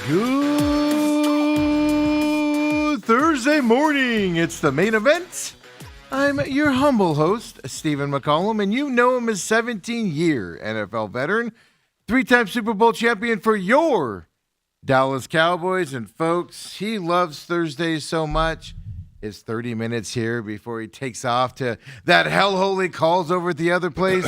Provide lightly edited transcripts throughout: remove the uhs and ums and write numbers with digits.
Good Thursday morning. It's the main event. I'm your humble host, Stephen McCollum, and you know him as 17-year NFL veteran, three-time Super Bowl champion for your Dallas Cowboys. And folks, he loves Thursdays so much. His 30 minutes here before he takes off to that hellhole calls over at the other place.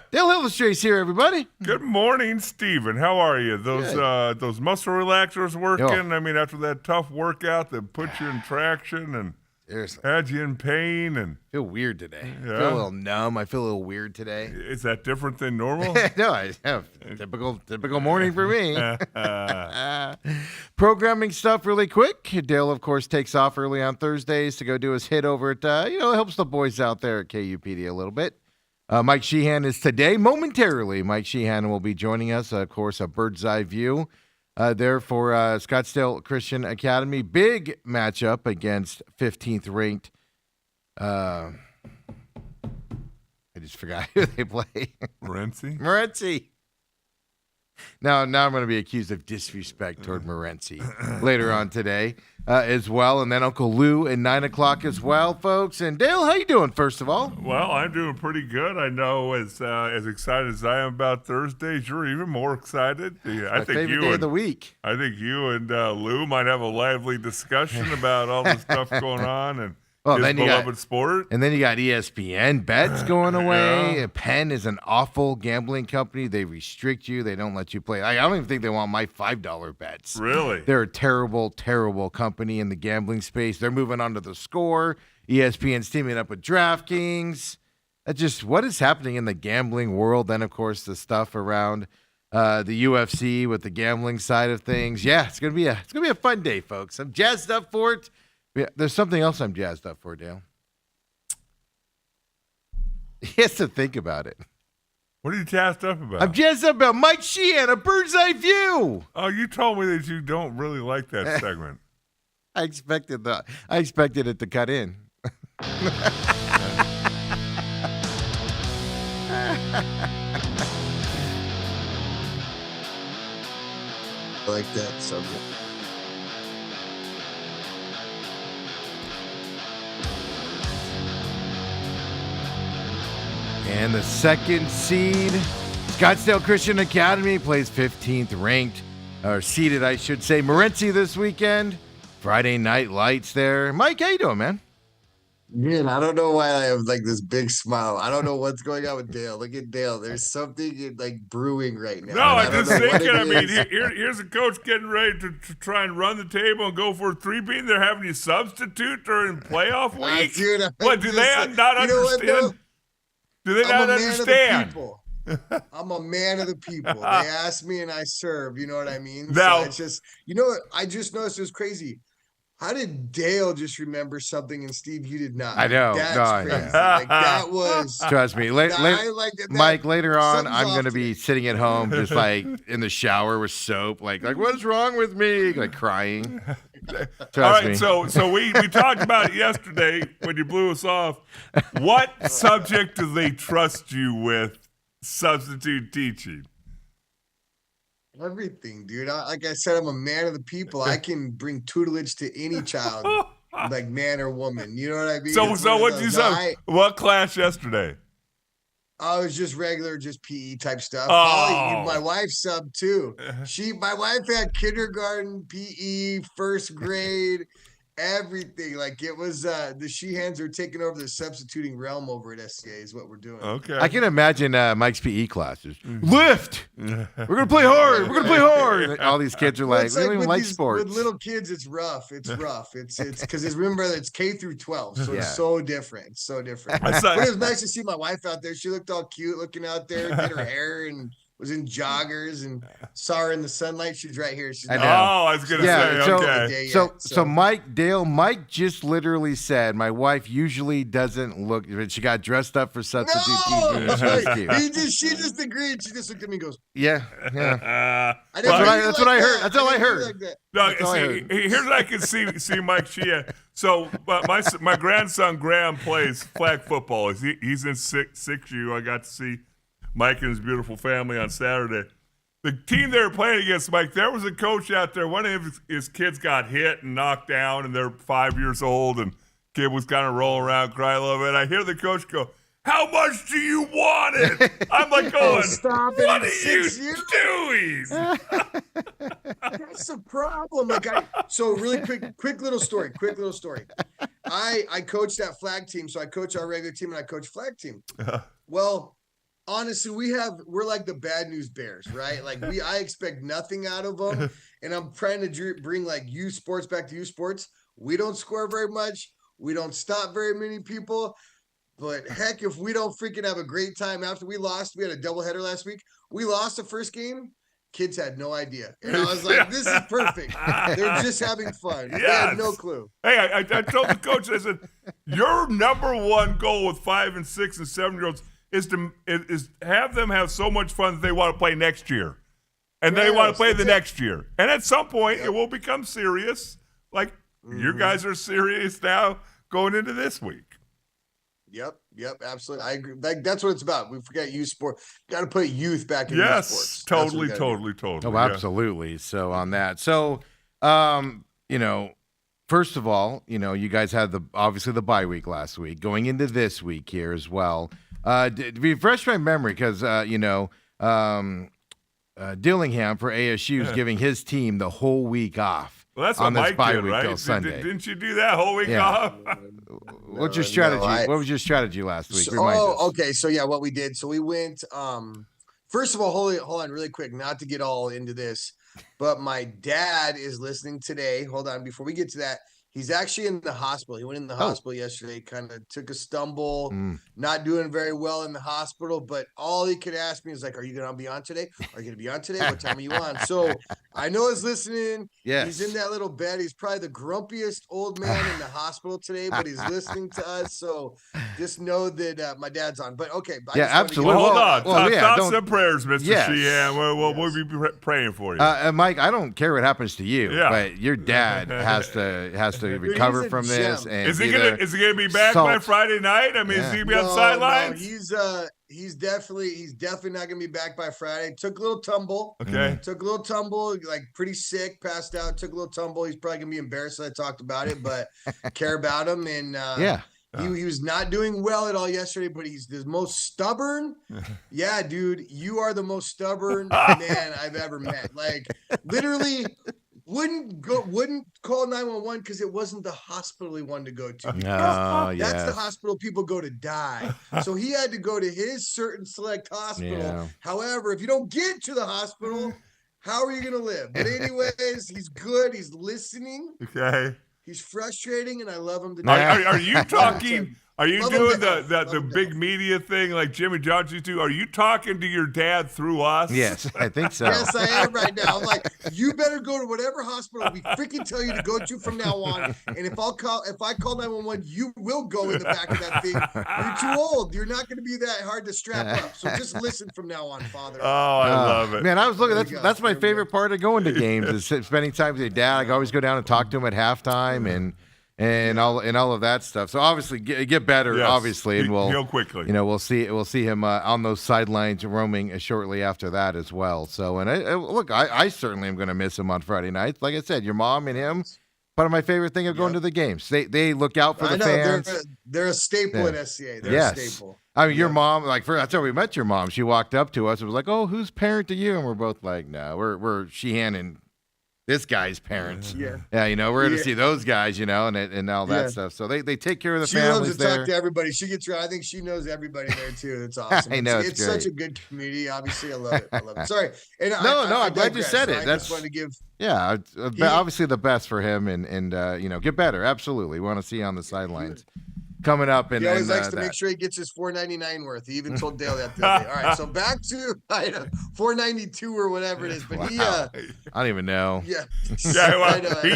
Dale Illustrates here, everybody. Good morning, Steven. How are you? Those muscle relaxers working? Yo. I mean, after that tough workout that put you in traction and Seriously. had you in pain, and I feel weird today. I Yeah? feel a little numb. I feel a little weird today. is that different than normal? No, I have typical morning for me. Programming stuff really quick. Dale, of course, takes off early on Thursdays to go do his hit over at, helps the boys out there at KUPD a little bit. Mike Sheehan is today. Momentarily, Mike Sheehan will be joining us, of course, a bird's eye view there for Scottsdale Christian Academy. Big matchup against 15th ranked. I just forgot who they play. Morency? Now I'm going to be accused of disrespect toward Morency later on today as well. And then Uncle Lou at 9 o'clock as well, folks. And Dale, how you doing, first of all? Well, I'm doing pretty good. I know as excited as I am about Thursdays, you're even more excited. My favorite day of the week. I think you and Lou might have a lively discussion about all the stuff going on and his beloved sport. And then you got ESPN bets going away. Yeah. Penn is an awful gambling company. They restrict you. They don't let you play. I don't even think they want my $5 bets. Really? They're a terrible, terrible company in the gambling space. They're moving on to the Score. ESPN's teaming up with DraftKings. What is happening in the gambling world? Then, of course, the stuff around the UFC with the gambling side of things. Yeah, it's gonna be a fun day, folks. I'm jazzed up for it. Yeah, there's something else I'm jazzed up for, Dale. He has to think about it. What are you jazzed up about? I'm jazzed up about Mike Sheehan, a bird's eye view. Oh, you told me that you don't really like that segment. I expected it to cut in. I like that subject. And the second seed, Scottsdale Christian Academy, plays 15th ranked, or seeded, I should say, Morency this weekend. Friday night lights there. Mike, how you doing, man? Man, I don't know why I have like this big smile. I don't know what's going on with Dale. Look at Dale. There's something like brewing right now. No, I'm don't just know what thinking. it I mean, is. here's a coach getting ready to try and run the table and go for a three-beam. They're having you substitute during playoff week. Dude, I'm What, do just they like- not you know what, understand? though? Do they I'm not a man of the understand? people. I'm a man of the people. They ask me and I serve. You know what I mean? Now- So it's just, you know what? I just noticed it was crazy. How did Dale just remember something and Steve, you did not? I know. That's No, I crazy. know. Like that was. Trust me. I like that. Mike, later on, something's I'm off going to today. be sitting at home just like in the shower with soap, like what's wrong with me? Like crying. Trust All right, me. so we talked about it yesterday when you blew us off. What subject do they trust you with substitute teaching? Everything, dude. Like I said, I'm a man of the people. I can bring tutelage to any child, like man or woman. You know what I mean? So It's one of what you those. say? What class yesterday? I was just regular, just PE type stuff. Oh. Holly, my wife subbed too. My wife had kindergarten, PE, first grade, everything. Like it was, the Sheehans are taking over the substituting realm over at SCA is what we're doing. Okay. I can imagine Mike's PE classes. Lift. We're gonna play hard. We're gonna play hard. Like, all these kids are Well, like, it's we don't even with like these- sports. With little kids, it's rough. It's rough. It's because remember it's K through 12, so Yeah. it's so different. It's so different. I saw- But it was nice to see my wife out there. She looked all cute looking out there, did her hair and was in joggers and saw her in the sunlight. She's right here. She's I Oh, know. I was gonna Yeah, say so- okay. Yeah, So Mike just literally said, my wife usually doesn't look, but she got dressed up for substitute teaching. No, She was cute. she just agreed. She just looked at me and goes, Yeah. I didn't Well, know you that's what I like heard. that. That's all I didn't know you heard. like that." No, That's all I see, here's what I can see Mike Sheehan. So, but my grandson Graham plays flag football. He's in 6U. I got to see Mike and his beautiful family on Saturday. the team they were playing against, Mike, there was a coach out there. One of his kids got hit and knocked down, and they're 5 years old, and kid was kind of rolling around, crying a little bit. I hear the coach go, "How much do you want it?" I'm like going, Stop it, "What are it's you 6 years. doing?" That's the problem. So really quick little story. I coach that flag team, so I coach our regular team and I coach flag team. Well, honestly, we're like the bad news bears, right? Like I expect nothing out of them, and I'm trying to bring like youth sports back to youth sports. We don't score very much. We don't stop very many people. But heck, if we don't freaking have a great time after we lost, we had a doubleheader last week. We lost the first game. Kids had no idea. And I was like, this is perfect. They're just having fun. They had no clue. Hey, I told the coach, I said, your number one goal with 5 and 6 and 7-year-olds is to have them have so much fun that they want to play next year. And they want to play the next year. And at some point, it will become serious. Like, your guys are serious now going into this week. Yep, absolutely. I agree. Like that's what it's about. We forget youth sport. Got to put youth back in youth sports. Totally. Oh, absolutely. So on that. So, first of all, you guys had obviously the bye week last week. Going into this week here as well. Refresh my memory because Dillingham for ASU is giving his team the whole week off. Well, that's what Mike did, right? Till Sunday. Didn't you do that whole week off? What's your strategy? What was your strategy last week? Okay. So yeah, what we did. So we went. First of all, hold on, really quick. Not to get all into this, but my dad is listening today. Hold on, before we get to that. He's actually in the hospital. He went in the hospital yesterday, kind of took a stumble, not doing very well in the hospital. But all he could ask me is like, "Are you going to be on today? Are you going to be on today? What time are you on?" So I know he's listening. Yes. He's in that little bed. He's probably the grumpiest old man in the hospital today, but he's listening to us. So just know that my dad's on. But okay. Absolutely. Well, hold on. Thoughts and prayers, Mr. Yes. Sheehan. We'll be praying for you. Mike, I don't care what happens to you, but your dad has to recover from this. And is he gonna be back by Friday night? I mean, is he gonna be on sidelines? No, he's definitely not gonna be back by Friday. Took a little tumble. Okay. Took a little tumble, like pretty sick, passed out, took a little tumble. He's probably gonna be embarrassed that I talked about it, but care about him. And he was not doing well at all yesterday, but he's the most stubborn. Yeah, dude, you are the most stubborn man I've ever met. Like literally wouldn't call 911 because it wasn't the hospital he wanted to go to. That's the hospital people go to die. So he had to go to his certain select hospital. Yeah. However, if you don't get to the hospital, how are you going to live? But anyways, he's good. He's listening. Okay. He's frustrating, and I love him to death. Are you talking? Are you Love doing him the big media thing like Jimmy Johnson used to? Are you talking to your dad through us? Yes, I think so. Yes, I am right now. I'm like, you better go to whatever hospital we freaking tell you to go to from now on. And if I call 911, you will go in the back of that thing. You're too old. You're not going to be that hard to strap up. So just listen from now on, Father. Oh, I love it. Man, I was looking. That's my favorite part of going to games is spending time with your dad. I always go down and talk to him at halftime and all of that stuff. So obviously get better, obviously, and we'll heal quickly. We'll see him on those sidelines roaming shortly after that as well. So I certainly am going to miss him on Friday nights. Like I said, your mom and him, part of my favorite thing of going to the games. They look out for the fans. They're a staple at SCA. They're a staple. I mean, your mom, that's how we met your mom. She walked up to us and was like, "Oh, whose parent are you?" And we're both like, "No, we're Sheehan and this guy's parents." We're going to see those guys, and all that stuff. So they take care of the families. She loves to talk to everybody. She gets around. I think she knows everybody there too. It's awesome. I know it's such a good community. Obviously, I love it. Sorry. And I'm glad you said it. That's wanted to give. Yeah, obviously the best for him, and get better. Absolutely, we want to see you on the sidelines. Coming up, and he always likes to make sure he gets his $4.99 worth. He even told Dale that the other day. All right, so back to $4.92 or whatever it is. But I don't even know. He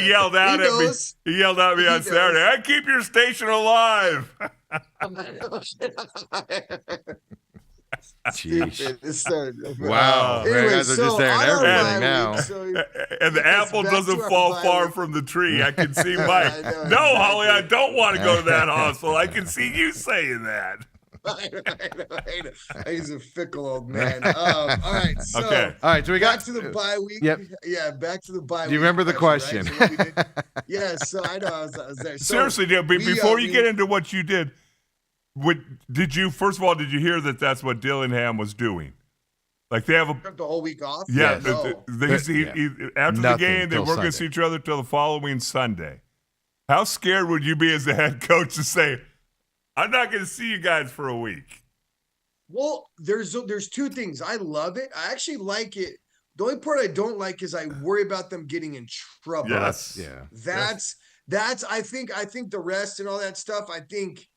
yelled out at me. He yelled at me on Saturday. I keep your station alive. Jeez. Wow. Anyway, guys are just staring at everything now. And the apple doesn't fall far from the tree. I can see Mike. No, Holly, I don't want to go to that hospital. I can see you saying that. I know. He's a fickle old man. All right. So, Okay. All right, so we back got to the bye week. Yep. Yeah, back to the bye week. Do you remember the question? Right? So what we did- yeah, so I know I was there. So Seriously, Dale, before you we- get into what you did, did you hear that that's what Dillingham was doing? Like they have a took the whole week off. yeah. Yes. No. After the Nothing game, they till weren't going to Sunday. see each other till the following Sunday. How scared would you be as the head coach to say, "I'm not going to see you guys for a week"? Well, there's two things. I love it. I actually like it. The only part I don't like is I worry about them getting in trouble. Yes. Yeah. That's I think the rest and all that stuff, I think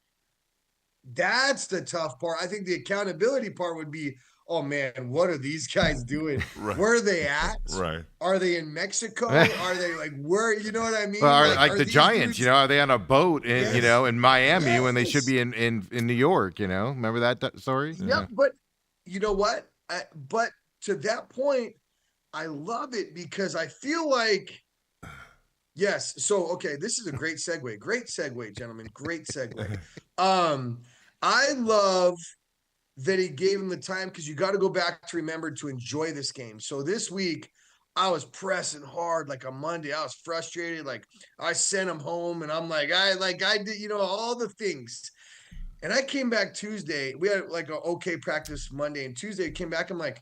that's the tough part. I think the accountability part would be, oh man, what are these guys doing? Right. Where are they at? Right. Are they in Mexico? Are they like where? You know what I mean? Well, like are the these Giants, dudes- are they on a boat in, Yes. in Miami when they should Yes. be in New York, Remember that story? Yeah, but you know what? But to that point, I love it because I feel like, yes. So, okay, this is a great segue. Great segue, gentlemen. Great segue. I love that he gave him the time because you got to go back to remember to enjoy this game. So this week, I was pressing hard like on Monday. I was frustrated. Like I sent him home, and I'm like, I did, all the things. And I came back Tuesday. We had like an okay practice Monday, and Tuesday I came back. I'm like,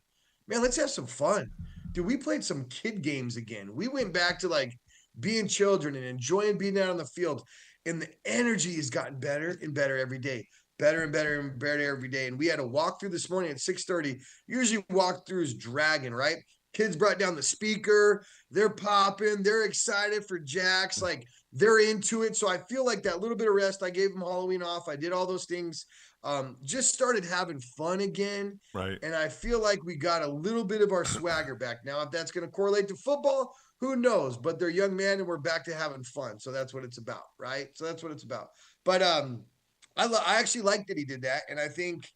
man, let's have some fun. Dude, we played some kid games again. We went back to like being children and enjoying being out on the field. And the energy has gotten better and better every day. Better and better and better every day. And we had a walkthrough this morning at 6:30. Usually walkthroughs dragging, right? Kids brought down the speaker. They're popping. They're excited for Jax. Like they're into it. So I feel like that little bit of rest, I gave them Halloween off. I did all those things. Just started having fun again. Right. And I feel like we got a little bit of our swagger back. Now, if that's going to correlate to football, who knows? But they're young men and we're back to having fun. So that's what it's about, right? So that's what it's about. But I actually like that he did that. And I think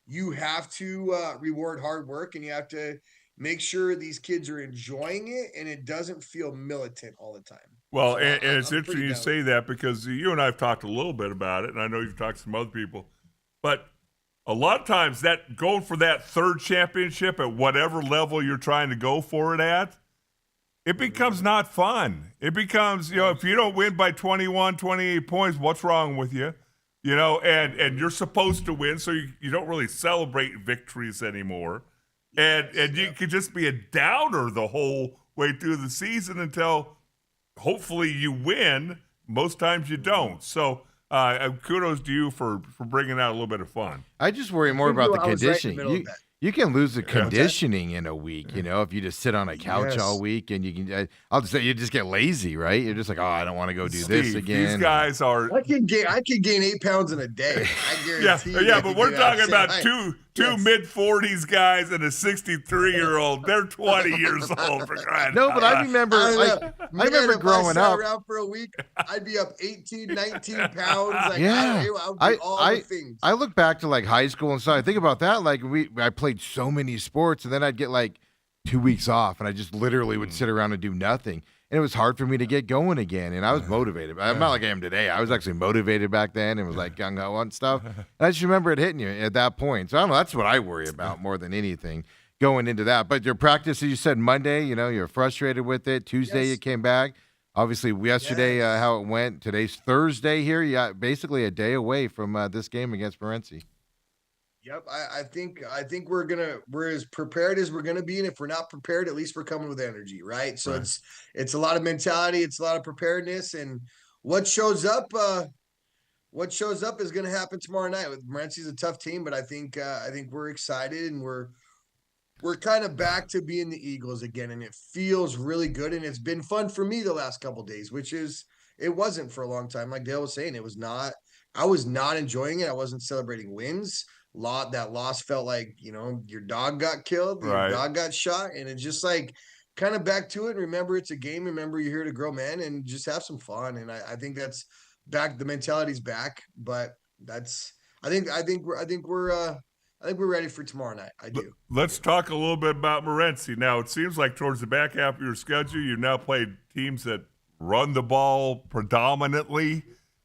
you have to reward hard work and you have to make sure these kids are enjoying it and it doesn't feel militant all the time. Well, So and it's I'm interesting pretty you down say with that because you and I have talked a little bit about it, and I know you've talked to some other people. But a lot of times that going for that third championship at whatever level you're trying to go for it at, it becomes not fun. It becomes, if you don't win by 21, 28 points, what's wrong with you? And you're supposed to win, so you don't really celebrate victories anymore. And you could just be a downer the whole way through the season until hopefully you win. Most times you don't. So kudos to you for bringing out a little bit of fun. I just worry more about the I was right in the conditioning. middle of that. You can lose the Yeah. conditioning in a week, if you just sit on a couch Yes. all week and you can, I'll just say you just get lazy, right? You're just like, oh, I don't want to go do this Steve, again. These guys are. I could gain 8 pounds in a day. I guarantee you. I but could we're get out talking and say, about "Hey, two yes." mid-40s guys and a 63-year-old. They're 20 years old for crying No, out but I loud. remember, I like, know. I Man, remember if growing sat up. around for a week, I'd be up 18, 19 pounds. Like, Yeah. I would do all the things. I look back to like high school and stuff. I think about that. Like I played so many sports, and then I'd get like 2 weeks off, and I just literally would sit around and do nothing. And it was hard for me to get going again. And I was motivated. I'm not like I am today. I was actually motivated back then and was like gung ho on stuff. And I just remember it hitting you at that point. So I don't know. That's what I worry about more than anything going into that. But your practice, as you said, Monday, you're frustrated with it. Tuesday, Yes. you came back. Obviously, yesterday, Yes. how it went. Today's Thursday here. You got basically a day away from this game against Morenci. Yep, I think we're as prepared as we're gonna be, and if we're not prepared, at least we're coming with energy, right? So Right. it's a lot of mentality, it's a lot of preparedness, and what shows up is gonna happen tomorrow night. With Morenci's a tough team, but I think we're excited and we're kind of back to being the Eagles again, and it feels really good, and it's been fun for me the last couple days, which is it wasn't for a long time. Like Dale was saying, it was not. I was not enjoying it. I wasn't celebrating wins. That loss felt like your dog got killed, your Right. dog got shot, and it's just like kind of back to it. Remember, it's a game. Remember, you're here to grow men and just have some fun. And I think that's back. The mentality's back, but I think we're ready for tomorrow night. I do. Let's talk a little bit about Morenci. Now, it seems like towards the back half of your schedule, you've now played teams that run the ball predominantly.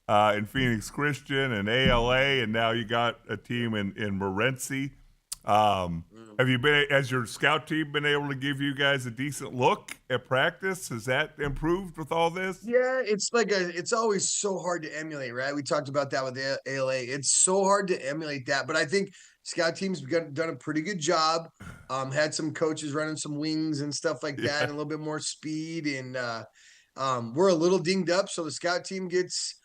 in Phoenix Christian and ALA, and now you got a team in Morenci. Has your scout team been able to give you guys a decent look at practice? Has that improved with all this? Yeah, it's always so hard to emulate, right? We talked about that with ALA. It's so hard to emulate that, but I think scout team's done a pretty good job. Had some coaches running some wings and stuff like that, and a little bit more speed. And we're a little dinged up, so the scout team gets,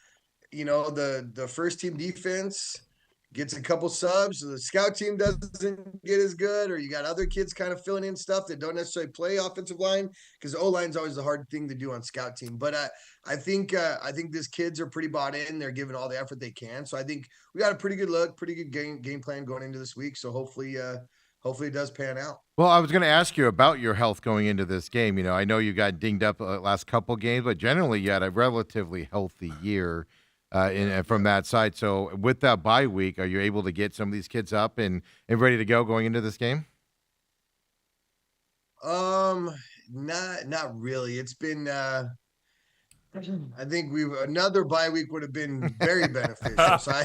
the first team defense gets a couple subs, so the scout team doesn't get as good, or you got other kids kind of filling in stuff that don't necessarily play offensive line, because O-line's always the hard thing to do on scout team. But I think these kids are pretty bought in. They're giving all the effort they can. So I think we got a pretty good look, pretty good game plan going into this week. So hopefully it does pan out. Well, I was going to ask you about your health going into this game. I know you got dinged up last couple games, but generally you had a relatively healthy year. From that side. So with that bye week, are you able to get some of these kids up and ready to go going into this game? Not really. It's been I think another bye week would have been very beneficial. So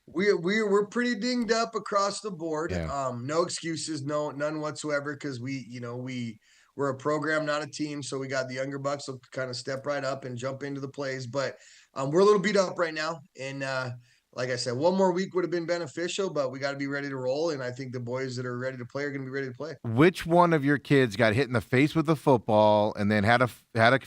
we're pretty dinged up across the board. Yeah. No excuses, none whatsoever, because we're a program, not a team. So we got the younger bucks will kind of step right up and jump into the plays. But we're a little beat up right now. And like I said, one more week would have been beneficial, but we got to be ready to roll. And I think the boys that are ready to play are going to be ready to play. Which one of your kids got hit in the face with the football and then had a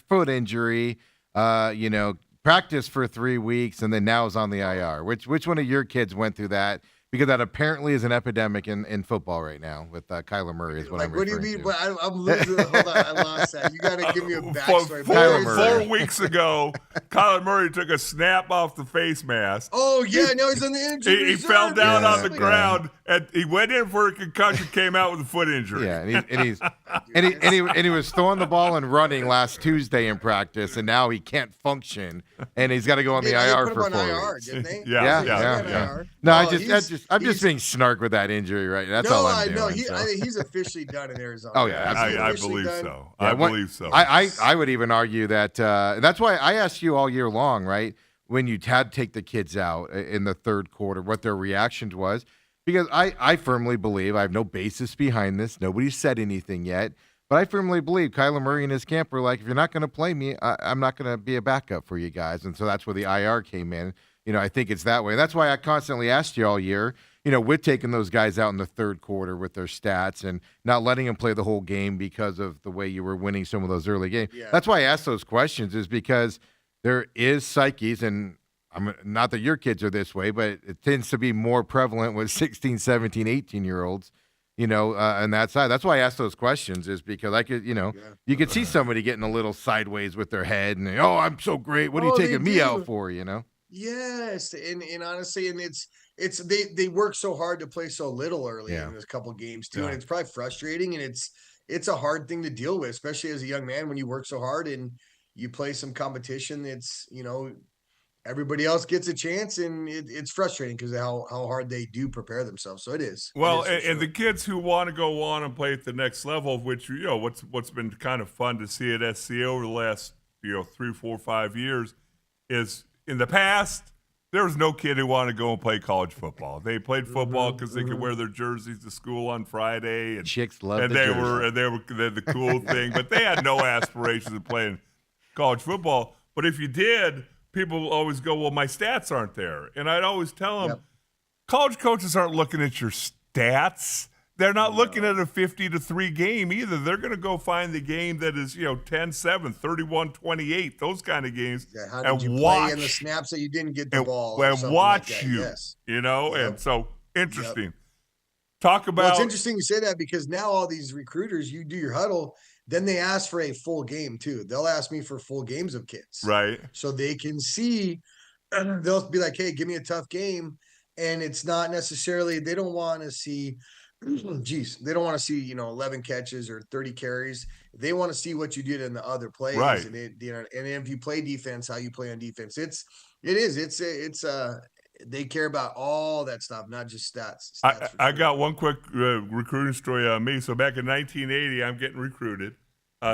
foot injury, practiced for 3 weeks, and then now is on the IR? Which one of your kids went through that? Because that apparently is an epidemic in football right now with Kyler Murray is what I'm referring to. What do you mean? But I'm losing. Hold on, I lost that. You got to give me a backstory. 4 weeks ago, Kyler Murray took a snap off the face mask. Oh, yeah, now he's on the injury reserve. He fell down on the ground, and he went in for a concussion, came out with a foot injury. Yeah, and he was throwing the ball and running last Tuesday in practice, and now he can't function, and he's got to go on the IR for 4 weeks. Didn't they? Yeah. No, I'm just being snark with that injury, right? That's all I'm doing. No, he's officially done in Arizona. Oh yeah, I believe so. Yeah, I believe so. I would even argue that that's why I asked you all year long, right? When you had to take the kids out in the third quarter, what their reaction was, because I firmly believe, I have no basis behind this. Nobody's said anything yet, but I firmly believe Kyler Murray and his camp were like, if you're not going to play me, I'm not going to be a backup for you guys, and so that's where the IR came in. I think it's that way. That's why I constantly asked you all year, with taking those guys out in the third quarter with their stats and not letting them play the whole game because of the way you were winning some of those early games. Yeah. That's why I asked those questions, is because there is psyches, and not that your kids are this way, but it tends to be more prevalent with 16, 17, 18-year-olds, on that side. That's why I asked those questions, is because I could, you could see somebody getting a little sideways with their head and, I'm so great. What are you taking me out for, Yes, and honestly, and it's they work so hard to play so little early in this couple games too, and it's probably frustrating, and it's a hard thing to deal with, especially as a young man when you work so hard and you play some competition. It's everybody else gets a chance, and it's frustrating because how hard they do prepare themselves. So it is. Well, it is and the kids who want to go on and play at the next level, which what's been kind of fun to see at SC over the last 3, 4, 5 years is. In the past, there was no kid who wanted to go and play college football. They played football because they could wear their jerseys to school on Friday, and chicks loved and they were the cool thing. But they had no aspirations of playing college football. But if you did, people always go, "Well, my stats aren't there," and I'd always tell them, college coaches aren't looking at your stats. They're not looking at a 50-3 game either. They're going to go find the game that is, 10-7, 31-28, those kind of games, how did you play in the snaps that you didn't get the ball, and watch like you, and so interesting. Yep. Talk about. Well, it's interesting you say that, because now all these recruiters, you do your huddle, then they ask for a full game too. They'll ask me for full games of kids, right? So they can see. They'll be like, "Hey, give me a tough game," and it's not necessarily they don't want to see. They don't want to see 11 catches or 30 carries. They want to see what you did in the other plays, right? And and if you play defense, how you play on defense. It's they care about all that stuff, not just stats. I got one quick recruiting story on me. So back in 1980, I'm getting recruited.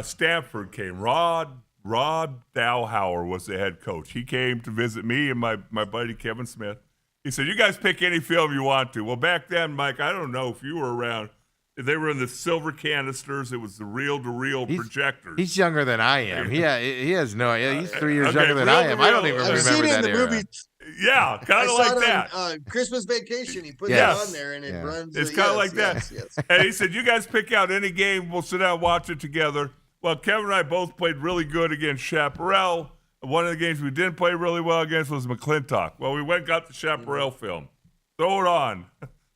Stanford came. Rod Rod Dalhauer was the head coach. He came to visit me and my buddy Kevin Smith. He said, "You guys pick any film you want to." Well, back then, Mike, I don't know if you were around. They were in the silver canisters. It was the reel-to-reel projectors. He's younger than I am. He has no idea. He's 3 years Okay, younger than I am. I don't even I've remember seen it that in the era. movie. Yeah, kind of like that. Christmas Vacation. He puts Yes. it on there and it runs. It's kind of like that. Yes. And he said, "You guys pick out any game. We'll sit down and watch it together." Well, Kevin and I both played really good against Chaparral. One of the games we didn't play really well against was McClintock. Well, we went and got the Chaparral film. Throw it on.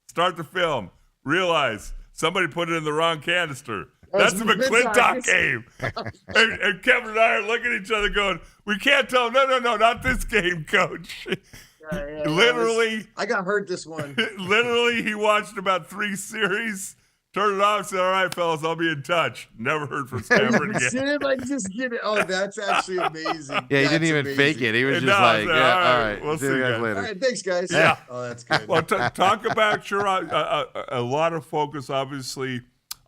Start the film. Realize somebody put it in the wrong canister. That's the McClintock game. and Kevin and I are looking at each other going, "We can't tell. No, not this game, coach." Literally. I got hurt this one. Literally, he watched about 3 series, turned it off, said, "All right, fellas, I'll be in touch." Never heard from Stafford again. Didn't I just get it? Oh, that's actually amazing. Yeah, he That's didn't even amazing. fake it. He was And just no, like, so, yeah, all all right, right. we'll See see you you guys guys. later. All right, thanks, guys. Yeah. Oh, that's good. Well, talk about your a lot of focus, obviously,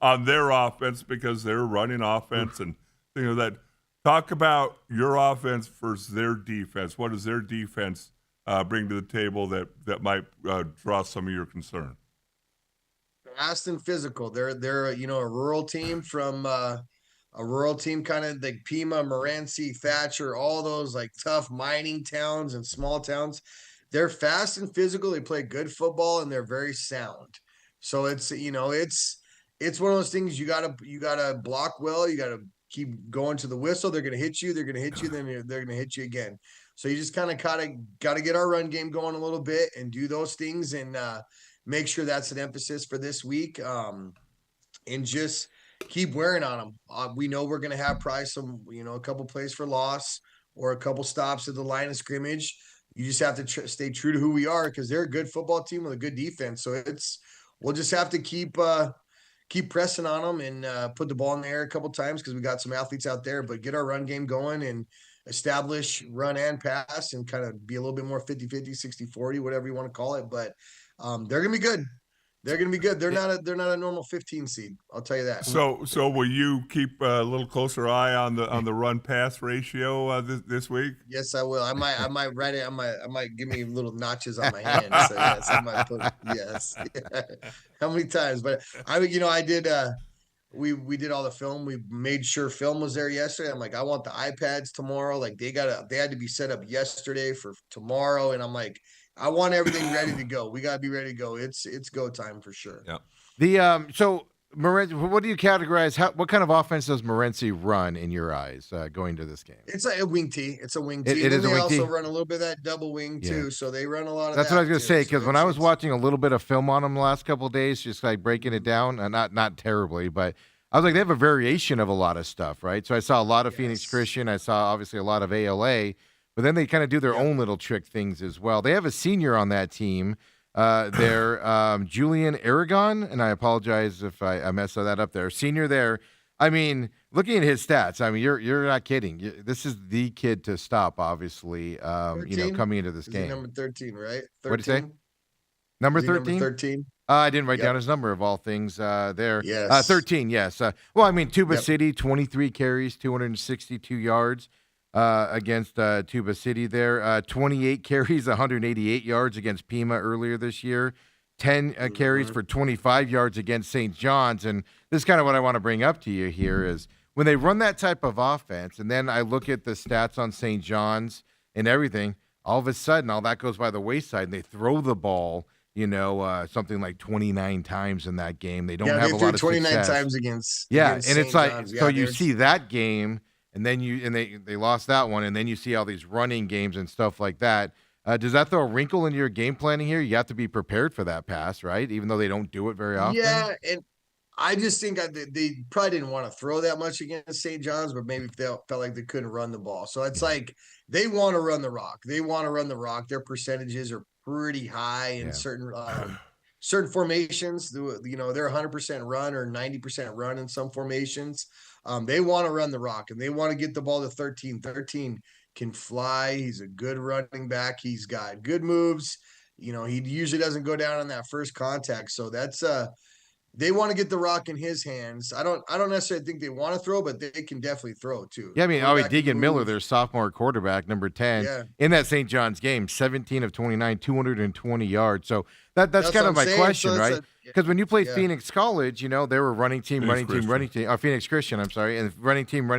on their offense because they're running offense and things like that. Talk about your offense versus their defense. What does their defense bring to the table that might draw some of your concern? Fast and physical. They're a rural team from a rural team, kind of like Pima, Morenci, Thatcher, all those like tough mining towns and small towns. They're fast and physical. They play good football and they're very sound. So it's one of those things you gotta block well. You gotta keep going to the whistle. They're gonna hit you. They're gonna hit you. Then they're gonna hit you again. So you just kind of gotta get our run game going a little bit and do those things and make sure that's an emphasis for this week. And just keep wearing on them. We know we're gonna have probably some a couple plays for loss or a couple stops at the line of scrimmage. You just have to stay true to who we are because they're a good football team with a good defense. So we'll just have to keep pressing on them and put the ball in the air a couple times because we got some athletes out there, but get our run game going and establish run and pass and kind of be a little bit more 50-50, 60-40, whatever you want to call it. But they're going to be good. They're going to be good. They're not a normal 15 seed. I'll tell you that. So will you keep a little closer eye on the run pass ratio this week? Yes, I will. I might write it. I might give me little notches on my hand. So yes, I might put yes. How many times? But I did. We did all the film. We made sure film was there yesterday. I'm like, I want the iPads tomorrow. Like they had to be set up yesterday for tomorrow. And I'm like, I want everything ready to go. We gotta be ready to go. It's go time for sure. Yeah. So Morenci, what do you categorize? What kind of offense does Morenci run in your eyes going to this game? It's a wing tee. It's a wing tee. It is a wing tee. They also run a little bit of that double wing too. So they run a lot of That's that. what I was going to say, because So when I was it's- watching a little bit of film on them the last couple of days, just like breaking it down, not terribly, but I was like, they have a variation of a lot of stuff, right? So I saw a lot of Phoenix Yes. Christian. I saw obviously a lot of ALA, but then they kind of do their own little trick things as well. They have a senior on that team. They're Julian Aragon, and I apologize if I messed that up there. Senior there. I mean, looking at his stats, I mean, you're not kidding. This is the kid to stop, obviously. 13? Coming into this Is he game. number 13, right? 13? What'd you say? Number Is he 13? 13. I didn't write Yep. down his number of all things there. Yes. 13, yes. Well, I mean, Tuba Yep. City, 23 carries, 262 yards against Tuba City there. 28 carries, 188 yards against Pima earlier this year. 10 carries for 25 yards against St. John's. And this is kind of what I want to bring up to you here is when they run that type of offense, and then I look at the stats on St. John's and everything, all of a sudden, all that goes by the wayside, and they throw the ball something like 29 times in that game. They don't have they a threw lot of 29 success. times against. Yeah, against and it's St. like John's. so Yeah, you they're- see that game, and then they lost that one, and then you see all these running games and stuff like that. Does that throw a wrinkle into your game planning here? You have to be prepared for that pass, right? Even though they don't do it very often. Yeah, and I just think they probably didn't want to throw that much against St. John's, but maybe felt like they couldn't run the ball. So it's like they want to run the rock. They want to run the rock. Their percentages are pretty high in certain formations. They're 100% run or 90% run in some formations. They want to run the rock and they want to get the ball to 13. 13 can fly. He's a good running back. He's got good moves. He usually doesn't go down on that first contact. So that's they want to get the rock in his hands. I don't necessarily think they want to throw, but they can definitely throw too. Yeah, I mean, Quarterback can Deegan Miller, move. their sophomore quarterback, number 10, Yeah. in that St. John's game, 17 of 29, 220 yards. So that's That's kind what of my I'm saying. question, So it's right? a- Because when you played Yeah. Phoenix College, they were running team, Phoenix Christian, I'm sorry, and running team.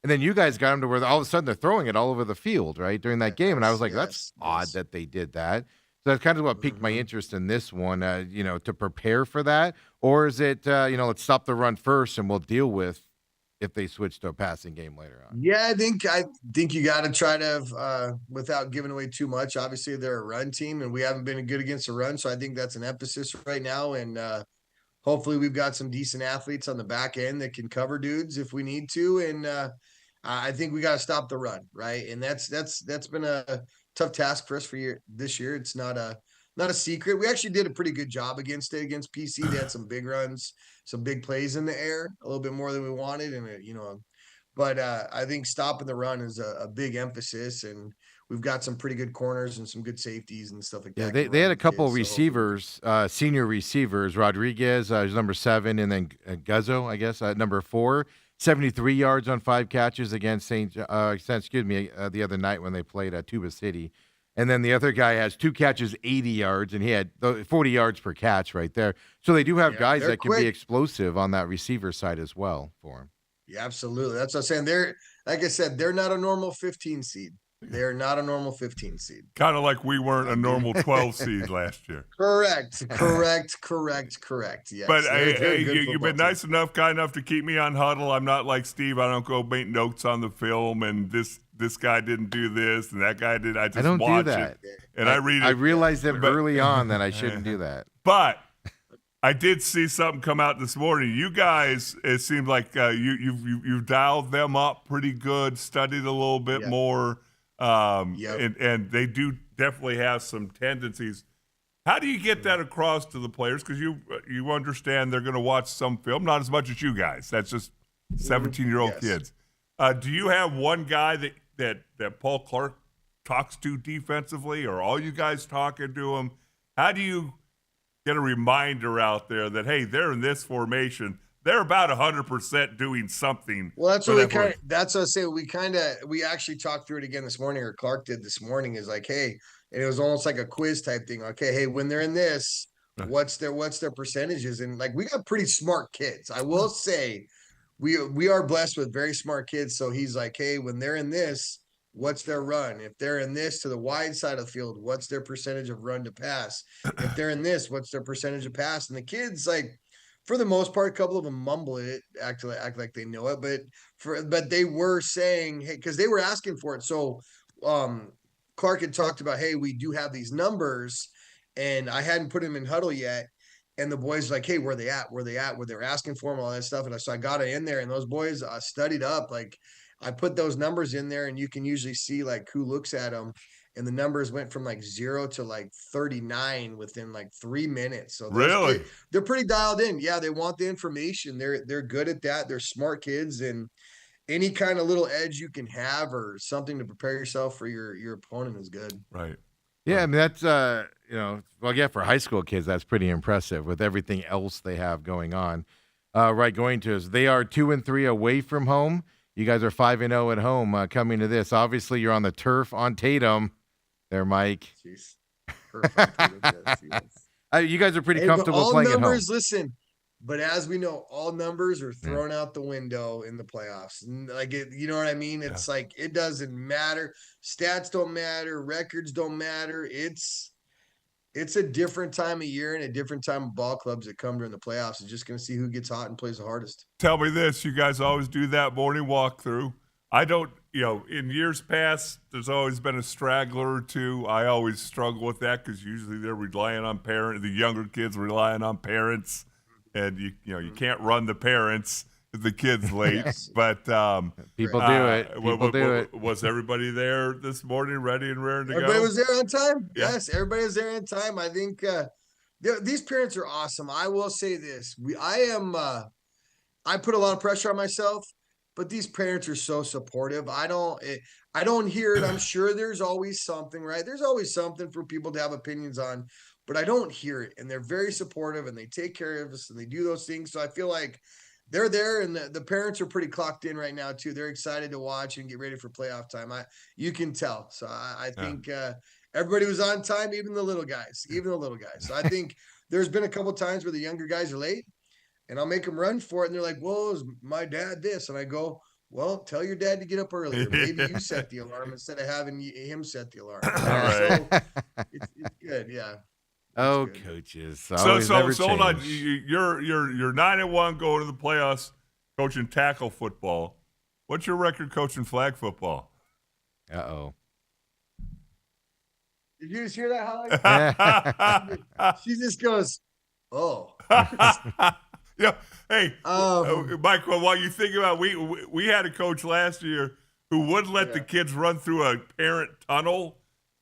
And then you guys got them to where all of a sudden they're throwing it all over the field, right, during that game. And I was like, that's odd that they did that. So that's kind of what piqued my interest in this one, to prepare for that. Or is it, let's stop the run first and we'll deal with if they switch to a passing game later on? Yeah, I think you got to try to, without giving away too much. Obviously, they're a run team, and we haven't been good against the run, so I think that's an emphasis right now. And hopefully, we've got some decent athletes on the back end that can cover dudes if we need to. And I think we got to stop the run, right? And that's been a tough task for us this year. It's not a secret. We actually did a pretty good job against PC. They had some big runs, some big plays in the air, a little bit more than we wanted, and but I think stopping the run is a big emphasis, and we've got some pretty good corners and some good safeties and stuff like Yeah, that. they had a couple of receivers, senior receivers. Rodriguez is number 7, and then Guzzo, I guess, number 4, 73 yards on 5 catches against the other night when they played at Tuba City. And then the other guy has 2 catches, 80 yards, and he had 40 yards per catch right there. So they do have guys that can be explosive on that receiver side as well for him. Yeah, absolutely. That's what I'm saying. Like I said, they're not a normal 15 seed. They're not a normal 15 seed. Kind of like we weren't a normal 12 seed last year. Correct. Yes. But you've been nice enough, kind enough to keep me on huddle. I'm not like Steve. I don't go make notes on the film and this guy didn't do this and that guy did. I just don't watch do that. it and I read it. I realized early on that I shouldn't do that. But I did see something come out this morning. You guys, it seemed like you've dialed them up pretty good, studied a little bit more, and they do definitely have some tendencies. How do you get that across to the players? Because you understand they're going to watch some film, not as much as you guys. That's just 17-year-old kids. Do you have one guy that Paul Clark talks to defensively, or all you guys talking to him? How do you get a reminder out there that, hey, they're in this formation, they're about 100% doing something? Well, that's what that's what I say. We actually talked through it again this morning, or Clark did this morning, is like, hey, and it was almost like a quiz type thing. Okay, hey, when they're in this, what's their percentages? And like, we got pretty smart kids. I will say we are blessed with very smart kids. So he's like, hey, when they're in this, what's their run? If they're in this to the wide side of the field, what's their percentage of run to pass? If they're in this, what's their percentage of pass? And the kids, like, for the most part, a couple of them mumble it, act like they know it, but they were saying, hey, because they were asking for it. So Clark had talked about, hey, we do have these numbers, and I hadn't put them in huddle yet. And the boys were like, hey, where they at? Where they're asking for them, all that stuff. And so I got it in there, and those boys studied up. Like, I put those numbers in there, and you can usually see like who looks at them. And the numbers went from like 0 to like 39 within like 3 minutes. So really, they're pretty dialed in. Yeah, they want the information. They're good at that. They're smart kids, and any kind of little edge you can have or something to prepare yourself for your opponent is good. Right. Yeah, I mean, that's, for high school kids, that's pretty impressive with everything else they have going on. They are 2-3 away from home. You guys are 5-0 at home coming to this. Obviously, you're on the turf on Tatum there, Mike. Jeez. Perfect. You guys are pretty comfortable playing at home. Listen, but as we know, all numbers are thrown out the window in the playoffs. Like, you know what I mean? It's like, it doesn't matter. Stats don't matter. Records don't matter. It's a different time of year and a different time of ball clubs that come during the playoffs. It's just going to see who gets hot and plays the hardest. Tell me this, you guys always do that morning walkthrough. I don't, in years past, there's always been a straggler or two. I always struggle with that because usually they're relying on parents. The younger kids relying on parents. And you can't run the parents if the kid's late. Yes. But people do it. People do it. Was everybody there this morning, ready and raring to go? Everybody was there on time. Yeah. Yes, everybody was there on time. I think these parents are awesome. I will say this: I put a lot of pressure on myself, but these parents are so supportive. I don't hear it. I'm sure there's always something, right? There's always something for people to have opinions on. but I don't hear it. And they're very supportive and they take care of us and they do those things. So I feel like they're there, and the parents are pretty clocked in right now too. They're excited to watch and get ready for playoff time. You can tell. So I think everybody was on time, even the little guys. So I think there's been a couple times where the younger guys are late, and I'll make them run for it, and they're like, "Well, is my dad this?" And I go, "Well, tell your dad to get up earlier. Maybe you set the alarm instead of having him set the alarm." All right. So it's good, yeah. Oh, good. coaches. So hold on. change. You're 9-1 going to the playoffs, coaching tackle football. What's your record coaching flag football? Uh-oh. Did you just hear that, Holly? She just goes, "Oh." Yeah. Hey, Um, Michael, while you think about we had a coach last year who wouldn't let the kids run through a parent tunnel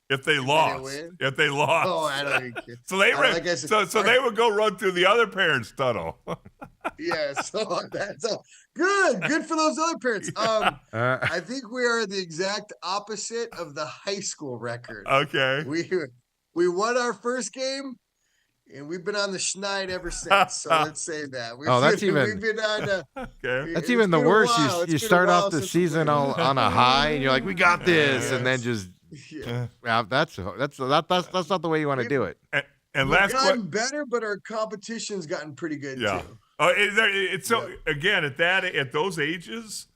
if they lost. win? If they lost. Oh, I don't even care. So they ran, like I said, so they would go run through the other parent's tunnel. Yeah, so that's good for those other parents. I think we are the exact opposite of the high school record. Okay. We won our first game, and we've been on the schneid ever since. So let's say that. We've been on. Okay. That's even the worst. You start off the since season on a high, and you're like, "We got this," and then just Yeah. that's not the way you want to do it. And We've last gotten question. better, but our competition's gotten pretty good Yeah. too. It's so again at those ages,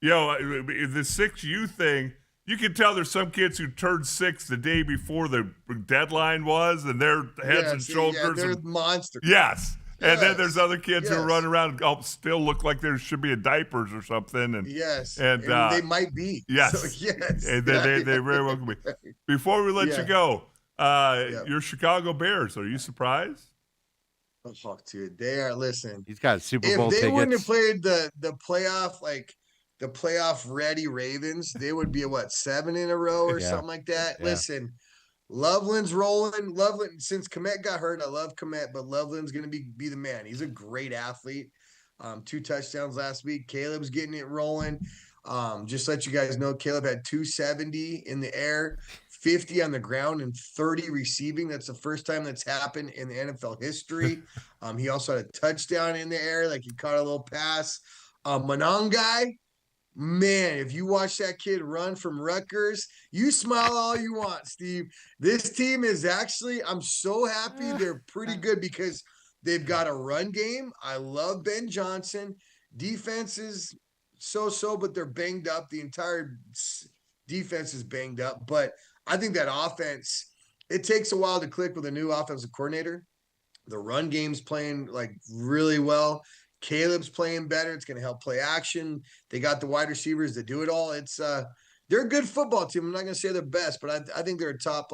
the 6U thing. You can tell there's some kids who turned 6 the day before the deadline was, and they're heads and shoulders. Yeah, they're and, monsters. yes. And then Yes. there's other kids who Yes. run around and still look like there should be in diapers or something. And Yes, and, they might be. yes. So, yes, and they very well could be. Before we let you go, your Chicago Bears. Are you surprised? Oh, dude, they are. Listen, He's got Super Bowl if they tickets. wouldn't have played the playoff, like the playoff ready Ravens, they would be a 7 in a row or Yeah. something like that. Yeah. Listen, Loveland's rolling. Loveland, since Komet got hurt, I love Komet, but Loveland's gonna be the man. He's a great athlete. 2 touchdowns last week. Caleb's getting it rolling. Just to let you guys know, Caleb had 270 in the air, 50 on the ground, and 30 receiving. That's the first time that's happened in the NFL history. He also had a touchdown in the air, like he caught a little pass. Monangai, man, if you watch that kid run from Rutgers, you smile all you want, Steve. This team is actually, I'm so happy they're pretty good because they've got a run game. I love Ben Johnson. Defense is so, but they're banged up. The entire defense is banged up. But I think that offense, it takes a while to click with a new offensive coordinator. The run game's playing like really well. Caleb's playing better. It's going to help play action. They got the wide receivers to do it all. It's they're a good football team. I'm not going to say they're best, but I think they're a top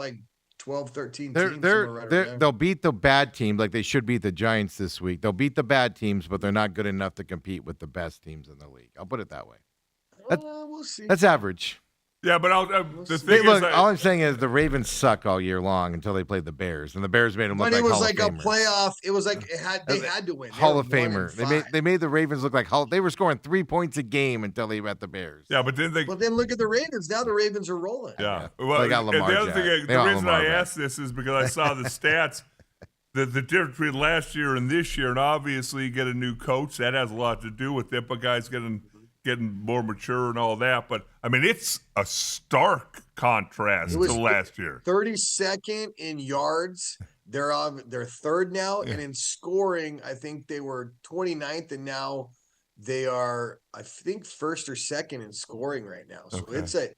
12, 13 teams. They'll beat the bad teams like they should beat the Giants this week. They'll beat the bad teams, but they're not good enough to compete with the best teams in the league. I'll put it that way. We'll see. That's average. Yeah, but the thing Look, is, all I'm saying is the Ravens suck all year long until they played the Bears, and the Bears made them look But it like was Hall like of a Famers. playoff. It was like they had to win. Hall of Famer. They made the Ravens look like they were scoring 3 points a game until they met the Bears. yeah, but then Well, then look at the Ravens. Now the Ravens are rolling. yeah. Well, They got and Lamar the other Jackson. thing, They the got reason Lamar I back. asked this is because I saw the stats. The difference between last year and this year, and obviously you get a new coach, that has a lot to do with it. But guys getting more mature and all that. But I mean, it's a stark contrast to last year. 32nd in yards. They're third now, and in scoring, I think they were 29th, and now they are, I think, first or second in scoring right now. So it's a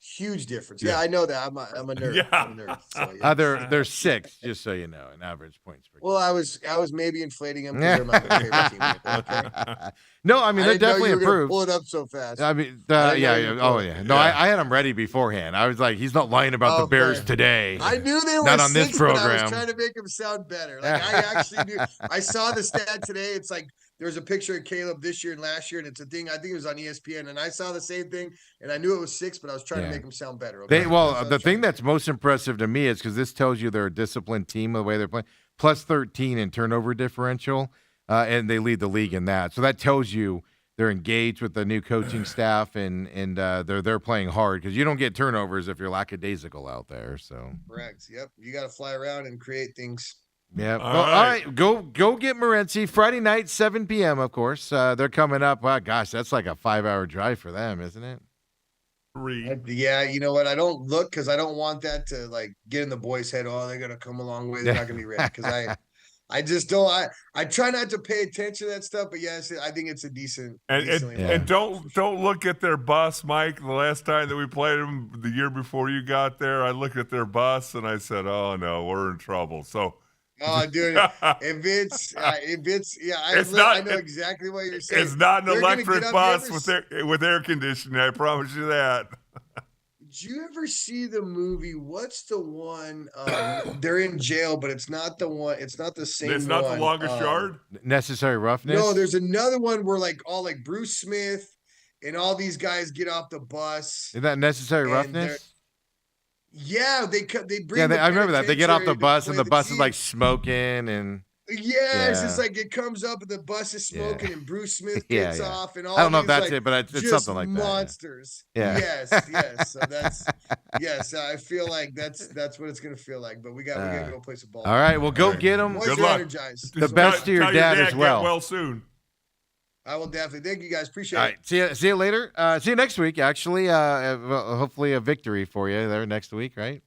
huge difference. Yeah, I know that. I'm a nerd. Yeah. I'm a nerd. So, yeah. They're 6, just so you know, in average points per game. Well, I was maybe inflating them because they're my favorite team. Okay. No, I mean, they're I didn't know definitely you were gonna improved. pull it up so fast. I mean, I didn't know yeah. you were Oh, pulling yeah. it. No, Yeah. I had him ready beforehand. I was like, he's not lying about the Bears Okay. today. I knew they were Not on this 6, but I was program. trying to make him sound better. Like I actually knew. I saw the stat today. It's like there's a picture of Caleb this year and last year, and it's a thing. I think it was on ESPN, and I saw the same thing, and I knew it was 6, but I was trying to make him sound better. Okay? The thing that's most impressive to me is because this tells you they're a disciplined team the way they're playing. Plus 13 in turnover differential, and they lead the league in that. So that tells you they're engaged with the new coaching staff, and they're playing hard because you don't get turnovers if you're lackadaisical out there. So Correct. Yep. You got to fly around and create things. yeah. All Well, all right. right. Go get Morency Friday night, 7 p.m. Of course, they're coming up. Gosh, that's like a 5-hour drive for them, isn't it? 3. Yeah, you know what? I don't look because I don't want that to like get in the boys' head. Oh, they're gonna come a long way. They're not gonna be ready because I just don't. I try not to pay attention to that stuff, but yes, I think it's a decent. Decently And don't look at their bus, Mike. The last time that we played them, the year before you got there, I looked at their bus and I said, "Oh no, we're in trouble." So, Oh, dude, if it's yeah, I know exactly what you're saying. it's not an They're gonna electric get up bus there. with air conditioning. I promise you that. Did you ever see the movie? What's the one? They're in jail, but it's not the one. It's not the same. It's not one. the longest yard. Necessary roughness. No, there's another one where like Bruce Smith and all these guys get off the bus. Is that necessary and roughness? Yeah, they bring. Yeah, the I remember that. They get off the penitentiary to bus and play the bus is team. like smoking and Yeah, it's Yeah. just like it comes up and the bus is smoking Yeah. and Bruce Smith Yeah, gets yeah. off and all. I don't know if these, that's like, it, but it's just something like that. Yeah. monsters. Yeah. Yes. So that's yes. I feel like that's what it's gonna feel like. But we gotta go play some ball. All right, well, go All right. get them. Boys Good are luck. energized. The best to your Tell dad as well. Get well soon. I will definitely. Thank you guys. Appreciate All it. right, see you later. See you next week. Actually, well, hopefully a victory for you there next week, right?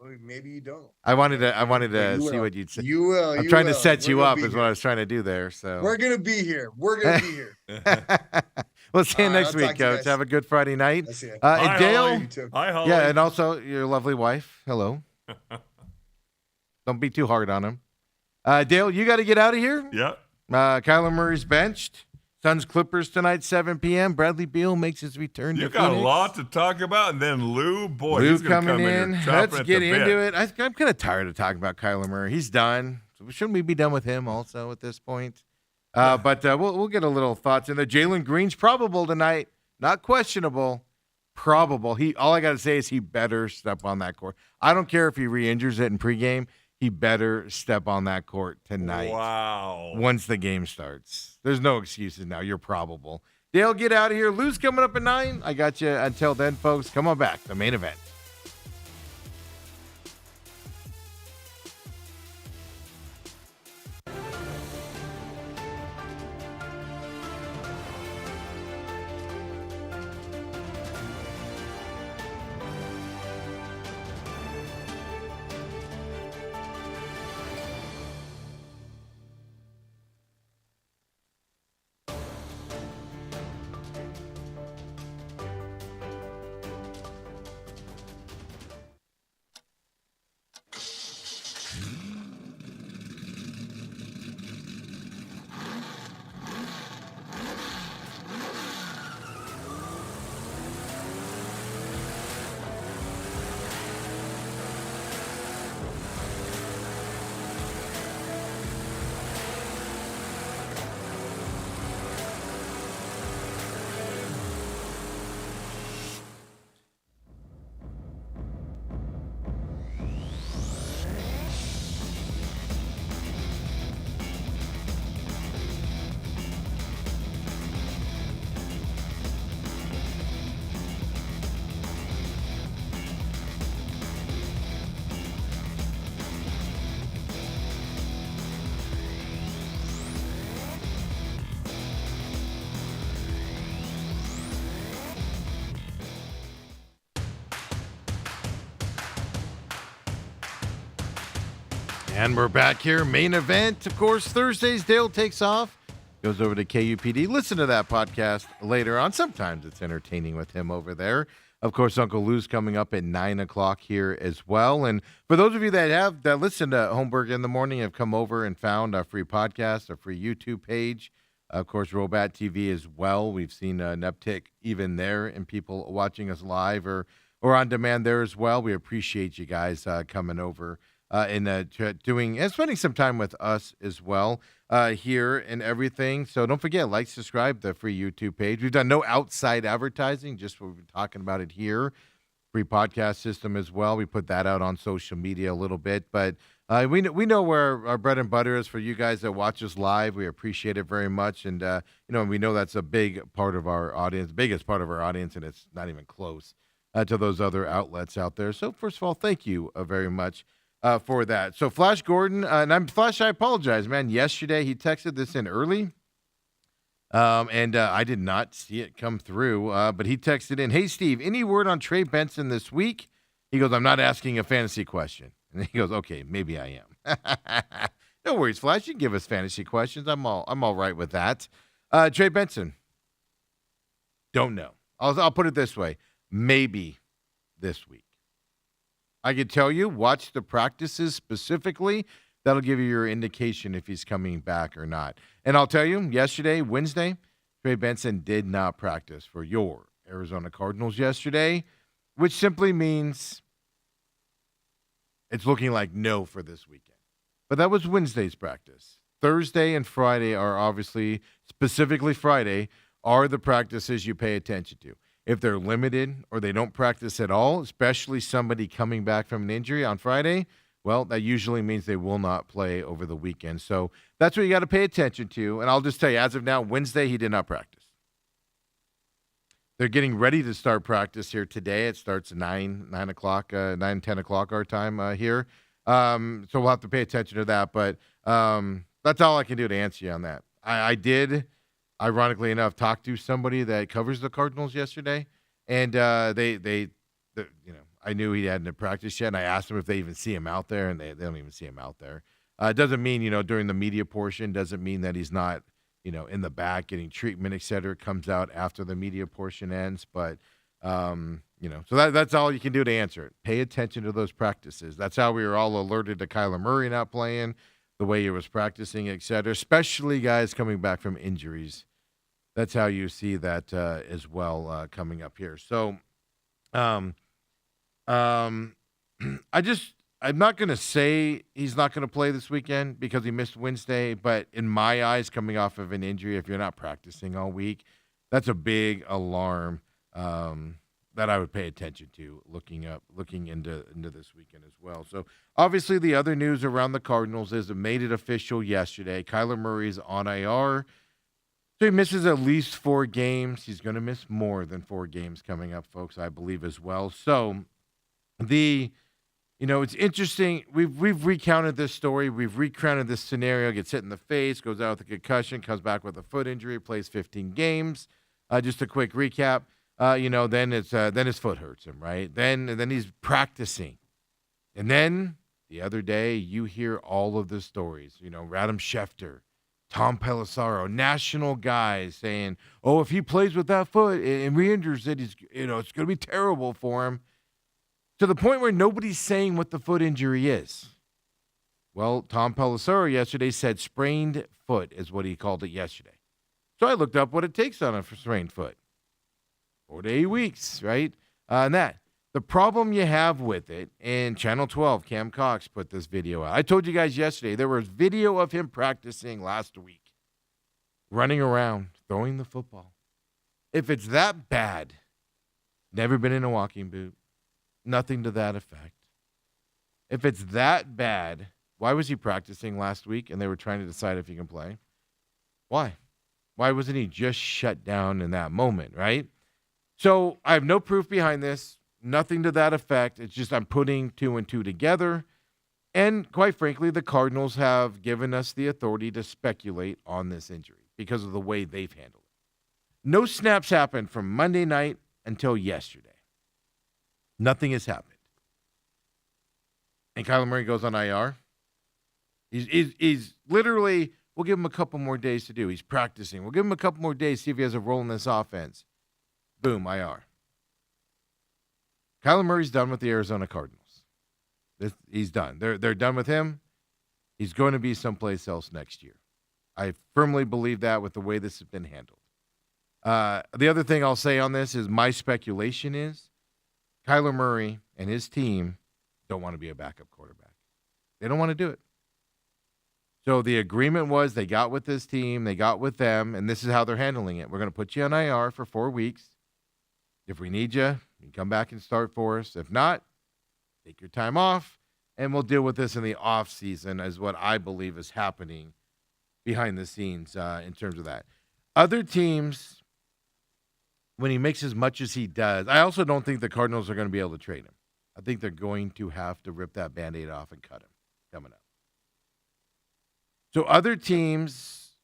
Well, maybe you don't. I wanted to You see will. what you'd say. You will. I'm you trying to will. set We're you gonna up be is here. what I was trying to do there. So We're gonna be here. We're gonna be here. we'll see you All right, next I'll week, talk to you Coach. guys. Have a good Friday night. I see it. And Hi, Dale, Holly. You too. Hi, Holly. yeah, and also your lovely wife. Hello. Don't be too hard on him. Dale, you got to get out of here. Yeah. Kyler Murray's benched. Suns Clippers tonight, 7 p.m. Bradley Beal makes his return You to got Phoenix. a lot to talk about, and then Lou, boy, Lou he's going to coming come in. here chomping Let's at get the into bit. it. I'm kind of tired of talking about Kyler Murray. He's done. So shouldn't we be done with him also at this point? But we'll get a little thoughts in there. Jalen Green's probable tonight, not questionable. Probable. All I got to say is he better step on that court. I don't care if he re-injures it in pregame. He better step on that court tonight. Wow. Once the game starts. There's no excuses now. You're probable. Dale, get out of here. Lou's coming up at 9. I got you until then, folks. Come on back. The main event. And we're back here. Main event, of course, Thursdays. Dale takes off, goes over to KUPD. Listen to that podcast later on. Sometimes it's entertaining with him over there. Of course, Uncle Lou's coming up at 9 o'clock here as well. And for those of you that listen to Holmberg in the Morning, have come over and found a free podcast, a free YouTube page. Of course, Robat TV as well. We've seen an uptick even there in people watching us live or on demand there as well. We appreciate you guys coming over and doing and spending some time with us as well here and everything. So don't forget, like, subscribe to the free YouTube page. We've done no outside advertising, just what we've been talking about it here. Free podcast system as well. We put that out on social media a little bit, but We know where our bread and butter is for you guys that watch us live. We appreciate it very much, and we know that's a big part of our audience, biggest part of our audience, and it's not even close to those other outlets out there. So first of all, thank you very much for that. So Flash Gordon, Flash, I apologize, man. Yesterday he texted this in early. And I did not see it come through, but he texted in, "Hey, Steve, any word on Trey Benson this week?" He goes, "I'm not asking a fantasy question." And he goes, "Okay, maybe I am." No worries, Flash. You can give us fantasy questions. I'm all right with that. Trey Benson, don't know. I'll put it this way: maybe this week. I could tell you, watch the practices specifically. That'll give you your indication if he's coming back or not. And I'll tell you, yesterday, Wednesday, Trey Benson did not practice for your Arizona Cardinals yesterday, which simply means it's looking like no for this weekend. But that was Wednesday's practice. Thursday and Friday are obviously, specifically Friday, are the practices you pay attention to. If they're limited or they don't practice at all, especially somebody coming back from an injury on Friday, well, that usually means they will not play over the weekend. So that's what you got to pay attention to. And I'll just tell you, as of now, Wednesday, he did not practice. They're getting ready to start practice here today. It starts at 10 o'clock our time here. So we'll have to pay attention to that. But that's all I can do to answer you on that. I did, ironically enough, talk to somebody that covers the Cardinals yesterday. And they I knew he hadn't practiced yet, and I asked him if they even see him out there, and they don't even see him out there. It doesn't mean, during the media portion, doesn't mean that he's not, in the back getting treatment, et cetera, comes out after the media portion ends. But, so that's all you can do to answer it. Pay attention to those practices. That's how we were all alerted to Kyler Murray not playing, the way he was practicing, et cetera, especially guys coming back from injuries. That's how you see that as well coming up here. So, I'm not going to say he's not going to play this weekend because he missed Wednesday, but in my eyes, coming off of an injury, if you're not practicing all week, that's a big alarm that I would pay attention to looking into this weekend as well. So obviously the other news around the Cardinals is it made it official yesterday. Kyler Murray's on IR. So he misses at least 4 games. He's going to miss more than 4 games coming up, folks, I believe as well. So it's interesting. We've recounted this story. We've recounted this scenario. Gets hit in the face, goes out with a concussion, comes back with a foot injury, plays 15 games. Just a quick recap. Then his foot hurts him, right? Then he's practicing, and then the other day you hear all of the stories. Adam Schefter, Tom Pelissero, national guys saying, "Oh, if he plays with that foot and re-injures it, it's going to be terrible for him." To the point where nobody's saying what the foot injury is. Well, Tom Pelissero yesterday said sprained foot is what he called it yesterday. So I looked up what it takes on a sprained foot. 4 to 8 weeks, right? And that. The problem you have with it, and Channel 12, Cam Cox put this video out. I told you guys yesterday, there was video of him practicing last week, running around, throwing the football. If it's that bad, never been in a walking boot, nothing to that effect. If it's that bad, why was he practicing last week and they were trying to decide if he can play? Why? Why wasn't he just shut down in that moment, right? So I have no proof behind this, nothing to that effect. It's just I'm putting 2 and 2 together. And quite frankly, the Cardinals have given us the authority to speculate on this injury because of the way they've handled it. No snaps happened from Monday night until yesterday. Nothing has happened. And Kyler Murray goes on IR. He's literally, we'll give him a couple more days to do. He's practicing. We'll give him a couple more days, see if he has a role in this offense. Boom, IR. Kyler Murray's done with the Arizona Cardinals. He's done. They're done with him. He's going to be someplace else next year. I firmly believe that with the way this has been handled. The other thing I'll say on this is my speculation is Kyler Murray and his team don't want to be a backup quarterback. They don't want to do it. So the agreement was they got with this team, they got with them, and this is how they're handling it. We're going to put you on IR for 4 weeks. If we need you, you can come back and start for us. If not, take your time off. and we'll deal with this in the off season as what I believe is happening behind the scenes in terms of that. Other teams, when he makes as much as he does, I also don't think the Cardinals are going to be able to trade him. I think they're going to have to rip that Band-Aid off and cut him coming up. So other teams,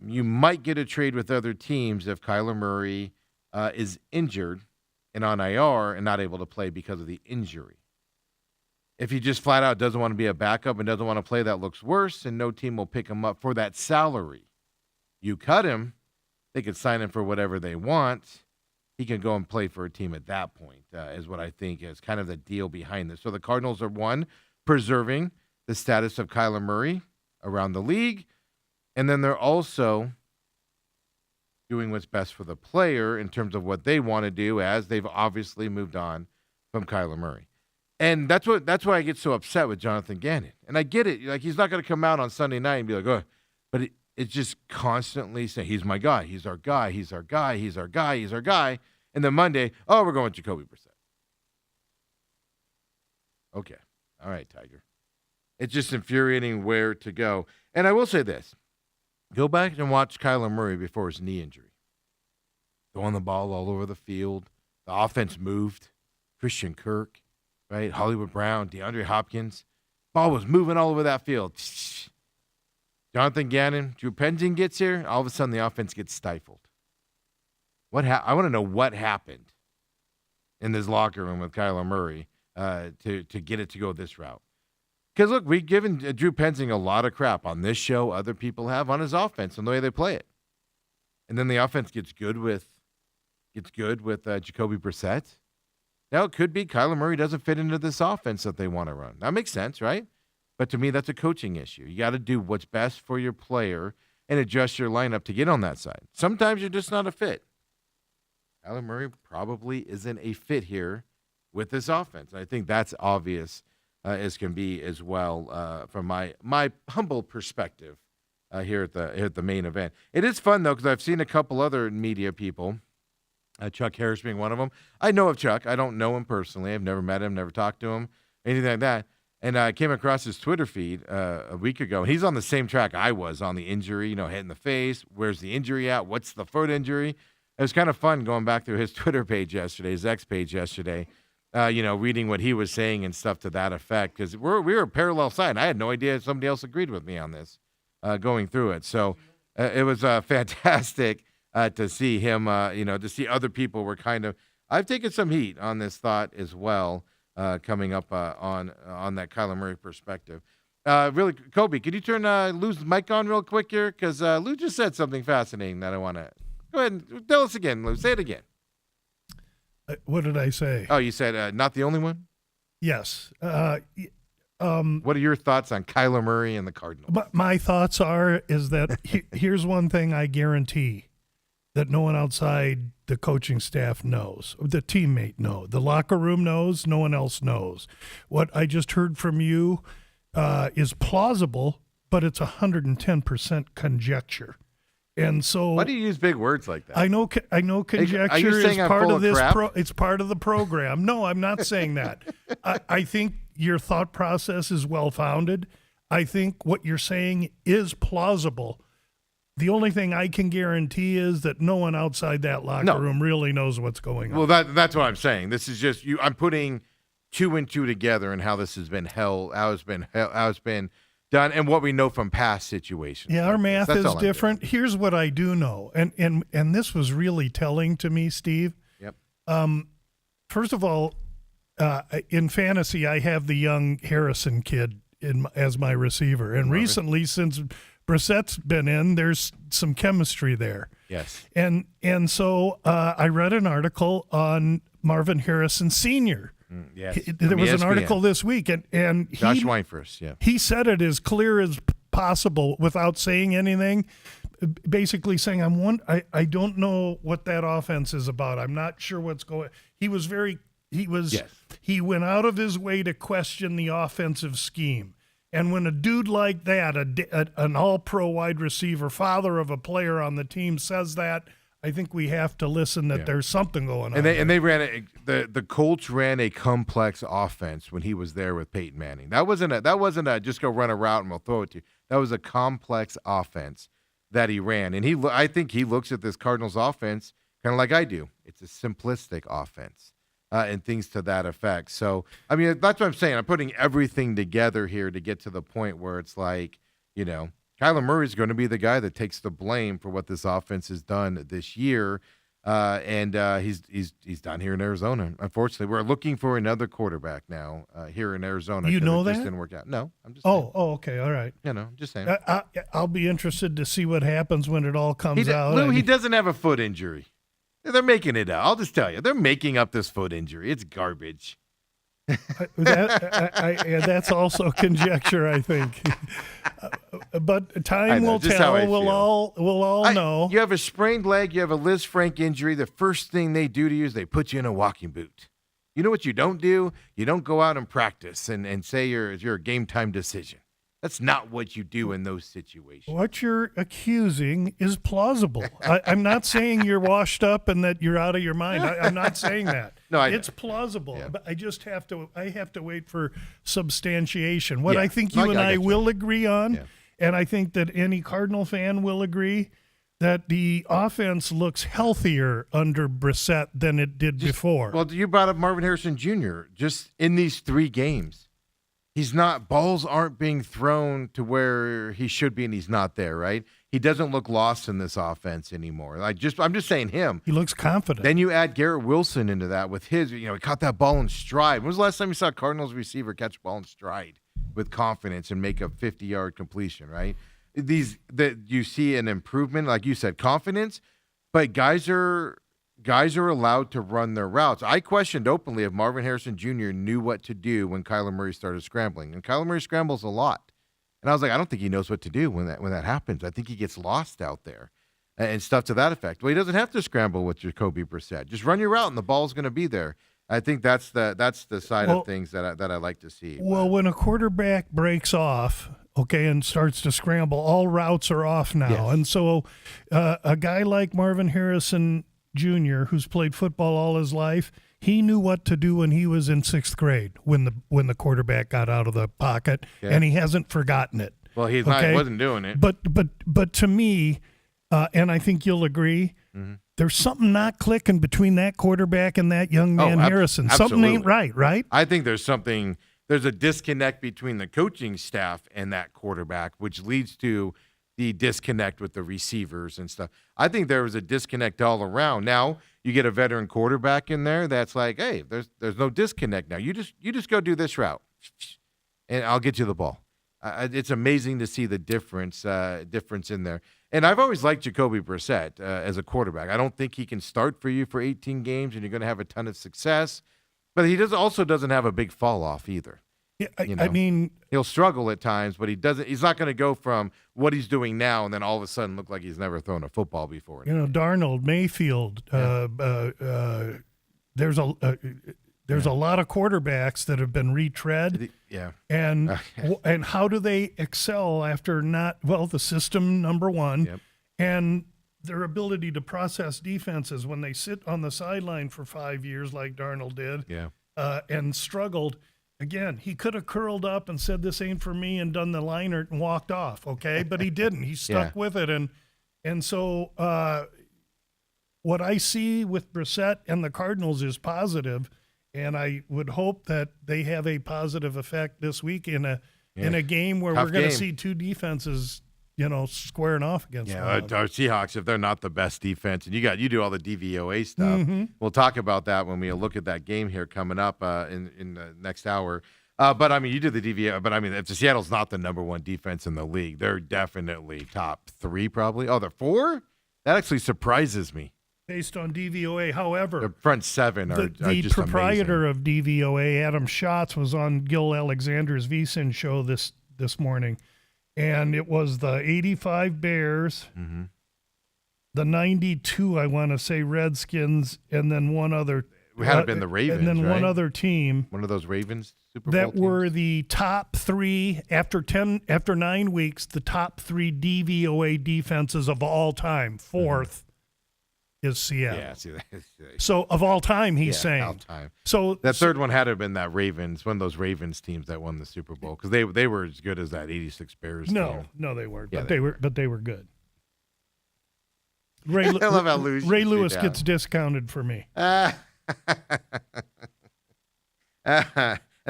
you might get a trade with other teams if Kyler Murray is injured and on IR and not able to play because of the injury. If he just flat out doesn't want to be a backup and doesn't want to play, that looks worse, and no team will pick him up for that salary. You cut him, they could sign him for whatever they want. He can go and play for a team at that point, is what I think is kind of the deal behind this. So the Cardinals are, one, preserving the status of Kyler Murray around the league, and then they're also doing what's best for the player in terms of what they want to do, as they've obviously moved on from Kyler Murray. And that's why I get so upset with Jonathan Gannon. And I get it. Like, he's not going to come out on Sunday night and be like, oh, but it's just constantly saying, he's my guy, he's our guy, he's our guy, he's our guy, he's our guy. And then Monday, oh, we're going with Jacoby Brissett. Okay. All right, Tiger. It's just infuriating where to go. And I will say this. Go back and watch Kyler Murray before his knee injury. Throwing the ball all over the field. The offense moved. Christian Kirk, right? Hollywood Brown, DeAndre Hopkins. Ball was moving all over that field. Jonathan Gannon, Drew Penzian gets here. All of a sudden, the offense gets stifled. I want to know what happened in this locker room with Kyler Murray to get it to go this route. Because, look, we've given Drew Penzian a lot of crap on this show. Other people have on his offense and the way they play it. And then the offense gets good with Jacoby Brissett. Now, it could be Kyler Murray doesn't fit into this offense that they want to run. That makes sense, right? But to me, that's a coaching issue. You got to do what's best for your player and adjust your lineup to get on that side. Sometimes you're just not a fit. Kyler Murray probably isn't a fit here with this offense. I think that's obvious as can be as well from my humble perspective here at the main event. It is fun, though, because I've seen a couple other media people, Chuck Harris being one of them. I know of Chuck. I don't know him personally. I've never met him, never talked to him, anything like that. And I came across his Twitter feed a week ago. He's on the same track I was on the injury, hit in the face. Where's the injury at? What's the foot injury? It was kind of fun going back through his Twitter page yesterday, his X page yesterday, reading what he was saying and stuff to that effect. Because we were a parallel side. I had no idea somebody else agreed with me on this going through it. So it was fantastic to see him, to see other people were kind of – I've taken some heat on this thought as well coming up on that Kyler Murray perspective. Really, Kobe, could you turn Lou's mic on real quick here? Because Lou just said something fascinating that I want to – go ahead and tell us again, Lou. Say it again. What did I say? Oh, you said not the only one? Yes. What are your thoughts on Kyler Murray and the Cardinals? My thoughts is that here's one thing I guarantee that no one outside the coaching staff knows. The teammate knows. The locker room knows. No one else knows. What I just heard from you is plausible, but it's 110% conjecture. And so, why do you use big words like that? I know conjecture is part of this. It's part of the program. No, I'm not saying that. I think your thought process is well-founded. I think what you're saying is plausible. The only thing I can guarantee is that no one outside that locker room really knows what's going on. Well, that's what I'm saying. This is just you. I'm putting two and two together and how this has been how it's been done, and what we know from past situations. Yeah, our math is different. Here's what I do know, and this was really telling to me, Steve. Yep. First of all, in fantasy, I have the young Harrison kid as my receiver, and recently, since Brissett's been in, there's some chemistry there. Yes. And so I read an article on Marvin Harrison Sr. Yes. There was an article this week, and Josh Weinfurst, yeah. He said it as clear as possible without saying anything, basically saying, I don't know what that offense is about. I'm not sure what's going. He went out of his way to question the offensive scheme. And when a dude like that, an all-pro wide receiver, father of a player on the team, says that, I think we have to listen that there's something going on. And they ran the Colts ran a complex offense when he was there with Peyton Manning. That wasn't a just go run a route and we'll throw it to you. That was a complex offense that he ran, and I think he looks at this Cardinals offense kind of like I do. It's a simplistic offense and things to that effect. So I mean that's what I'm saying. I'm putting everything together here to get to the point where it's like, Kyler Murray is going to be the guy that takes the blame for what this offense has done this year, and he's done here in Arizona. Unfortunately, we're looking for another quarterback now here in Arizona. You know it that? just didn't work out. No, I'm just saying. Okay, all right. Just saying. I'll be interested to see what happens when it all comes out. Lou, he doesn't have a foot injury. They're making it up. I'll just tell you, they're making up this foot injury. It's garbage. That's also conjecture, I think. But time will tell. We'll all know. You have a sprained leg. You have a Liz Frank injury. The first thing they do to you is they put you in a walking boot. You know what you don't do? You don't go out and practice and say you're a game time decision. That's not what you do in those situations. What you're accusing is plausible. I'm not saying you're washed up and that you're out of your mind. I'm not saying that. No, it's plausible. Yeah. But I just have to wait for substantiation. What I think you and I will agree on, and I think that any Cardinal fan will agree, that the offense looks healthier under Brissett than it did before. Well, you brought up Marvin Harrison Jr. Just in these 3 games. Balls aren't being thrown to where he should be, and he's not there, right? He doesn't look lost in this offense anymore. I'm just saying him. He looks confident. Then you add Garrett Wilson into that with his, he caught that ball in stride. When was the last time you saw a Cardinals receiver catch a ball in stride with confidence and make a 50-yard completion, right? You see an improvement, like you said, confidence, but guys are allowed to run their routes. I questioned openly if Marvin Harrison Jr. knew what to do when Kyler Murray started scrambling. And Kyler Murray scrambles a lot. And I was like, I don't think he knows what to do when that happens. I think he gets lost out there and stuff to that effect. Well, he doesn't have to scramble with Jacoby Brissett. Just run your route and the ball's going to be there. I think that's the side of things that I like to see. Well, when a quarterback breaks off, and starts to scramble, all routes are off now. Yes. And so a guy like Marvin Harrison Jr., who's played football all his life, he knew what to do when he was in 6th grade when the quarterback got out of the pocket, and he hasn't forgotten it. Well, he wasn't doing it. But to me, and I think you'll agree, there's something not clicking between that quarterback and that young man Harrison. Absolutely. Something ain't right? I think there's a disconnect between the coaching staff and that quarterback, which leads to the disconnect with the receivers and stuff. I think there was a disconnect all around. Now you get a veteran quarterback in there that's like, hey, there's no disconnect now. You just go do this route, and I'll get you the ball. It's amazing to see the difference in there. And I've always liked Jacoby Brissett as a quarterback. I don't think he can start for you for 18 games and you're going to have a ton of success. But he doesn't have a big fall off either. Yeah, I mean, he'll struggle at times, but he's not going to go from what he's doing now and then all of a sudden look like he's never thrown a football before. Darnold, Mayfield. There's a lot of quarterbacks that have been retread. And how do they excel after the system, number one, and their ability to process defenses when they sit on the sideline for 5 years like Darnold did, and struggled. Again, he could have curled up and said, "This ain't for me," and done the liner and walked off. Okay, but he didn't. He stuck with it, and so what I see with Brissett and the Cardinals is positive, and I would hope that they have a positive effect this week in a game where we're going to see 2 defenses, squaring off against one another. Our Seahawks, if they're not the best defense, and you do all the DVOA stuff, we'll talk about that when we look at that game here coming up in the next hour. But I mean, you do the DVOA, but I mean, if the Seattle's not the number 1 defense in the league, they're definitely top 3 probably. Oh, they're 4? That actually surprises me. Based on DVOA, however, the front 7 are the just proprietor amazing. of DVOA, Adam Schatz, was on Gil Alexander's VSiN show this morning. And it was the 85 Bears, the 92, I want to say, Redskins, and then one other. It had been the Ravens, and then right? one other team. One of those Ravens Super Bowl that teams? were the top 3 after 9 weeks. The top 3 DVOA defenses of all time, 4th. is Seattle. Yeah, see, So of all time, he's yeah, saying. all time. So That third one had to have been that Ravens, one of those Ravens teams that won the Super Bowl, because they were as good as that '86 Bears team. No, they weren't. Yeah, but they they were good. Ray, I love how Lou Ray shoots Lewis me gets discounted for me.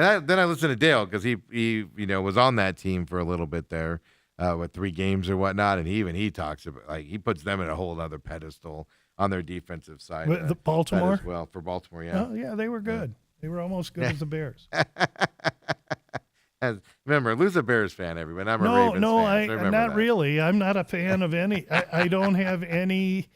down. Then I listened to Dale because he was on that team for a little bit there with 3 games or whatnot, and he talks about, like, he puts them at a whole other pedestal on their defensive side. With the that Baltimore? as well for Baltimore, yeah. Oh, yeah, they were good. They were almost good as the Bears. Remember, Lou's a Bears fan, everybody. I'm a Ravens fan. so I'm remember not that. really. I'm not a fan of any. I don't have any.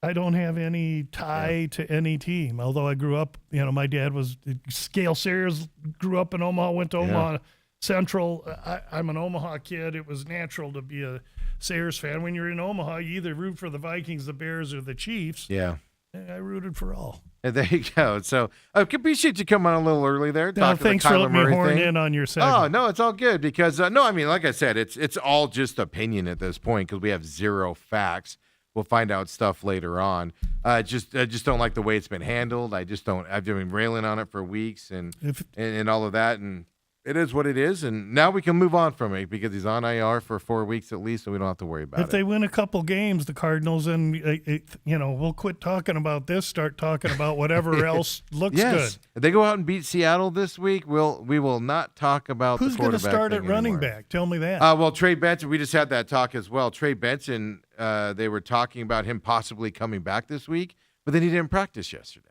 I don't have any tie to any team. Although I grew up, my dad was Scale Sayers. Grew up in Omaha. Went to Omaha Central. I'm an Omaha kid. It was natural to be a Sayers fan. When you're in Omaha, you either root for the Vikings, the Bears, or the Chiefs. Yeah. And I rooted for all. And there you go. So I appreciate you coming on a little early there. No, thanks for letting me horn in on your segment. Oh, no, it's all good because, no, I mean, like I said, it's all just opinion at this point because we have 0 facts. We'll find out stuff later on. I just don't like the way it's been handled. I've been railing on it for weeks and all of that. And it is what it is. And now we can move on from it because he's on IR for 4 weeks at least, so we don't have to worry about it. If they win a couple games, the Cardinals, and we'll quit talking about this, start talking about whatever else looks yes. good. If they go out and beat Seattle this week, we will not talk about Who's the going to quarterback start at thing running anymore. back? Tell me that. Well, Trey Benson, we just had that talk as well. Trey Benson, they were talking about him possibly coming back this week, but then he didn't practice yesterday.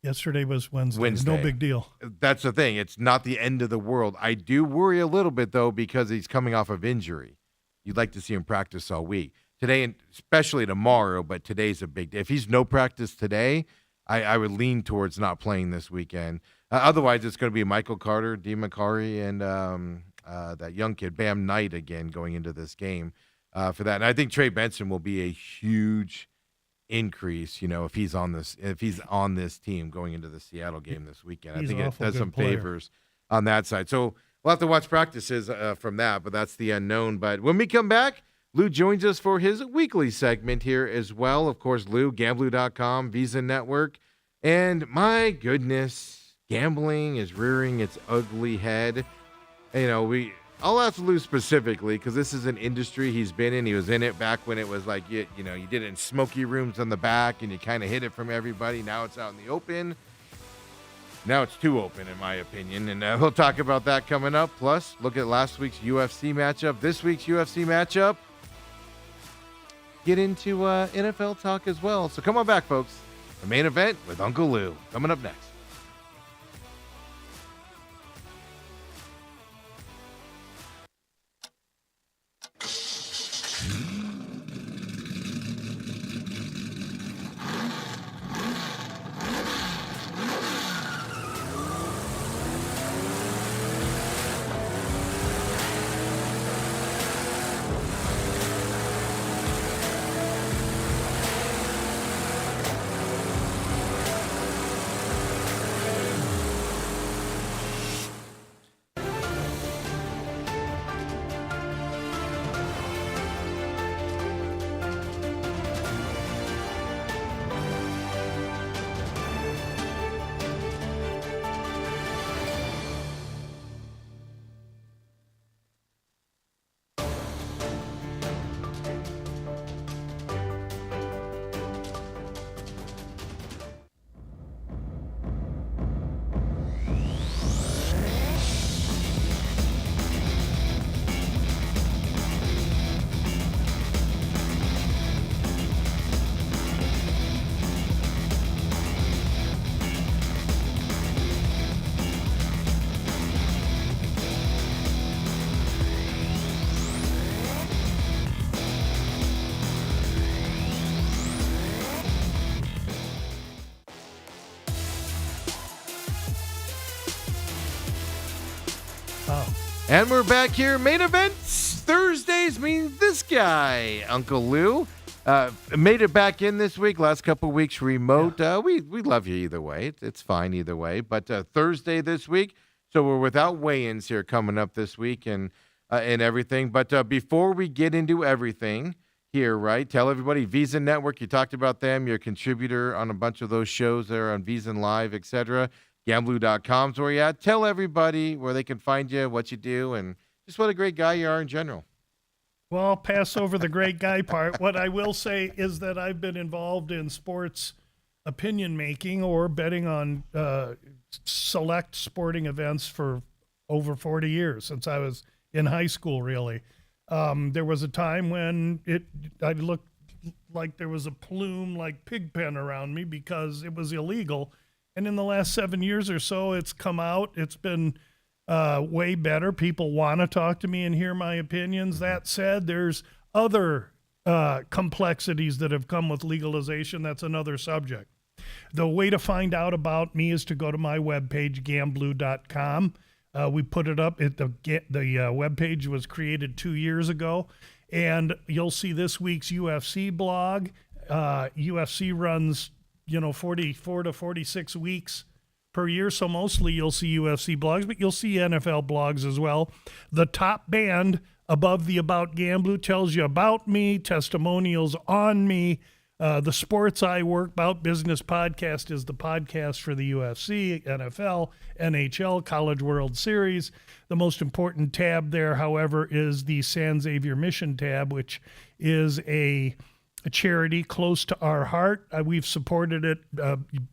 Yesterday was Wednesday. No big deal. That's the thing. It's not the end of the world. I do worry a little bit, though, because he's coming off of injury. You'd like to see him practice all week. Today, and especially tomorrow, but today's a big day. If he's no practice today, I would lean towards not playing this weekend. Otherwise, it's going to be Michael Carter, D. McCarry, and that young kid, Bam Knight, again, going into this game for that. And I think Trey Benson will be a huge increase, if he's on this team going into the Seattle game this weekend. He's I think an it awful does good some player. favors on that side. So we'll have to watch practices from that, but that's the unknown. But when we come back, Lou joins us for his weekly segment here as well. Of course, Lou, Gamblu.com, Visa Network, and my goodness, gambling is rearing its ugly head. I'll ask Lou specifically because this is an industry he's been in. He was in it back when it was like, you did it in smoky rooms on the back and you kind of hid it from everybody. Now it's out in the open. Now it's too open, in my opinion. And we'll talk about that coming up. Plus, look at last week's UFC matchup, this week's UFC matchup. Get into NFL talk as well. So come on back, folks. The main event with Uncle Lou coming up next. And we're back here. Main events Thursdays mean this guy, Uncle Lou. Made it back in this week. Last couple of weeks remote. We love you either way. It's fine either way. But Thursday this week, so we're without weigh-ins here coming up this week and everything. But before we get into everything, here, right? Tell everybody, VSiN Network, you talked about them. You're a contributor on a bunch of those shows there on VSiN Live, etc. Gamblu.com's where you're at. Tell everybody where they can find you, what you do, and just what a great guy you are in general. Well, I'll pass over the great guy part. What I will say is that I've been involved in sports opinion making or betting on select sporting events for over 40 years, since I was in high school, really. There was a time when I looked like there was a plume like Pigpen around me because it was illegal. And in the last 7 years or so, it's come out. It's been way better. People want to talk to me and hear my opinions. That said, there's other complexities that have come with legalization. That's another subject. The way to find out about me is to go to my webpage, gamblu.com. We put it up. The webpage was created 2 years ago, and you'll see this week's UFC blog. UFC runs, 44 to 46 weeks per year, so mostly you'll see UFC blogs, but you'll see NFL blogs as well. The top band above the About Gamblu tells you about me, testimonials on me. The Sports I Work About Business podcast is the podcast for the UFC, NFL, NHL, College World Series. The most important tab there, however, is the San Xavier Mission tab, which is a charity close to our heart. We've supported it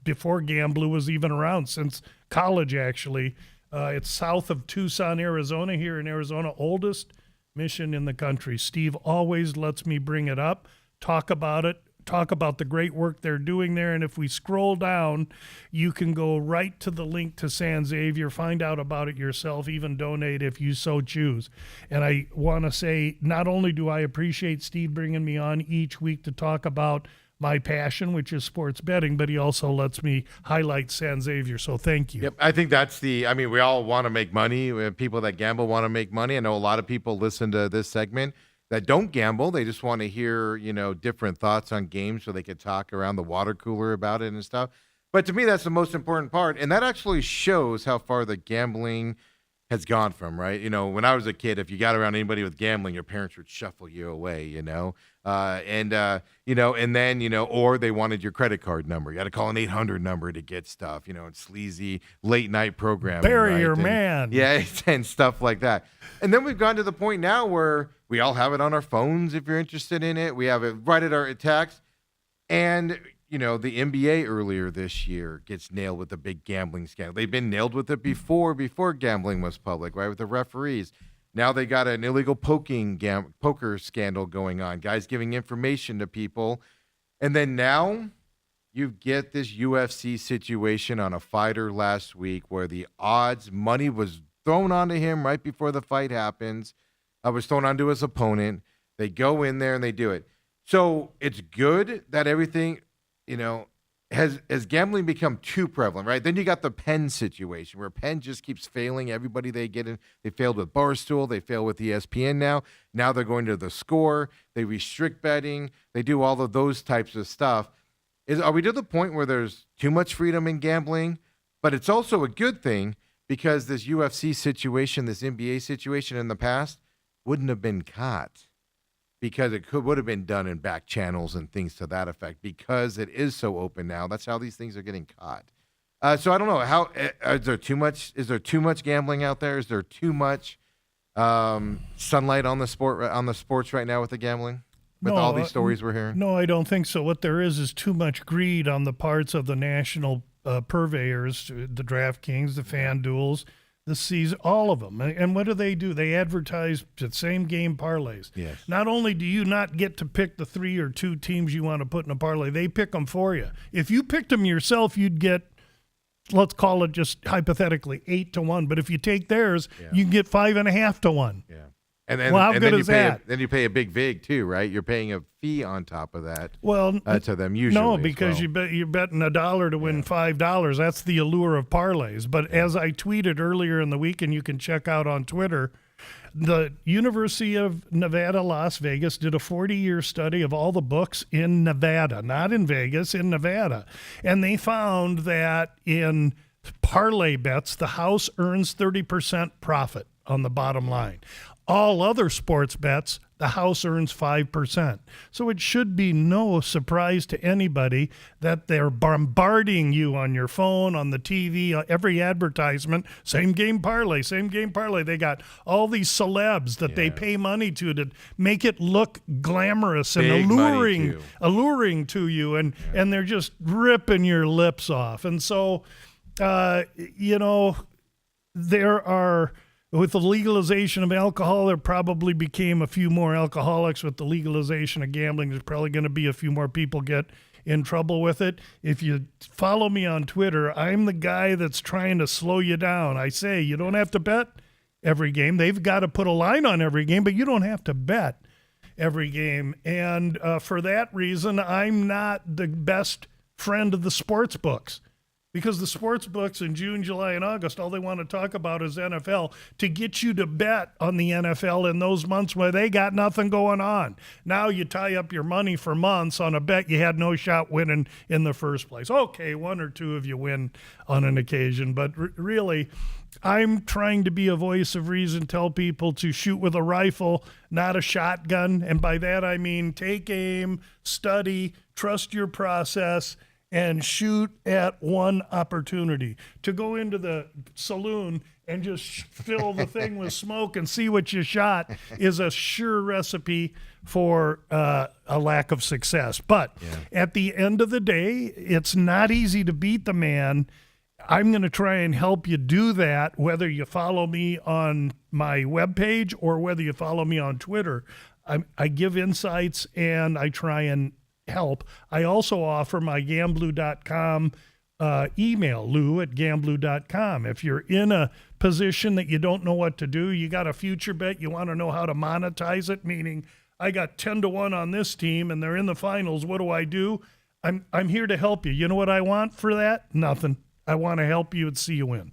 before Gamblu was even around, since college, actually. It's south of Tucson, Arizona, here in Arizona, oldest mission in the country. Steve always lets me bring it up, talk about it, talk about the great work they're doing there. And if we scroll down, you can go right to the link to San Xavier, find out about it yourself, even donate if you so choose. And I want to say, not only do I appreciate Steve bringing me on each week to talk about my passion, which is sports betting, but he also lets me highlight San Xavier. So thank you. Yep, I think that's we all want to make money. People that gamble want to make money. I know a lot of people listen to this segment that don't gamble. They just want to hear, different thoughts on games so they could talk around the water cooler about it and stuff. But to me, that's the most important part. And that actually shows how far the gambling has gone from, right? When I was a kid, if you got around anybody with gambling, your parents would shuffle you away, and then, or they wanted your credit card number. You had to call an 800 number to get stuff, and sleazy late night programming. Barrier, right? man. Yeah, and stuff like that. And then we've gone to the point now where we all have it on our phones if you're interested in it. We have it right at our text. And, the NBA earlier this year gets nailed with a big gambling scandal. They've been nailed with it before gambling was public, right, with the referees. Now they got an illegal poker scandal going on, guys giving information to people. And then now you get this UFC situation on a fighter last week where the money was thrown onto him right before the fight happens. Was thrown onto his opponent. They go in there and they do it. So it's good that everything, has gambling become too prevalent, right? Then you got the Penn situation where Penn just keeps failing everybody they get in. They failed with Barstool. They fail with ESPN now. Now they're going to the Score. They restrict betting. They do all of those types of stuff. Are we to the point where there's too much freedom in gambling? But it's also a good thing because this UFC situation, this NBA situation in the past wouldn't have been caught, because it would have been done in back channels and things to that effect, because it is so open now. That's how these things are getting caught. So I don't know, is there too much gambling out there? Is there too much sunlight on the sports right now with the gambling? With all these stories we're hearing? No, I don't think so. What there is too much greed on the parts of the national purveyors, the DraftKings, the FanDuels, the C's, all of them. And what do? They advertise the same game parlays. Yes. Not only do you not get to pick the 3 or 2 teams you want to put in a parlay, they pick them for you. If you picked them yourself, you'd get, let's call it just hypothetically 8-1. But if you take theirs, you can get 5.5-1. Yeah. How good is that? Then you pay a big vig too, right? You're paying a fee on top of that. Well, to them usually. No, because you're betting $1 to win $5. That's the allure of parlays. But as I tweeted earlier in the week, and you can check out on Twitter, the University of Nevada, Las Vegas did a 40-year study of all the books in Nevada, not in Vegas, in Nevada, and they found that in parlay bets, the house earns 30% profit on the bottom line. All other sports bets, the house earns 5%. So it should be no surprise to anybody that they're bombarding you on your phone, on the TV, every advertisement, same game parlay, same game parlay. They got all these celebs that they pay money to make it look glamorous and Big money, alluring to you, and they're just ripping your lips off. And so, there are, with the legalization of alcohol, there probably became a few more alcoholics. With the legalization of gambling, there's probably going to be a few more people get in trouble with it. If you follow me on Twitter, I'm the guy that's trying to slow you down. I say you don't have to bet every game. They've got to put a line on every game, but you don't have to bet every game. And for that reason, I'm not the best friend of the sports books, because the sports books in June, July, and August, all they want to talk about is NFL, to get you to bet on the NFL in those months where they got nothing going on. Now you tie up your money for months on a bet you had no shot winning in the first place. Okay, one or two of you win on an occasion, but really, I'm trying to be a voice of reason, tell people to shoot with a rifle, not a shotgun. And by that, I mean take aim, study, trust your process, and shoot at one opportunity. To go into the saloon and just fill the thing with smoke and see what you shot is a sure recipe for a lack of success. But at the end of the day, it's not easy to beat the man. I'm going to try and help you do that, whether you follow me on my webpage or whether you follow me on Twitter. I give insights and I try and help. I also offer my Gamblu.com email, lou@gamblu.com. If you're in a position that you don't know what to do, you got a future bet, you want to know how to monetize it, meaning I got 10-1 on this team and they're in the finals, what do? I'm here to help you. You know what I want for that? Nothing. I want to help you and see you win.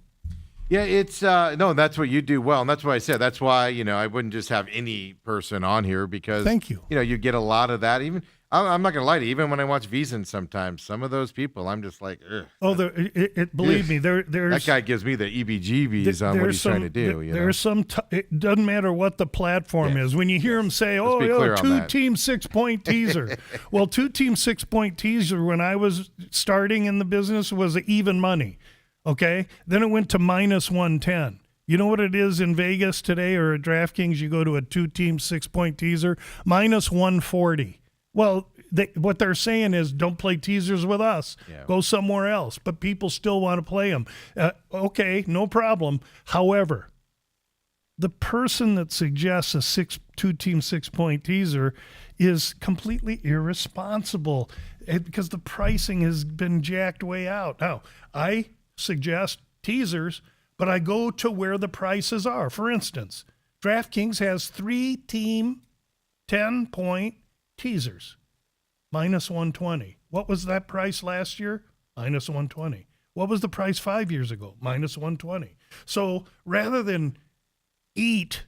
Yeah, it's no, that's what you do well, and that's what I said. That's why I wouldn't just have any person on here, because thank you. You get a lot of that. Even I'm not gonna lie to you. Even when I watch VSiN, sometimes some of those people, I'm just like, ugh. Oh, believe me, there's that guy gives me the EBGBs on what he's trying to do. There's it doesn't matter what the platform is. When you hear him say, two-team 6-point teaser. Well, 2-team 6-point teaser when I was starting in the business was even money. Okay, then it went to -110. You know what it is in Vegas today or at DraftKings? You go to a 2-team 6-point teaser, -140. Well, what they're saying is don't play teasers with us. Yeah. Go somewhere else. But people still want to play them. Okay, no problem. However, the person that suggests a 2-team 6-point teaser is completely irresponsible because the pricing has been jacked way out. Now, I suggest teasers, but I go to where the prices are. For instance, DraftKings has 3-team 10-point teasers, -120. What was that price last year? -120. What was the price 5 years ago? -120. So rather than eat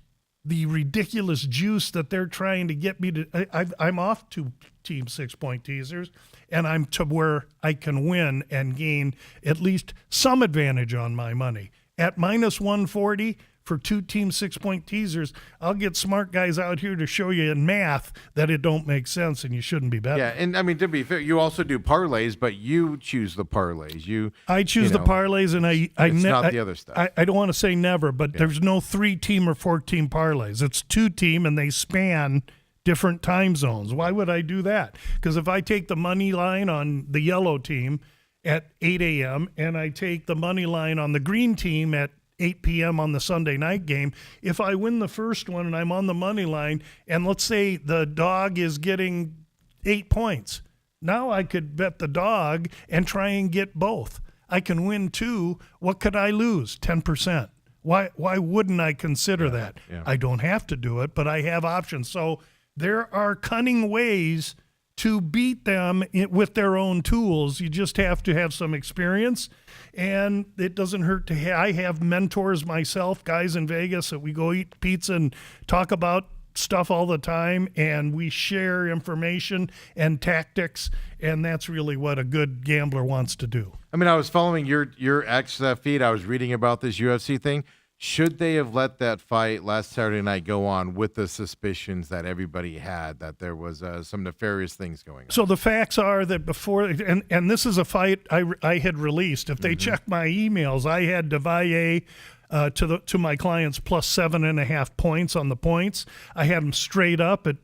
the ridiculous juice that they're trying to get me to, I'm off 2-team 6-point teasers, and I'm to where I can win and gain at least some advantage on my money. At -140 for 2-team 6-point teasers, I'll get smart guys out here to show you in math that it don't make sense and you shouldn't be betting. Yeah, and I mean, to be fair, you also do parlays, but you choose the parlays. I choose the parlays, and it's not the other stuff. I don't want to say never, but there's no 3-team or 4-team parlays. It's 2-team, and they span different time zones. Why would I do that? Because if I take the money line on the yellow team at 8 a.m. and I take the money line on the green team at 8 p.m. on the Sunday night game, if I win the first one and I'm on the money line, and let's say the dog is getting 8 points, now I could bet the dog and try and get both. I can win 2. What could I lose? 10%. Why wouldn't I consider that? Yeah. I don't have to do it, but I have options. So there are cunning ways to beat them with their own tools. You just have to have some experience, and it doesn't hurt to I have mentors myself, guys in Vegas that we go eat pizza and talk about stuff all the time, and we share information and tactics, and that's really what a good gambler wants to do. I mean, I was following your X feed. I was reading about this UFC thing. Should they have let that fight last Saturday night go on with the suspicions that everybody had that there was some nefarious things going on? So the facts are that before, and this is a fight I had released. If they check my emails, I had Devalle to my clients plus 7.5 points on the points. I had them straight up at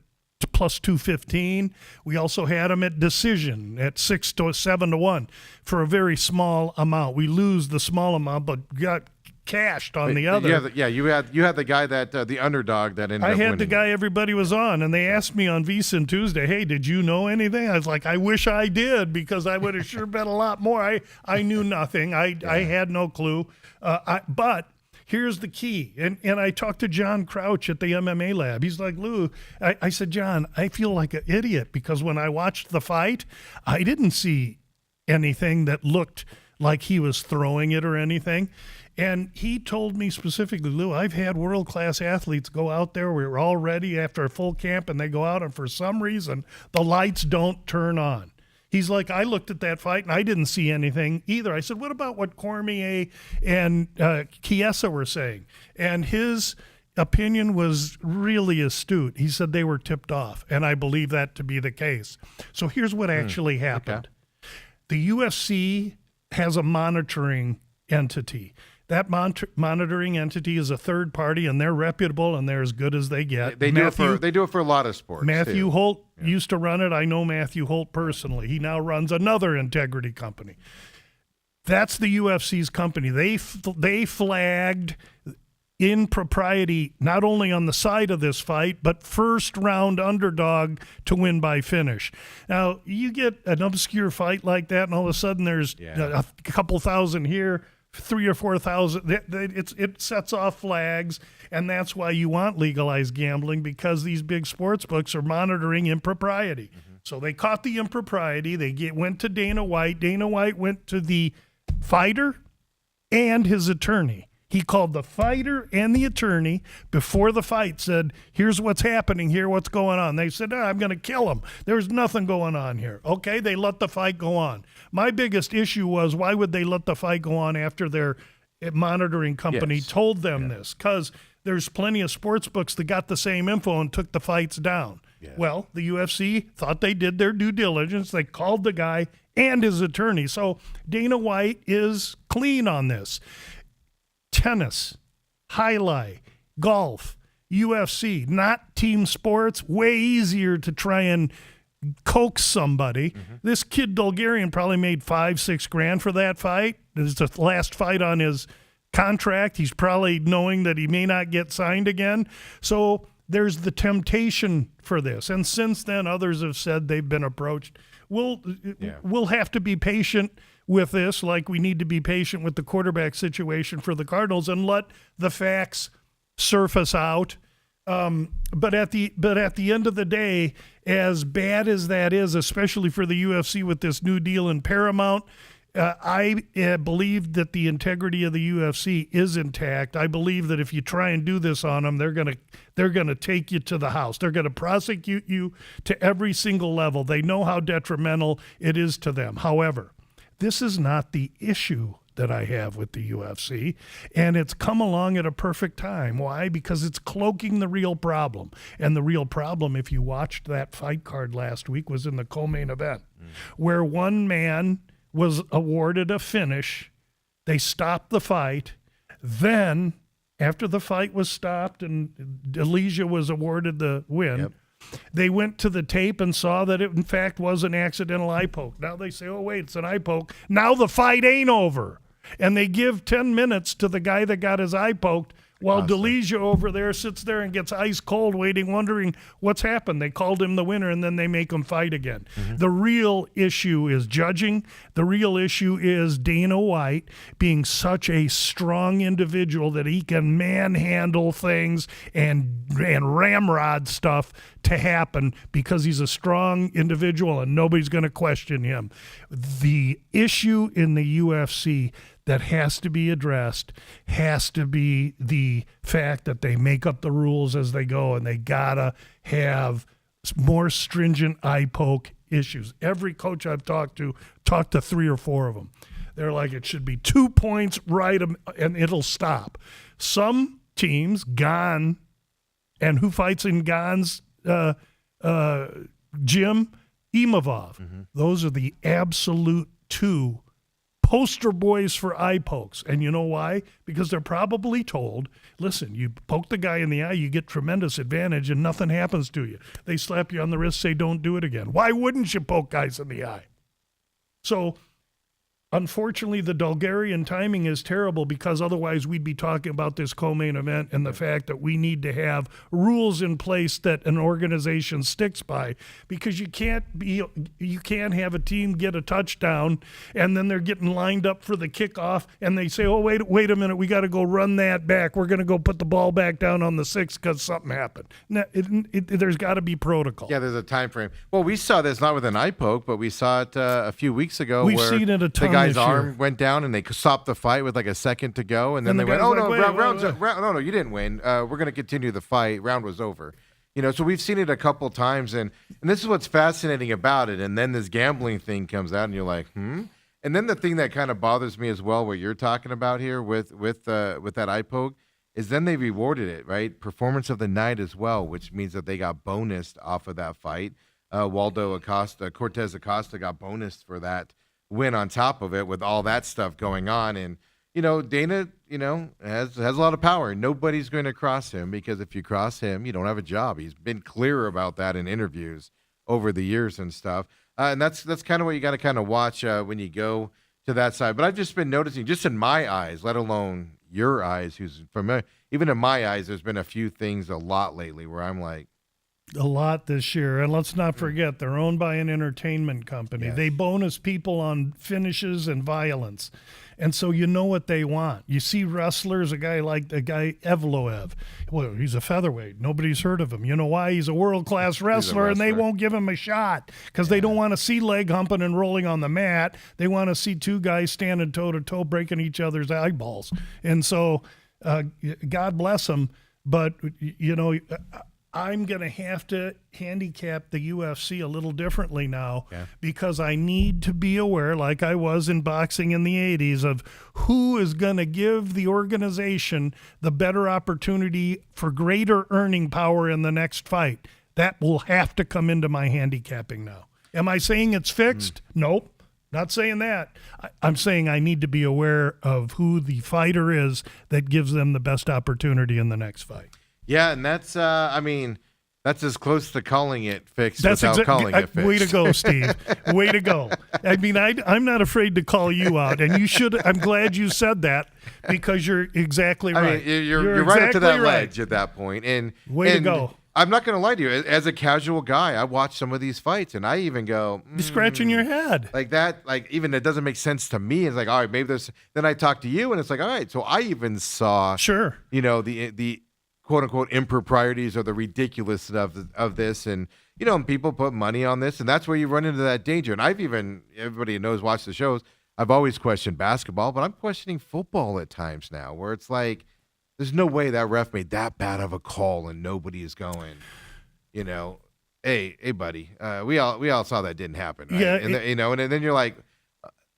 plus 215. We also had them at decision at 6 to 7 to 1 for a very small amount. We lose the small amount, but got cashed on the other. You had the guy that the underdog that ended up I had winning. the guy everybody was on, and they asked me on VSiN Tuesday, hey, did you know anything? I was like, I wish I did, because I would have sure bet a lot more. I knew nothing. I had no clue. But here's the key. And I talked to John Crouch at the MMA Lab. He's like, Lou, I said, John, I feel like an idiot, because when I watched the fight, I didn't see anything that looked like he was throwing it or anything. And he told me specifically, Lou, I've had world-class athletes go out there. We were all ready after a full camp, and they go out, and for some reason, the lights don't turn on. He's like, I looked at that fight, and I didn't see anything either. I said, what about what Cormier and Chiesa were saying? And his opinion was really astute. He said they were tipped off, and I believe that to be the case. So here's what actually happened. Okay. The UFC has a monitoring entity. That monitoring entity is a third party, and they're reputable, and they're as good as they get. They do it for a lot of sports. Matthew Holt used to run it. I know Matthew Holt personally. He now runs another integrity company. That's the UFC's company. They flagged impropriety not only on the side of this fight, but first round underdog to win by finish. Now, you get an obscure fight like that, and all of a sudden there's a couple thousand here, 3,000 or 4,000. It sets off flags, and that's why you want legalized gambling, because these big sports books are monitoring impropriety. So they caught the impropriety. They went to Dana White. Dana White went to the fighter and his attorney. He called the fighter and the attorney before the fight, said, here's what's happening here, what's going on. They said, I'm going to kill him. There's nothing going on here. Okay, they let the fight go on. My biggest issue was, why would they let the fight go on after their monitoring company told them this? Because there's plenty of sports books that got the same info and took the fights down. Yeah. Well, the UFC thought they did their due diligence. They called the guy and his attorney. So Dana White is clean on this. Tennis, highlight, golf, UFC, not team sports, way easier to try and coax somebody. This kid Bulgarian probably made $5-6 grand for that fight. It's the last fight on his contract. He's probably knowing that he may not get signed again. So there's the temptation for this. And since then, others have said they've been approached. We'll have to be patient with this, like we need to be patient with the quarterback situation for the Cardinals and let the facts surface out. But at the end of the day, as bad as that is, especially for the UFC with this new deal in Paramount, I believe that the integrity of the UFC is intact. I believe that if you try and do this on them, they're gonna take you to the house. They're gonna prosecute you to every single level. They know how detrimental it is to them. However, this is not the issue that I have with the UFC, and it's come along at a perfect time. Why? Because it's cloaking the real problem. And the real problem, if you watched that fight card last week, was in the co-main event, where one man was awarded a finish. They stopped the fight. Then, after the fight was stopped and Elijah was awarded the win, they went to the tape and saw that it, in fact, was an accidental eye poke. Now they say, oh, wait, it's an eye poke. Now the fight ain't over. And they give 10 minutes to the guy that got his eye poked, while Delija over there sits there and gets ice cold waiting, wondering what's happened. They called him the winner, and then they make him fight again. The real issue is judging. The real issue is Dana White being such a strong individual that he can manhandle things and ramrod stuff to happen because he's a strong individual and nobody's going to question him. The issue in the UFC that has to be addressed has to be the fact that they make up the rules as they go, and they gotta have more stringent eye poke issues. Every coach I've talked to 3 or 4 of them. They're like, it should be 2 points right, and it'll stop. Some teams, Gane, and who fights in Gane's gym? Imavov. Those are the absolute two poster boys for eye pokes. And you know why? Because they're probably told, listen, you poke the guy in the eye, you get tremendous advantage and nothing happens to you. They slap you on the wrist, say, don't do it again. Why wouldn't you poke guys in the eye? So, unfortunately, the Bulgarian timing is terrible because otherwise we'd be talking about this co-main event and the fact that we need to have rules in place that an organization sticks by, because you can't have a team get a touchdown and then they're getting lined up for the kickoff and they say, oh, wait a minute, we got to go run that back. We're going to go put the ball back down on the 6 because something happened. Now, there's got to be protocol. Yeah, there's a time frame. Well, we saw this not with an eye poke, but we saw it a few weeks ago. We've where seen it a ton the guy's this year. arm went down and they stopped the fight with like a second to go, and then And they the went, guy's "Oh like, no, wait, round's wait, up. No, you didn't win. We're going to continue the fight. Round was over." You know, so we've seen it a couple times, and this is what's fascinating about it. And then this gambling thing comes out, and you're like, And then the thing that kind of bothers me as well, what you're talking about here with that eye poke, is then they rewarded it, right? Performance of the night as well, which means that they got bonused off of that fight. Cortez Acosta got bonused for that win on top of it with all that stuff going on. And, you know, Dana, you know, has a lot of power. Nobody's going to cross him, because if you cross him, you don't have a job. He's been clear about that in interviews over the years and stuff. And that's kind of what you got to kind of watch when you go to that side. But I've just been noticing, just in my eyes, let alone your eyes, who's familiar, even in my eyes, there's been a few things a lot lately where I'm like, A lot this year. And let's not forget, they're owned by an entertainment company. Yes. They bonus people on finishes and violence. And so you know what they want. You see wrestlers, a guy like the guy Evloev. Well, he's a featherweight. Nobody's heard of him. You know why? He's a world-class wrestler, and they won't give him a shot because they don't want to see leg humping and rolling on the mat. They want to see two guys standing toe-to-toe breaking each other's eyeballs. And so God bless them. But, you know, I'm going to have to handicap the UFC a little differently now because I need to be aware, like I was in boxing in the 80s, of who is going to give the organization the better opportunity for greater earning power in the next fight. That will have to come into my handicapping now. Am I saying it's fixed? Nope. Not saying that. I'm saying I need to be aware of who the fighter is that gives them the best opportunity in the next fight. yeah, and that's, I mean, that's as close to calling it fixed without calling it fixed. Way to go, Steve. Way to go. I mean, I'm not afraid to call you out, and you should. I'm glad you said that because you're exactly right. I mean, you're right up to that exactly right. ledge at that point. And Way to go. I'm not going to lie to you. As a casual guy, I watch some of these fights, and I even go, You're scratching your head. like that, like even it doesn't make sense to me. It's like, all right, maybe there's. Then I talk to you, and it's like, all right. So I even saw, Sure. you know, the quote unquote improprieties or the ridiculousness of this, and you know, and people put money on this, and that's where you run into that danger. And I've even, everybody who knows, watch the shows, I've always questioned basketball, but I'm questioning football at times now, where it's like, there's no way that ref made that bad of a call and nobody is going, you know, hey buddy, we all saw that didn't happen, right? Yeah, and you know, and then you're like,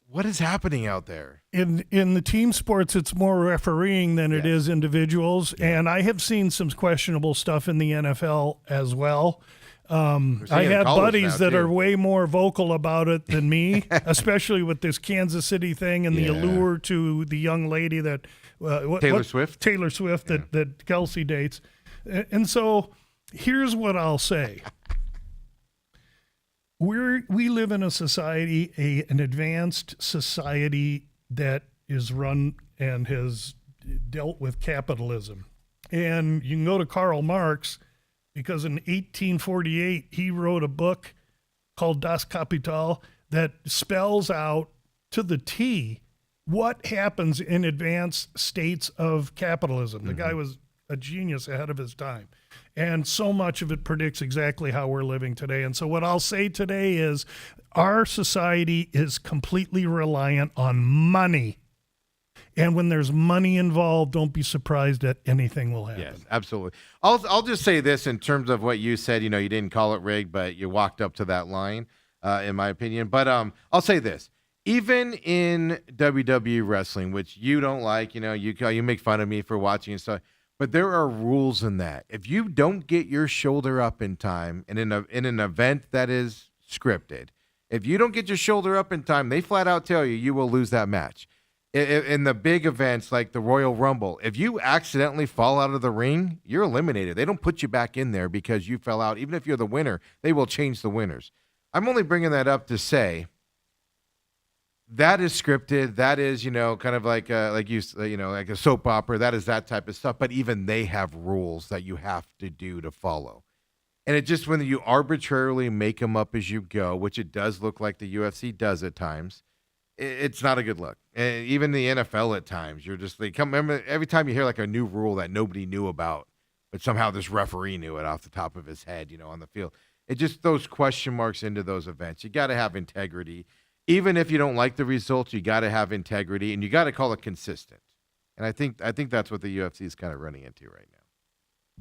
what is happening out there? In the team sports, it's more refereeing than it is individuals, and I have seen some questionable stuff in the NFL as well. I seeing have college buddies now, that too. are way more vocal about it than me, especially with this Kansas City thing and the Yeah. allure to the young lady that Taylor Swift? Taylor Swift that Kelsey dates. And so here's what I'll say. We live in a society, an advanced society that is run and has dealt with capitalism. And you can go to Karl Marx because in 1848 he wrote a book called Das Kapital that spells out to the T what happens in advanced states of capitalism. The guy was a genius ahead of his time. And so much of it predicts exactly how we're living today. And so what I'll say today is our society is completely reliant on money. And when there's money involved, don't be surprised that anything will happen. Yes, absolutely. I'll just say this in terms of what you said. You know, you didn't call it rigged, but you walked up to that line, in my opinion. But I'll say this. even in WWE wrestling, which you don't like, you make fun of me for watching and stuff, but there are rules in that. If you don't get your shoulder up in time in an event that is scripted, if you don't get your shoulder up in time, they flat out tell you will lose that match. In the big events like the Royal Rumble, if you accidentally fall out of the ring, you're eliminated. They don't put you back in there because you fell out. Even if you're the winner, they will change the winners. I'm only bringing that up to say that is scripted. That is, kind of like like a soap opera. That is that type of stuff. But even they have rules that you have to do to follow. And it just, when you arbitrarily make them up as you go, which it does look like the UFC does at times, it's not a good look. And even the NFL at times, you're just like, remember, every time you hear like a new rule that nobody knew about, but somehow this referee knew it off the top of his head, on the field. It just throws question marks into those events. You got to have integrity. Even if you don't like the results, you got to have integrity, and you got to call it consistent. And I think that's what the UFC is kind of running into right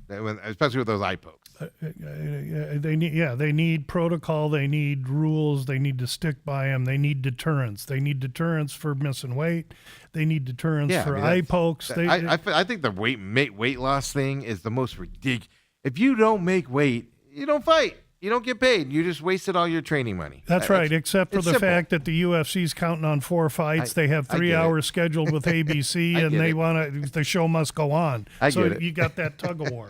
now, especially with those eye pokes. They need protocol. They need rules. They need to stick by them. They need deterrence. They need deterrence for missing weight. They need deterrence for eye pokes. I think the weight loss thing is the most ridiculous. If you don't make weight, you don't fight. You don't get paid. You just wasted all your training money. That's right, except for the fact that the UFC's counting on 4 fights. They have 3 hours scheduled with ABC, and they want the show must go on. You got that tug of war.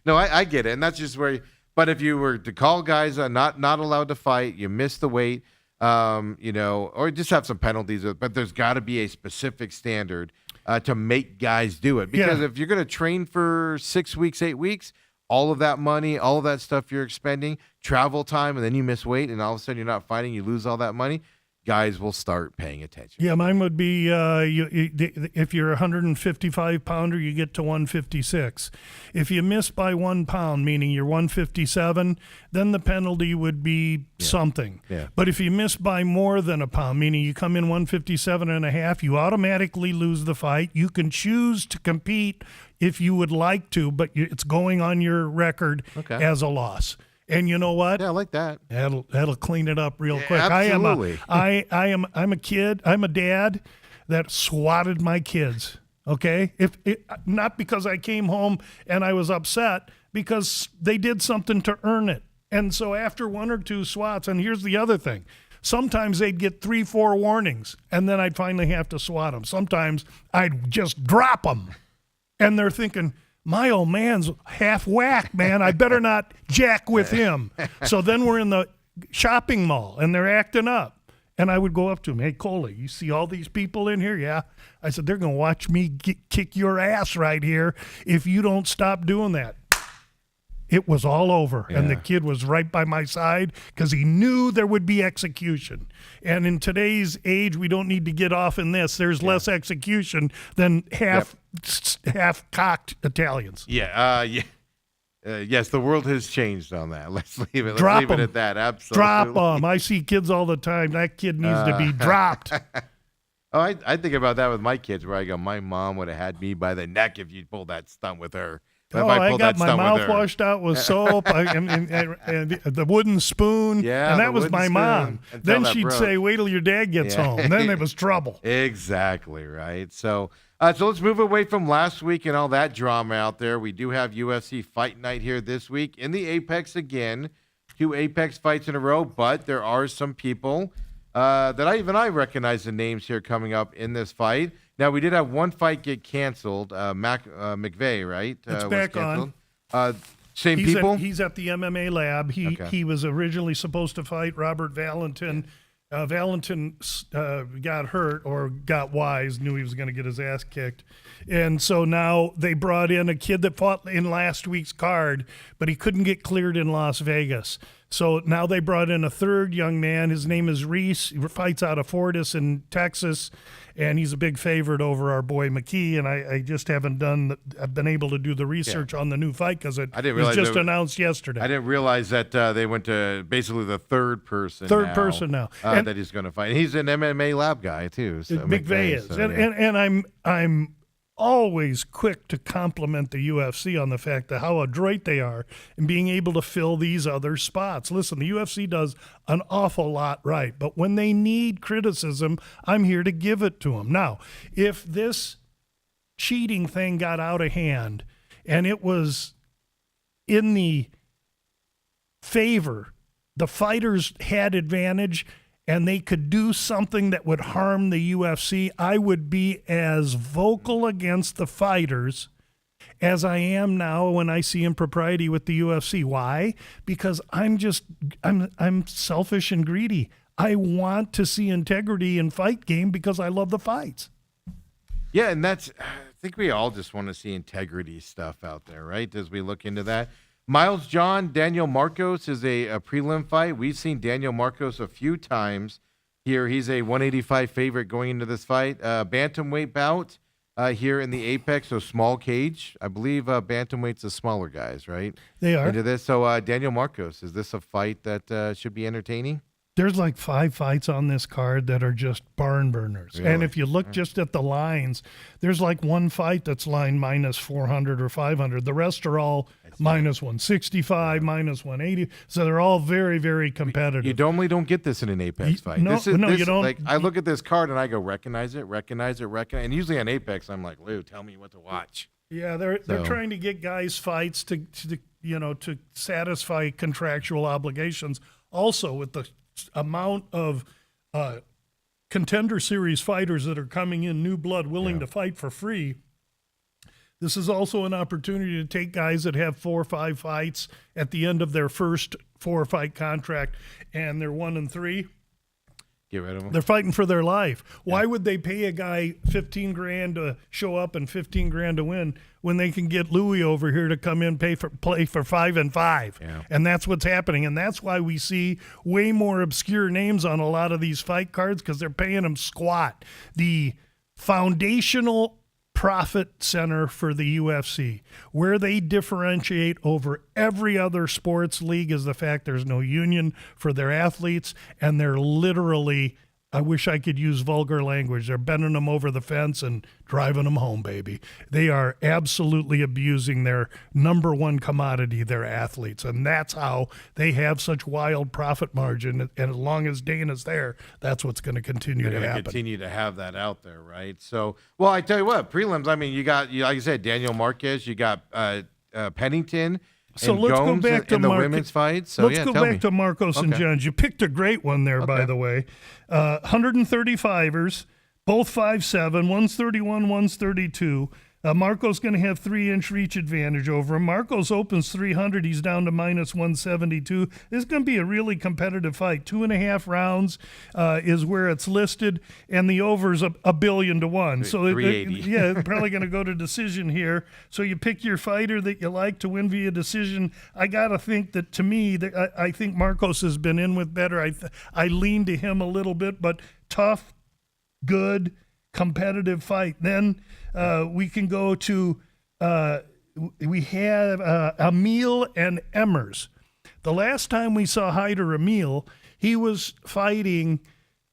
No, I get it, and that's just where. But if you were to call guys not allowed to fight, you miss the weight, or just have some penalties. But there's got to be a specific standard to make guys do it. Because if you're going to train for 6 weeks, 8 weeks, all of that money, all of that stuff you're expending, travel time, and then you miss weight, and all of a sudden you're not fighting, you lose all that money, guys will start paying attention. Yeah, mine would be if you're a 155-pounder, you get to 156. If you miss by 1 pound, meaning you're 157, then the penalty would be something. Yeah. But if you miss by more than a pound, meaning you come in 157 and a half, you automatically lose the fight. You can choose to compete if you would like to, but it's going on your record as a loss. And you know what? Yeah, I like that. That'll clean it up real quick. Absolutely. I'm a kid. I'm a dad that swatted my kids. Okay, not because I came home and I was upset, because they did something to earn it. And so after 1 or 2 swats, and here's the other thing. Sometimes they'd get 3-4 warnings, and then I'd finally have to swat them. Sometimes I'd just drop them. And they're thinking, my old man's half whack, man. I better not jack with him. So then we're in the shopping mall, and they're acting up. And I would go up to him, hey, Coley, you see all these people in here? Yeah. I said, they're going to watch me kick your ass right here if you don't stop doing that. It was all over, and the kid was right by my side because he knew there would be execution. And in today's age, we don't need to get off in this. There's less execution than half-cocked Italians. Yes, the world has changed on that. Let's leave it. Drop leave it at that. Absolutely. Drop them. I see kids all the time. That kid needs to be dropped. Oh, I think about that with my kids, where I go, my mom would have had me by the neck if you pulled that stunt with her. I got my mouth washed out with soap and the wooden spoon, and that was my mom. Then she'd say, wait till your dad gets home. Then it was trouble. Exactly, right? So let's move away from last week and all that drama out there. We do have UFC Fight Night here this week in the Apex again. 2 Apex fights in a row, but there are some people that I recognize the names here coming up in this fight. Now, we did have one fight get canceled. McVeigh, right? It's back on. Same people? He's at the MMA lab. He was originally supposed to fight Robert Valentin. Valentin got hurt or got wise, knew he was going to get his ass kicked. And so now they brought in a kid that fought in last week's card, but he couldn't get cleared in Las Vegas. So now they brought in a third young man. His name is Reese. He fights out of Fortis in Texas, and he's a big favorite over our boy McKee. And I just haven't I've been able to do the research on the new fight because it was just announced yesterday. I didn't realize that they went to basically the third person now. That he's going to fight. He's an MMA lab guy too. So McVeigh is. And I'm always quick to compliment the UFC on the fact that how adroit they are in being able to fill these other spots. Listen, the UFC does an awful lot right, but when they need criticism, I'm here to give it to them. Now, if this cheating thing got out of hand and it was in the favor, the fighters had advantage, and they could do something that would harm the UFC, I would be as vocal against the fighters as I am now when I see impropriety with the UFC. Why? Because I'm selfish and greedy. I want to see integrity in fight game because I love the fights. Yeah, and I think we all just want to see integrity stuff out there, right? As we look into that. Miles John, Daniel Marcos is a prelim fight. We've seen Daniel Marcos a few times here. He's a 185 favorite going into this fight. Bantamweight bout here in the Apex, so small cage. I believe bantamweight's the smaller guys, right? They are. Into this. So Daniel Marcos, is this a fight that should be entertaining? There's like 5 fights on this card that are just barn burners. Really? And if you look just at the lines, there's like one fight that's lined minus 400 or 500. The rest are all minus 165, minus 180. So they're all very, very competitive. You normally don't get this in an Apex fight. No, you don't. Like, I look at this card and I go, recognize it. And usually on Apex, I'm like, Lou, tell me what to watch. Yeah, they're trying to get guys fights to satisfy contractual obligations. Also, with the amount of contender series fighters that are coming in, new blood willing to fight for free, this is also an opportunity to take guys that have 4 or 5 fights at the end of their first 4-fight contract and they're 1-3. Get rid of them. They're fighting for their life. Why would they pay a guy $15,000 to show up and $15,000 to win when they can get Louis over here to come in, play for 5 and 5? Yeah. And that's what's happening. And that's why we see way more obscure names on a lot of these fight cards, because they're paying them squat. The foundational profit center for the UFC, where they differentiate over every other sports league, is the fact there's no union for their athletes, and they're literally, I wish I could use vulgar language, they're bending them over the fence and driving them home, baby. They are absolutely abusing their number one commodity, their athletes, and that's how they have such wild profit margin. And as long as Dana's there, that's what's going to continue to happen. Continue to have that out there, right? So, well, I tell you what, prelims. I mean, you got, like you said, Daniel Marquez. You got Pennington. So and let's Gomes go back to in the women's fight. So let's go back to Marcos and Jones. You picked a great one there, by the way. 135ers, both 5'7", one's 31, one's 32. Marcos going to have 3-inch reach advantage over him. Marcos opens 300. He's down to minus 172. This is going to be a really competitive fight. 2.5 rounds is where it's listed, and the over's a billion to 1. So 380. yeah, probably going to go to decision here. So you pick your fighter that you like to win via decision. I got to think that, to me, I think Marcos has been in with better. I lean to him a little bit, but tough, good, competitive fight. Then we can go to we have Emil and Emmers. The last time we saw Hyder Emil, he was fighting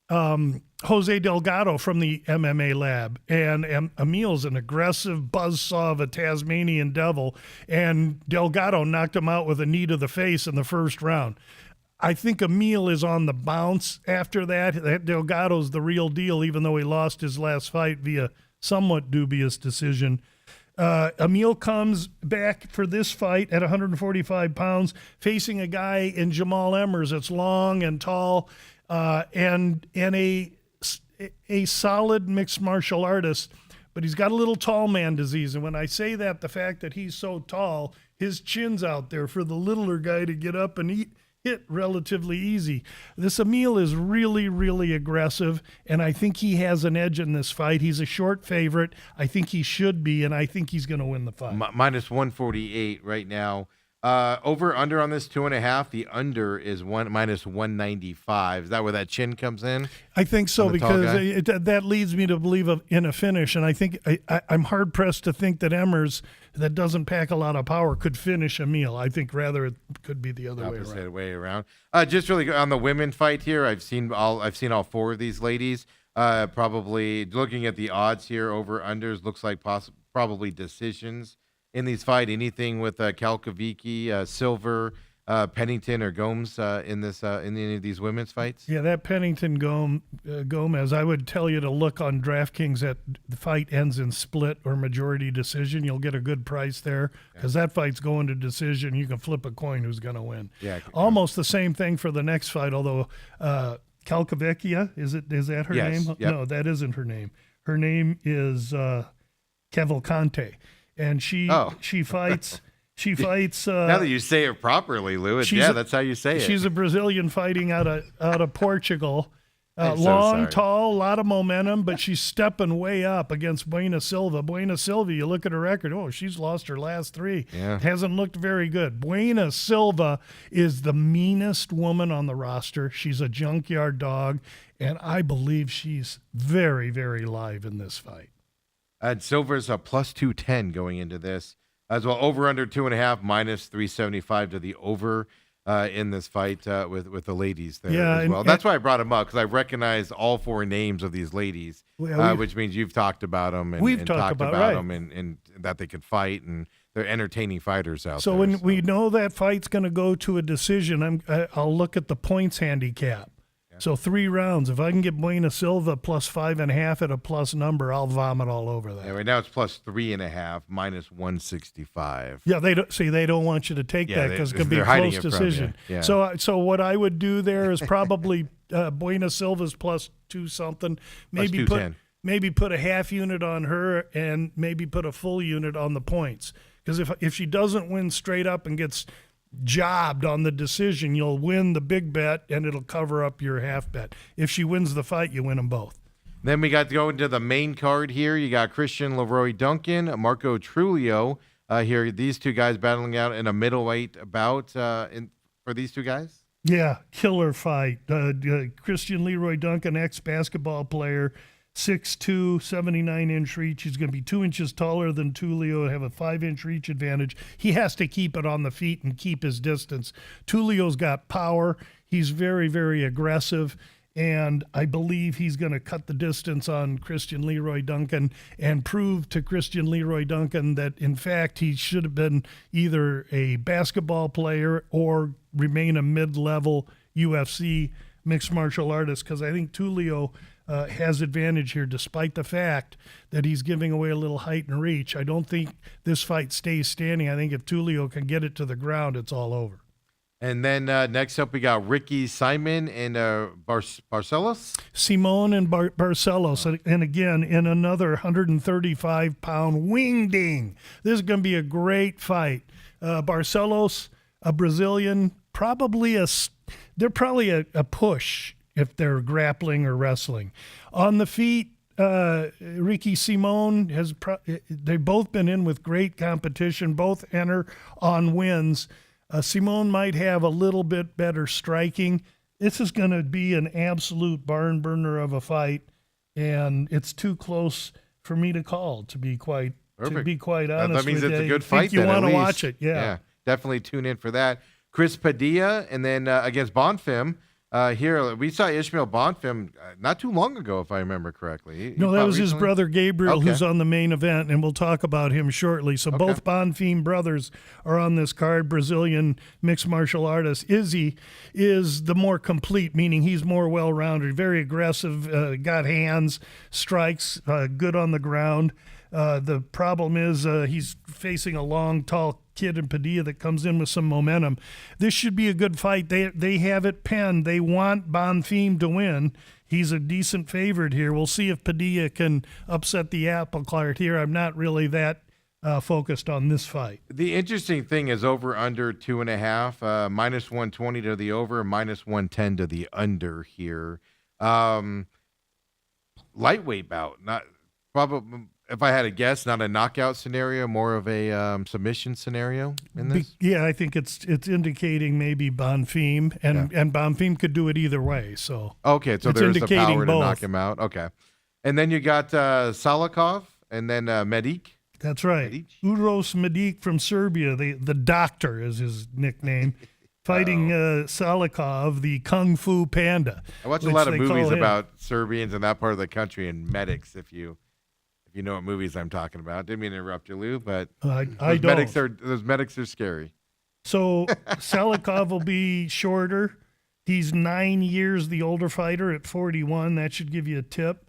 Jose Delgado from the MMA lab, and Emil's an aggressive buzzsaw of a Tasmanian devil, and Delgado knocked him out with a knee to the face in the first round. I think Emil is on the bounce after that. Delgado's the real deal, even though he lost his last fight via somewhat dubious decision. Emil comes back for this fight at 145 pounds, facing a guy in Jamal Emmers that's long and tall, and a solid mixed martial artist, but he's got a little tall man disease. And when I say that, the fact that he's so tall, his chin's out there for the littler guy to get up and hit relatively easy. This Emil is really, really aggressive, and I think he has an edge in this fight. He's a short favorite. I think he should be, and I think he's going to win the fight. Minus 148 right now. Over under on this 2.5. The under is minus 195. Is that where that chin comes in? I think so, because that leads me to believe in a finish, and I think I'm hard pressed to think that Emmers, that doesn't pack a lot of power, could finish Emil. I think rather it could be the other way around. Just really on the women fight here, I've seen all 4 of these ladies. Probably looking at the odds here, over unders looks like probably decisions in these fight. Anything with Kalkaviki, Silver, Pennington, or Gomes in any of these women's fights? Yeah, that Pennington Gomez, I would tell you to look on DraftKings that the fight ends in split or majority decision. You'll get a good price there because that fight's going to decision. You can flip a coin who's going to win. Yeah, almost the same thing for the next fight, although Kalkavekia, is that her Yes, name? yep. No, that isn't her name. Her name is Cavalcante, and she fights. She fights. Now that you say it properly, Lou, that's how you say it. She's a Brazilian fighting out of Portugal. I'm so Long, sorry. tall, a lot of momentum, but she's stepping way up against Buena Silva. Buena Silva, you look at her record, she's lost her last 3. Yeah. Hasn't looked very good. Buena Silva is the meanest woman on the roster. She's a junkyard dog, and I believe she's very, very live in this fight. And Silver's a plus 210 going into this. As well, over under 2.5, minus 375 to the over in this fight with the ladies there as well. That's why I brought them up, because I recognize all 4 names of these ladies, which means you've talked about them and talked about them and that they could fight, and they're entertaining fighters out there. So when we know that fight's going to go to a decision, I'll look at the points handicap. So 3 rounds. If I can get Buena Silva plus 5.5 at a plus number, I'll vomit all over that. Yeah, right now it's plus 3.5, minus 165. Yeah, they don't want you to take that because it could be a close decision. Yeah. So what I would do there is probably Buena Silva's plus 2 something. Maybe put a half unit on her and maybe put a full unit on the points. Because if she doesn't win straight up and gets jobbed on the decision, you'll win the big bet and it'll cover up your half bet. If she wins the fight, you win them both. Then we got to go into the main card here. You got Christian Leroy Duncan, Marco Trulio here. These 2 guys battling out in a middleweight bout for these 2 guys. Yeah, killer fight. Christian Leroy Duncan, ex-basketball player, 6'2", 79-inch reach. He's going to be 2 inches taller than Tulio, have a 5-inch reach advantage. He has to keep it on the feet and keep his distance. Tulio's got power. He's very, very aggressive, and I believe he's going to cut the distance on Christian Leroy Duncan and prove to Christian Leroy Duncan that, in fact, he should have been either a basketball player or remain a mid-level UFC mixed martial artist, because I think Tulio has advantage here, despite the fact that he's giving away a little height and reach. I don't think this fight stays standing. I think if Tulio can get it to the ground, it's all over. And then next up, we got Ricky Simon and Barcelos. Simone and Barcelos. And again, in another 135-pound wing ding. This is going to be a great fight. Barcelos, a Brazilian, they're probably a push if they're grappling or wrestling. On the feet, Ricky Simon they've both been in with great competition, both enter on wins. Simon might have a little bit better striking. This is going to be an absolute barn burner of a fight, and it's too close for me to call, to be quite honest. That means with it's you. a good fight. You want to at watch least. it, yeah. Definitely tune in for that. Chris Padilla, and then against Bonfim. Here, we saw Ishmael Bonfim not too long ago, if I remember correctly. No, that was his recently? brother Gabriel, Okay. who's on the main event, and we'll talk about him shortly. So both Bonfim brothers are on this card. Brazilian mixed martial artist. Izzy is the more complete, meaning he's more well-rounded, very aggressive, got hands, strikes, good on the ground. The problem is he's facing a long, tall kid in Padilla that comes in with some momentum. This should be a good fight. They have it penned. They want Bonfim to win. He's a decent favorite here. We'll see if Padilla can upset the apple cart here. I'm not really that focused on this fight. The interesting thing is over under 2.5, minus 120 to the over, minus 110 to the under here. Lightweight bout, not probably. If I had a guess, not a knockout scenario, more of a submission scenario in this. Yeah, I think it's indicating maybe Bonfim, and Bonfim could do it either way. So okay, so it's there's the indicating power to both. knock him out. Okay, and then you got Salikov, and then Medic. That's right. Medic? Uros Medic from Serbia. The doctor is his nickname. fighting Salikov, the Kung Fu Panda. I watch a which lot of they call movies him. about Serbians in that part of the country and medics. If you know what movies I'm talking about, didn't mean to interrupt you, Lou, but I those medics are scary. So Salikov will be shorter. He's 9 years the older fighter at 41. That should give you a tip.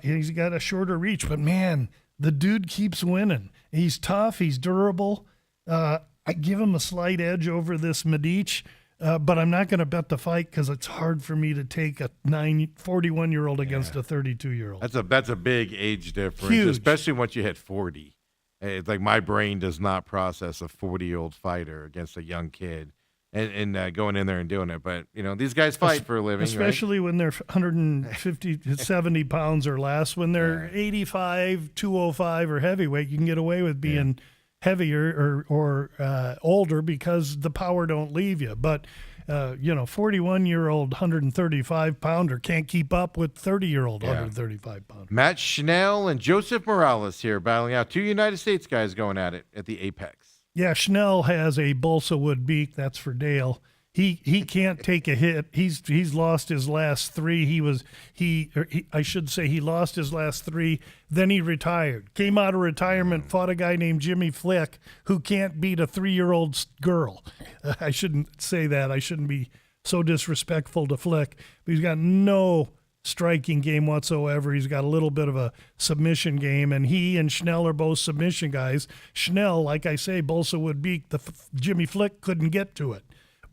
He's got a shorter reach, but man, the dude keeps winning. He's tough. He's durable. I give him a slight edge over this Medic, but I'm not going to bet the fight because it's hard for me to take a 41-year-old against a 32-year-old. That's a big age difference, Huge. especially once you hit 40. It's like my brain does not process a 40-year-old fighter against a young kid and going in there and doing it. But, these guys fight for a living, Especially when they're 150 to 70 pounds or less. When they're 85, 205 or heavyweight, you can get away with being heavier or older because the power don't leave you. But 41-year-old 135-pounder can't keep up with 30-year-old 135-pounder. Matt Schnell and Joseph Morales here battling out. 2 United States guys going at it at the Apex. Yeah, Schnell has a balsa wood beak. That's for Dale. He can't take a hit. He's lost his last 3. He lost his last 3. Then he retired. Came out of retirement, fought a guy named Jimmy Flick who can't beat a 3-year-old girl. I shouldn't say that. I shouldn't be so disrespectful to Flick. But he's got no striking game whatsoever. He's got a little bit of a submission game, and he and Schnell are both submission guys. Schnell, like I say, balsa wood beak. Jimmy Flick couldn't get to it.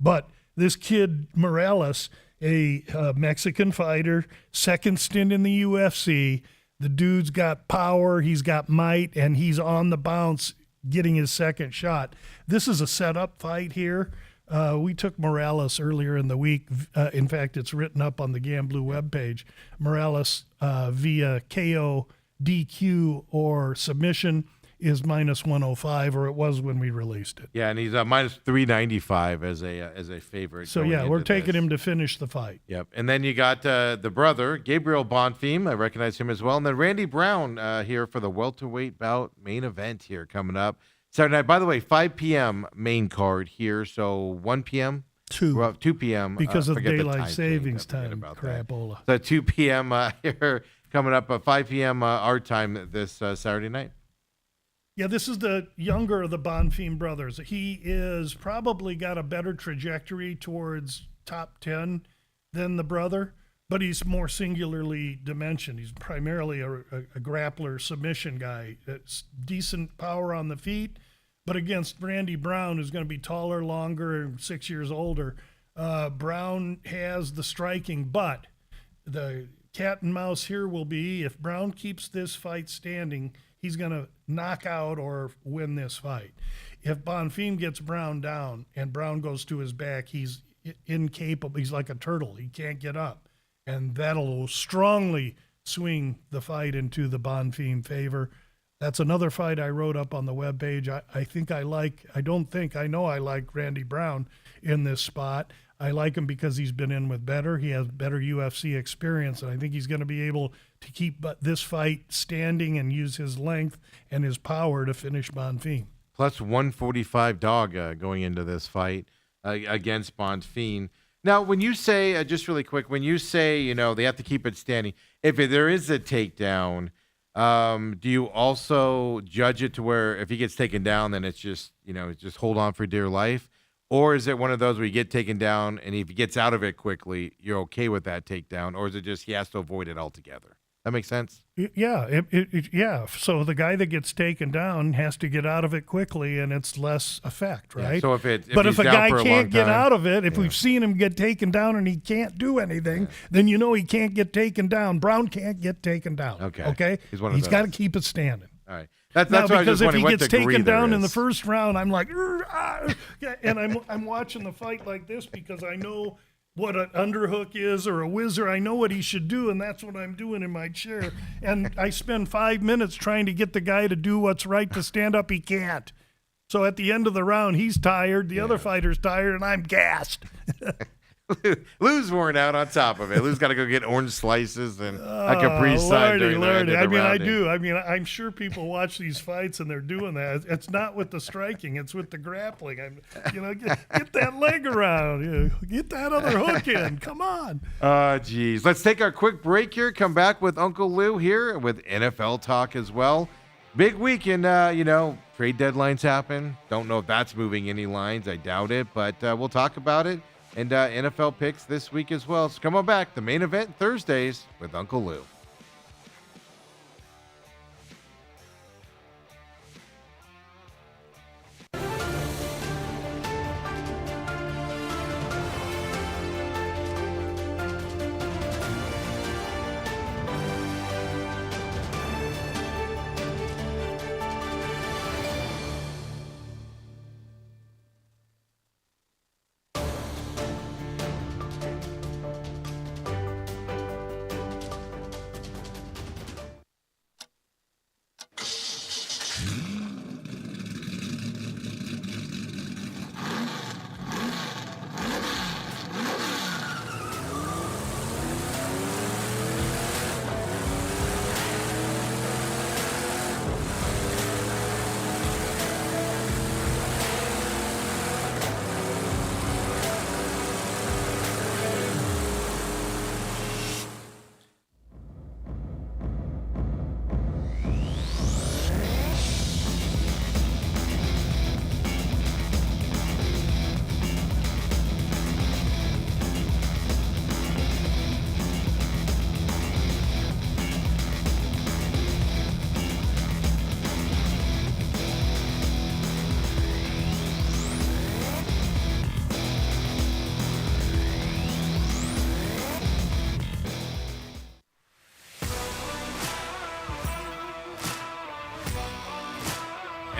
But this kid, Morales, a Mexican fighter, second stint in the UFC, the dude's got power, he's got might, and he's on the bounce getting his second shot. This is a setup fight here. We took Morales earlier in the week. In fact, it's written up on the Gamblu webpage. Morales via KO, DQ, or submission is minus 105, or it was when we released it. Yeah, and he's minus 395 as a favorite. So yeah, we're taking him to finish the fight. Yep, and then you got the brother Gabriel Bonfim. I recognize him as well, and then Randy Brown here for the welterweight bout main event here coming up Saturday night. By the way, 5 p.m. main card here, so 1 p.m. 2 p.m. because of forget the daylight time savings change. I forget time. about that. Crapola. So 2 p.m. Here coming up at 5 p.m. Our time this Saturday night. Yeah, this is the younger of the Bonfim brothers. He is probably got a better trajectory towards top 10 than the brother, but he's more singularly dimensioned. He's primarily a grappler submission guy. It's decent power on the feet, but against Randy Brown, who's going to be taller, longer, and 6 years older, Brown has the striking, but the cat and mouse here will be if Brown keeps this fight standing, he's going to knock out or win this fight. If Bonfim gets Brown down and Brown goes to his back, he's incapable. He's like a turtle. He can't get up. And that'll strongly swing the fight into the Bonfim favor. That's another fight I wrote up on the webpage. I know I like Randy Brown in this spot. I like him because he's been in with better. He has better UFC experience, and I think he's going to be able to keep this fight standing and use his length and his power to finish Bonfim. Plus 145 dog going into this fight against Bonfim. Now, when you say, just really quick, when you say, they have to keep it standing, if there is a takedown, do you also judge it to where if he gets taken down, then it's just, just hold on for dear life? Or is it one of those where you get taken down and if he gets out of it quickly, you're okay with that takedown? Or is it just he has to avoid it altogether? That makes sense? Yeah. Yeah. So the guy that gets taken down has to get out of it quickly and it's less effect, right? Yeah, so if a guy can't get out of it, if yeah. we've seen him get taken down and he can't do anything, then he can't get taken down. Brown can't get taken down. Okay? He's got to keep it standing. All right. That's now, what I was because just if he wondering, gets what degree taken down there in the is. first round, I'm like, and I'm watching the fight like this because I know what an underhook is or a whizzer. I know what he should do, and that's what I'm doing in my chair. And I spend 5 minutes trying to get the guy to do what's right to stand up. He can't. So at the end of the round, he's tired, the other fighter's tired, and I'm gassed. Lou's worn out on top of it. Lou's got to go get orange slices and a Capri Sun during the end of the I mean, I rounding. do. I mean, I'm sure people watch these fights and they're doing that. It's not with the striking; it's with the grappling. Get that leg around. Get that other hook in. Come on. Geez. Let's take our quick break here. Come back with Uncle Lou here with NFL talk as well. Big weekend, trade deadlines happen. Don't know if that's moving any lines. I doubt it, but we'll talk about it. And NFL picks this week as well. So come on back. The main event Thursdays with Uncle Lou.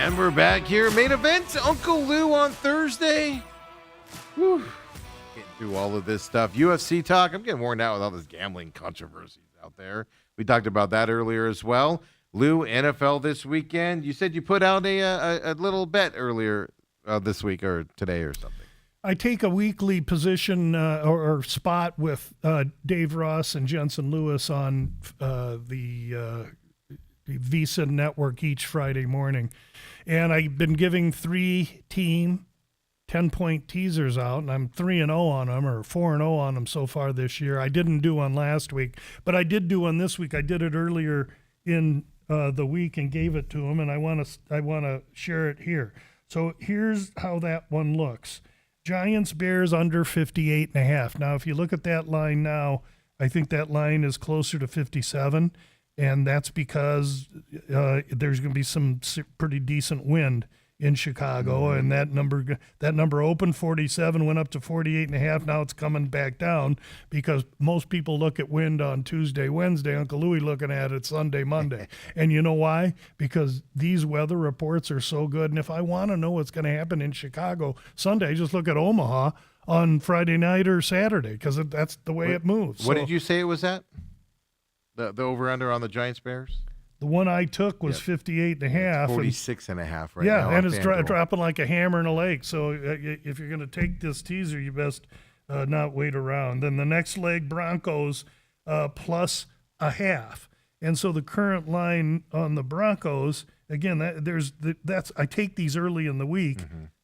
And we're back here. Main event, Uncle Lou on Thursday. Whew. Getting through all of this stuff. UFC talk. I'm getting worn out with all this gambling controversies out there. We talked about that earlier as well. Lou, NFL this weekend. You said you put out a little bet earlier this week or today or something. I take a weekly position or spot with Dave Ross and Jensen Lewis on the Visa Network each Friday morning. And I've been giving 3-team 10-point teasers out, and I'm 3-0 on them, or 4-0 on them so far this year. I didn't do one last week, but I did do one this week. I did it earlier in the week and gave it to them, and I want to share it here. So here's how that one looks. Giants Bears under 58.5. Now, if you look at that line now, I think that line is closer to 57. And that's because there's going to be some pretty decent wind in Chicago, and that number opened 47, went up to 48.5. Now it's coming back down because most people look at wind on Tuesday, Wednesday. Uncle Louie looking at it Sunday, Monday, and you know why? Because these weather reports are so good. And if I want to know what's going to happen in Chicago Sunday, I just look at Omaha on Friday night or Saturday because that's the way it moves. What did you say it was at? The over-under on the Giants Bears? The one I took was 58.5. 46.5 right now. Yeah, and on it's FanDuel. dropping like a hammer in a lake. So if you're going to take this teaser, you best not wait around. Then the next leg, Broncos plus a half. And so the current line on the Broncos, again, I take these early in the week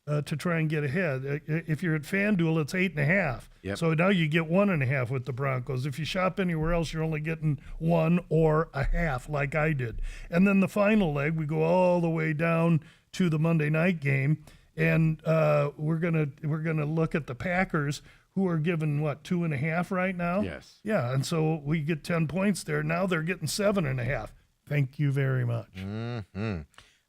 to try and get ahead. If you're at FanDuel, it's 8.5. Yep. So now you get 1.5 with the Broncos. If you shop anywhere else, you're only getting 1 or a half, like I did. And then the final leg, we go all the way down to the Monday night game, and we're gonna look at the Packers, who are given 2.5 right now. Yes. Yeah, and so we get 10 points there. Now they're getting 7.5. Thank you very much. Mm-hmm.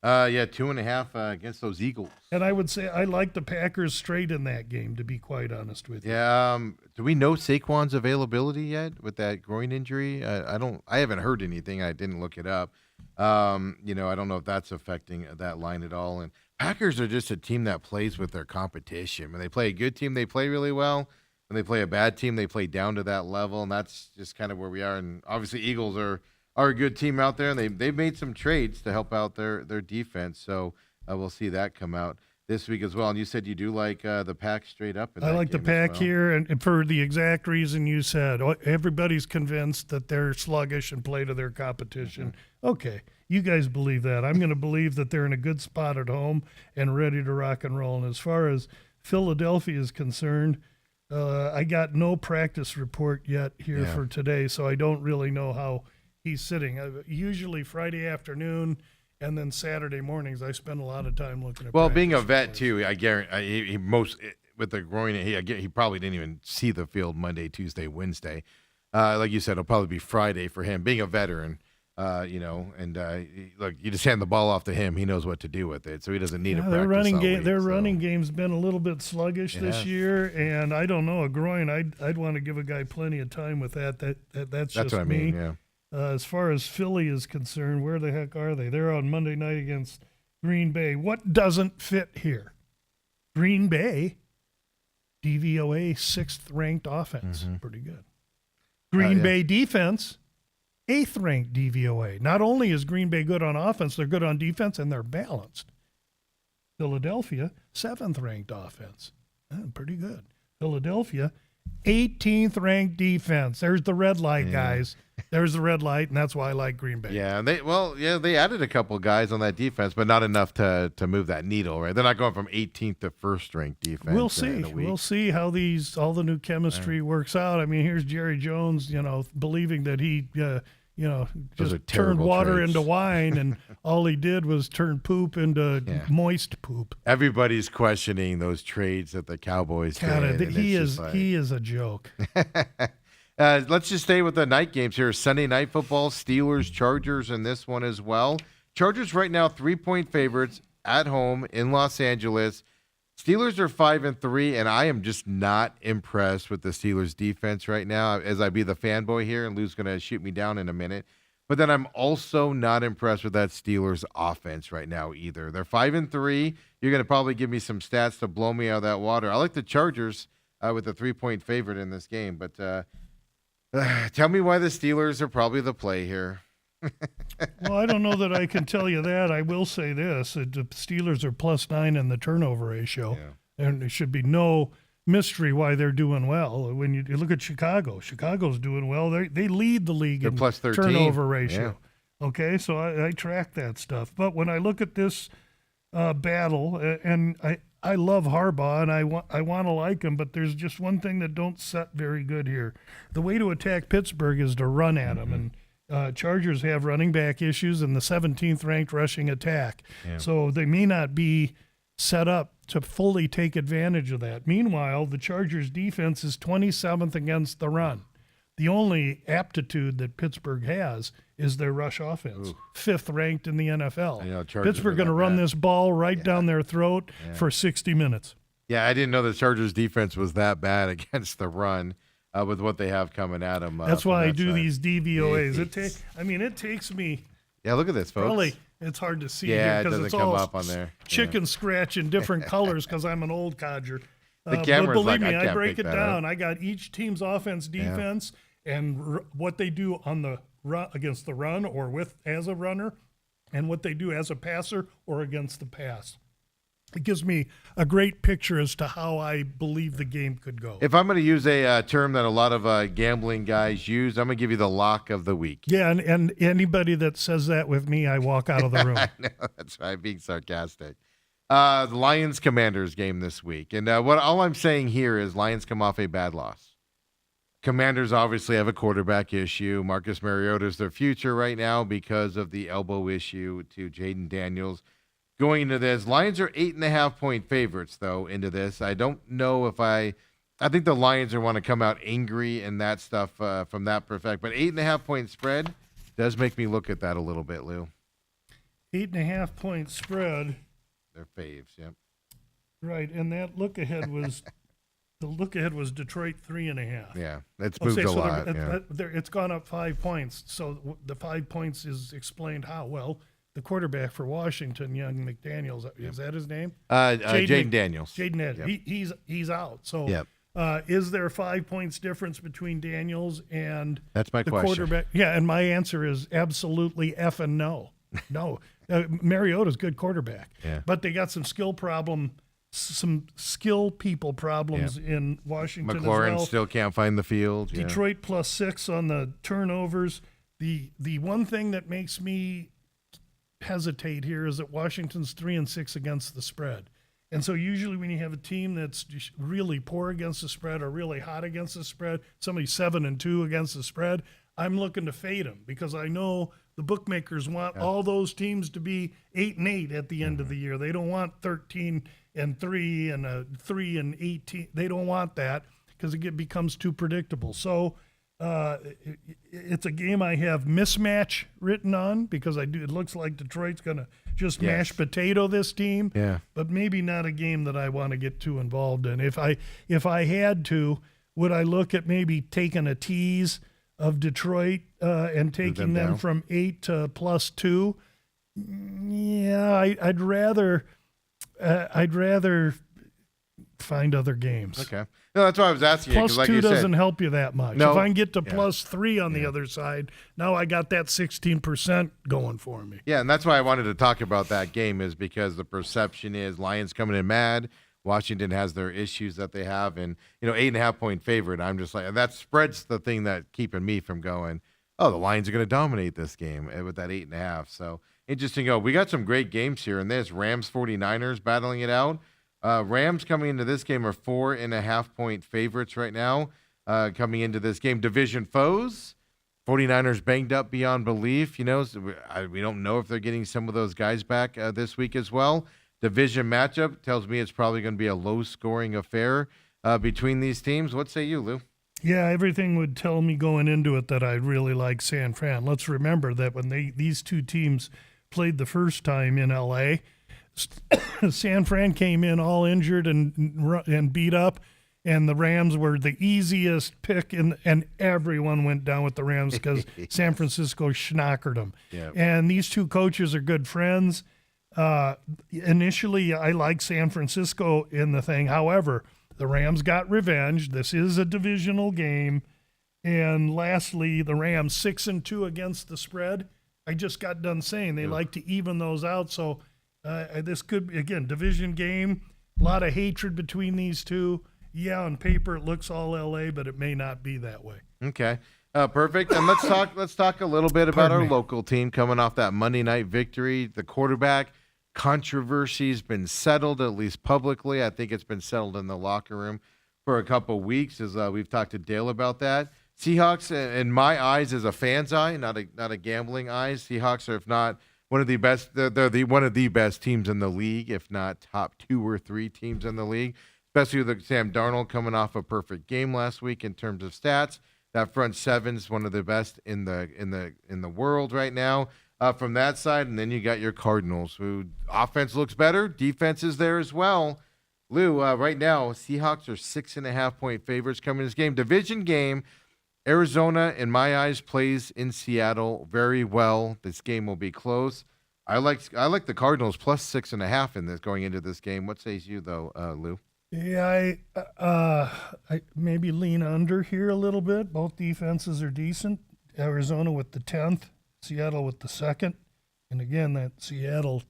2.5 against those Eagles. And I would say I like the Packers straight in that game, to be quite honest with you. Yeah. Do we know Saquon's availability yet with that groin injury? I haven't heard anything. I didn't look it up. I don't know if that's affecting that line at all. And Packers are just a team that plays with their competition. When they play a good team, they play really well. When they play a bad team, they play down to that level. And that's just kind of where we are. And obviously Eagles are a good team out there, and they've made some trades to help out their defense. So we'll see that come out. this week as well. And you said you do like the Pack straight up. In I that like the game as Pack well. here, and for the exact reason you said. Everybody's convinced that they're sluggish and play to their competition. Mm-hmm. Okay, you guys believe that. I'm going to believe that they're in a good spot at home and ready to rock and roll. And as far as Philadelphia is concerned, I got no practice report yet here Yeah. for today, so I don't really know how he's sitting. Usually Friday afternoon and then Saturday mornings, I spend a lot of time looking at Well, being a practice vet reports. too, I guarantee he most with the groin. He probably didn't even see the field Monday, Tuesday, Wednesday. Like you said, it'll probably be Friday for him. Being a veteran, look, you just hand the ball off to him. He knows what to do with it, so he doesn't need a practice. Their running all game, week, their so. running game's been a little bit sluggish this has. year, and I don't know, a groin. I'd want to give a guy plenty of time with that. That's That's just what I me. mean. Yeah. As far as Philly is concerned, where the heck are they? They're on Monday night against Green Bay. What doesn't fit here? Green Bay, DVOA 6th ranked offense, pretty good. Green yeah. Bay defense, 8th ranked DVOA. Not only is Green Bay good on offense, they're good on defense, and they're balanced. Philadelphia, 7th ranked offense. Pretty good. Philadelphia, 18th ranked defense. There's the red light, guys. There's the red light, and that's why I like Green Bay. Yeah, and they added a couple guys on that defense, but not enough to move that needle, right? They're not going from 18th to 1st ranked defense. We'll in see. a week. We'll see how all the new chemistry works out. I mean, here's Jerry Jones, believing that he, Those are just turned terrible water traits. into wine, and all he did was turn poop into moist poop. Everybody's questioning those trades that the Cowboys God, did. and he it's is just like- he is a joke. Let's just stay with the night games here. Sunday night football, Steelers, Chargers in this one as well. Chargers right now 3-point favorites at home in Los Angeles. Steelers are 5-3, and I am just not impressed with the Steelers defense right now. As I be the fanboy here, and Lou's going to shoot me down in a minute. But then I'm also not impressed with that Steelers offense right now either. They're 5-3. You're going to probably give me some stats to blow me out of that water. I like the Chargers with a 3-point favorite in this game, but tell me why the Steelers are probably the play here. Well, I don't know that I can tell you that. I will say this: the Steelers are +9 in the turnover ratio, and there should be no mystery why they're doing well. When you look at Chicago's doing well. They lead the league They're in plus 13. turnover ratio. Okay, so I track that stuff. But when I look at this battle, and I love Harbaugh, and I want to like him, but there's just one thing that don't set very good here. The way to attack Pittsburgh is to run at them, and Chargers have running back issues and the 17th ranked rushing attack. So they may not be set up to fully take advantage of that. Meanwhile, the Chargers defense is 27th against the run. The only aptitude that Pittsburgh has is their rush offense, 5th ranked in the NFL. I know, Chargers Pittsburgh are going to that run bad. this ball right down their throat for 60 minutes. Yeah, I didn't know the Chargers defense was that bad against the run with what they have coming at them. That's from why I that do side. these DVOAs. It takes me Yeah, look at this, folks. really. It's hard to see Yeah, it because doesn't it's come all up on there. chicken scratch in different colors because I'm an old codger. The But camera's believe like, me, I I can't break pick it that down. I got each team's offense, defense, and what they do on the run against the run or with as a runner, and what they do as a passer or against the pass. It gives me a great picture as to how I believe the game could go. If I'm going to use a term that a lot of gambling guys use, I'm going to give you the lock of the week. Yeah, and anybody that says that with me, I walk out of the room. No, that's right, being sarcastic. The Lions-Commanders game this week. And all I'm saying here is Lions come off a bad loss. Commanders obviously have a quarterback issue. Marcus Mariota is their future right now because of the elbow issue to Jaden Daniels. Going into this, Lions are 8.5-point favorites, though, into this. I don't know if I think the Lions are want to come out angry and that stuff from that perspective. But 8.5-point spread does make me look at that a little bit, Lou. 8.5-point spread. They're faves, yep. Right, and that look ahead was Detroit 3.5. Yeah, it's moved a lot. Yeah. It's gone up 5 points. So the 5 points is explained how? Well, the quarterback for Washington, young McDaniels, is that his name? Jaden Daniels. Jaden Ed. Yep. He's out. So Yep. is there 5 points difference between Daniels and That's my the question. quarterback? Yeah, and my answer is absolutely effing no. No. Mariota's a good quarterback, Yeah. but they got some skill people problems in Washington McLaurin as well. still can't find the field. Yeah. Detroit +6 on the turnovers. The one thing that makes me hesitate here is that Washington's 3-6 against the spread. And so usually when you have a team that's just really poor against the spread or really hot against the spread, somebody 7-2 against the spread, I'm looking to fade them because I know the bookmakers want all those teams to be 8-8 at the end of the year. They don't want 13-3 and 3-18. They don't want that because it becomes too predictable. So it's a game I have mismatch written on because it looks like Detroit's going to just mash potato this team. Yeah. But maybe not a game that I want to get too involved in. If I had to, would I look at maybe taking a tease of Detroit and taking them down? from 8 to +2? Yeah, I'd rather find other games. Okay. No, that's why I was asking you. 'Cause like +2 you doesn't said, help you that much. No. If I can get to +3 on the other side, now I got that 16% going for me. yeah, and that's why I wanted to talk about that game is because the perception is Lions coming in mad. Washington has their issues that they have, and 8.5-point favorite. I'm just like that spread's the thing that keeping me from going. Oh, the Lions are going to dominate this game with that 8.5. So interesting. We got some great games here in this. Rams 49ers battling it out. Rams coming into this game are 4.5-point favorites right now. Coming into this game, division foes. 49ers banged up beyond belief. So we don't know if they're getting some of those guys back this week as well. Division matchup tells me it's probably going to be a low-scoring affair between these teams. What say you, Lou? Yeah, everything would tell me going into it that I really like San Fran. Let's remember that when these two teams played the first time in L.A., San Fran came in all injured and beat up, and the Rams were the easiest pick, and everyone went down with the Rams because San Francisco schnockered them. Yeah. And these two coaches are good friends. Initially, I like San Francisco in the thing. However, the Rams got revenge. This is a divisional game. And lastly, the Rams 6-2 against the spread. I just got done saying they like to even those out. So this could be, again, division game. A lot of hatred between these two. Yeah, on paper it looks all LA, but it may not be that way. Okay. Perfect. And let's talk a little bit about our local team coming off that Monday night victory. The quarterback controversy's been settled, at least publicly. I think it's been settled in the locker room for a couple weeks, as we've talked to Dale about that. Seahawks, in my eyes, as a fan's eye, not a gambling eye, Seahawks are, if not one of the best, they're one of the best teams in the league, if not top 2 or 3 teams in the league. Especially with Sam Darnold coming off a perfect game last week in terms of stats. That front seven's one of the best in the world right now. From that side, and then you got your Cardinals, who offense looks better, defense is there as well. Lou, right now, Seahawks are 6.5-point favorites coming in this game. Division game. Arizona, in my eyes, plays in Seattle very well. This game will be close. I like the Cardinals plus 6.5 in this going into this game. What says you though, Lou? Yeah, I maybe lean under here a little bit. Both defenses are decent. Arizona with the 10th, Seattle with the 2nd. And again, that Seattle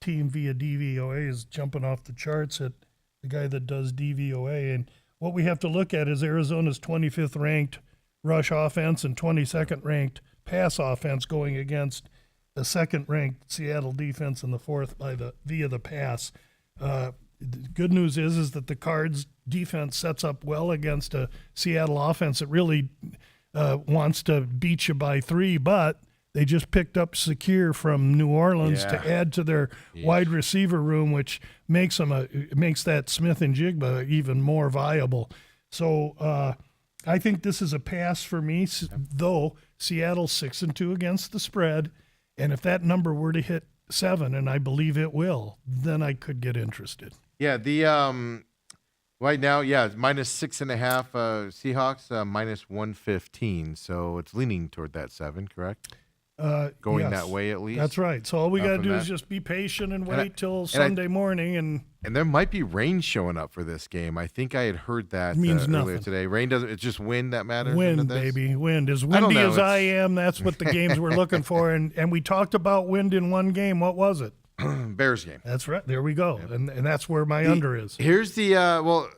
team via DVOA is jumping off the charts at the guy that does DVOA. And what we have to look at is Arizona's 25th ranked rush offense and 22nd ranked pass offense going against the 2nd ranked Seattle defense and the 4th via the pass. The good news is that the Cards defense sets up well against a Seattle offense that really wants to beat you by 3, but they just picked up Secure from New Orleans to add to their wide receiver room, which makes that Smith and Jigba even more viable. So I think this is a pass for me, though Seattle's 6-2 against the spread, and if that number were to hit 7, and I believe it will, then I could get interested. Yeah, the right now, minus 6.5 Seahawks, minus 115. So it's leaning toward that 7, correct? going Yes, that way at least. That's right. So all we got to from do that. is just be patient and I- wait till Sunday morning. And And there might be rain showing up for this game. I think I had heard that Means earlier nothing. today. Rain doesn't. It's just wind that matters. wind, into this? baby, wind. As don't windy know, as I it's- am, that's what the games we're looking for. And we talked about wind in one game. What was it? Bears game. That's right. There we go. And that's where my under is. Here's the well.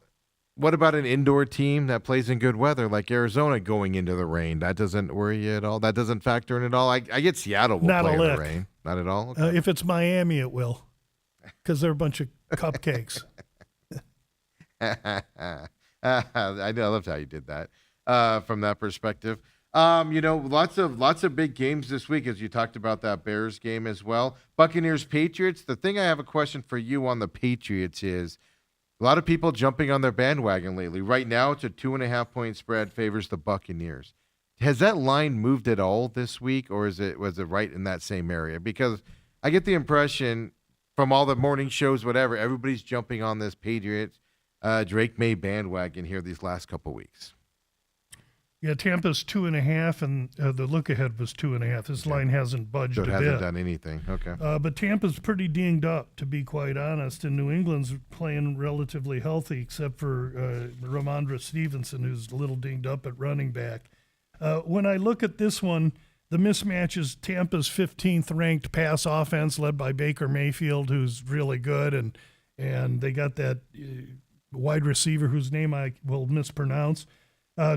What about an indoor team that plays in good weather like Arizona going into the rain? That doesn't worry you at all. That doesn't factor in at all. I get Seattle will Not a play in the lick. rain. Not at all. Okay. If it's Miami, it will, because they're a bunch of cupcakes. I loved how you did that from that perspective. Lots of big games this week, as you talked about that Bears game as well. Buccaneers Patriots. The thing I have a question for you on the Patriots is a lot of people jumping on their bandwagon lately. Right now, it's a 2.5-point spread favors the Buccaneers. Has that line moved at all this week, or was it right in that same area? Because I get the impression from all the morning shows, whatever, everybody's jumping on this Patriots Drake May bandwagon here these last couple weeks. Yeah, Tampa's 2.5, and the look ahead was 2.5. This line hasn't budged So it a hasn't bit. done anything. Okay. But Tampa's pretty dinged up, to be quite honest, and New England's playing relatively healthy, except for Ramondre Stevenson, who's a little dinged up at running back. When I look at this one, the mismatch is Tampa's 15th ranked pass offense, led by Baker Mayfield, who's really good, and they got that wide receiver whose name I will mispronounce.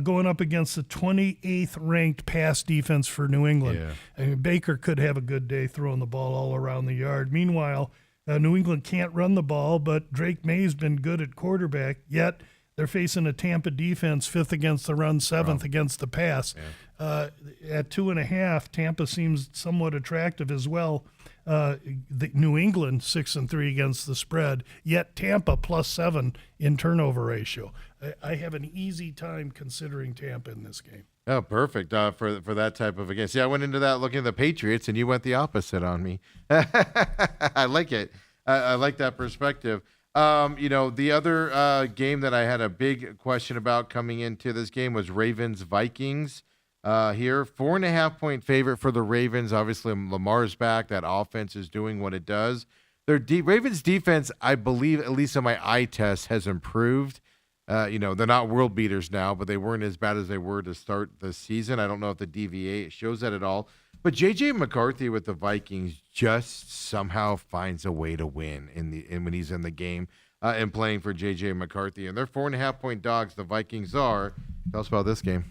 Going up against the 28th ranked pass defense for New England. Yeah. I mean, Baker could have a good day throwing the ball all around the yard. Meanwhile, New England can't run the ball, but Drake May's been good at quarterback, yet they're facing a Tampa defense 5th against the run, 7th against the pass. Yeah. At 2.5, Tampa seems somewhat attractive as well. The New England 6-3 against the spread, yet Tampa +7 in turnover ratio. I have an easy time considering Tampa in this game. Oh, perfect for that type of a game. See, I went into that looking at the Patriots, and you went the opposite on me. I like it. I like that perspective. The other game that I had a big question about coming into this game was Ravens-Vikings. Here, 4.5-point favorite for the Ravens. Obviously, Lamar's back. That offense is doing what it does. Their Ravens defense, I believe, at least on my eye test, has improved. They're not world beaters now, but they weren't as bad as they were to start the season. I don't know if the DVA shows that at all. But J.J. McCarthy with the Vikings just somehow finds a way to win when he's in the game and playing for J.J. McCarthy. And they're 4.5-point dogs. The Vikings are. Tell us about this game.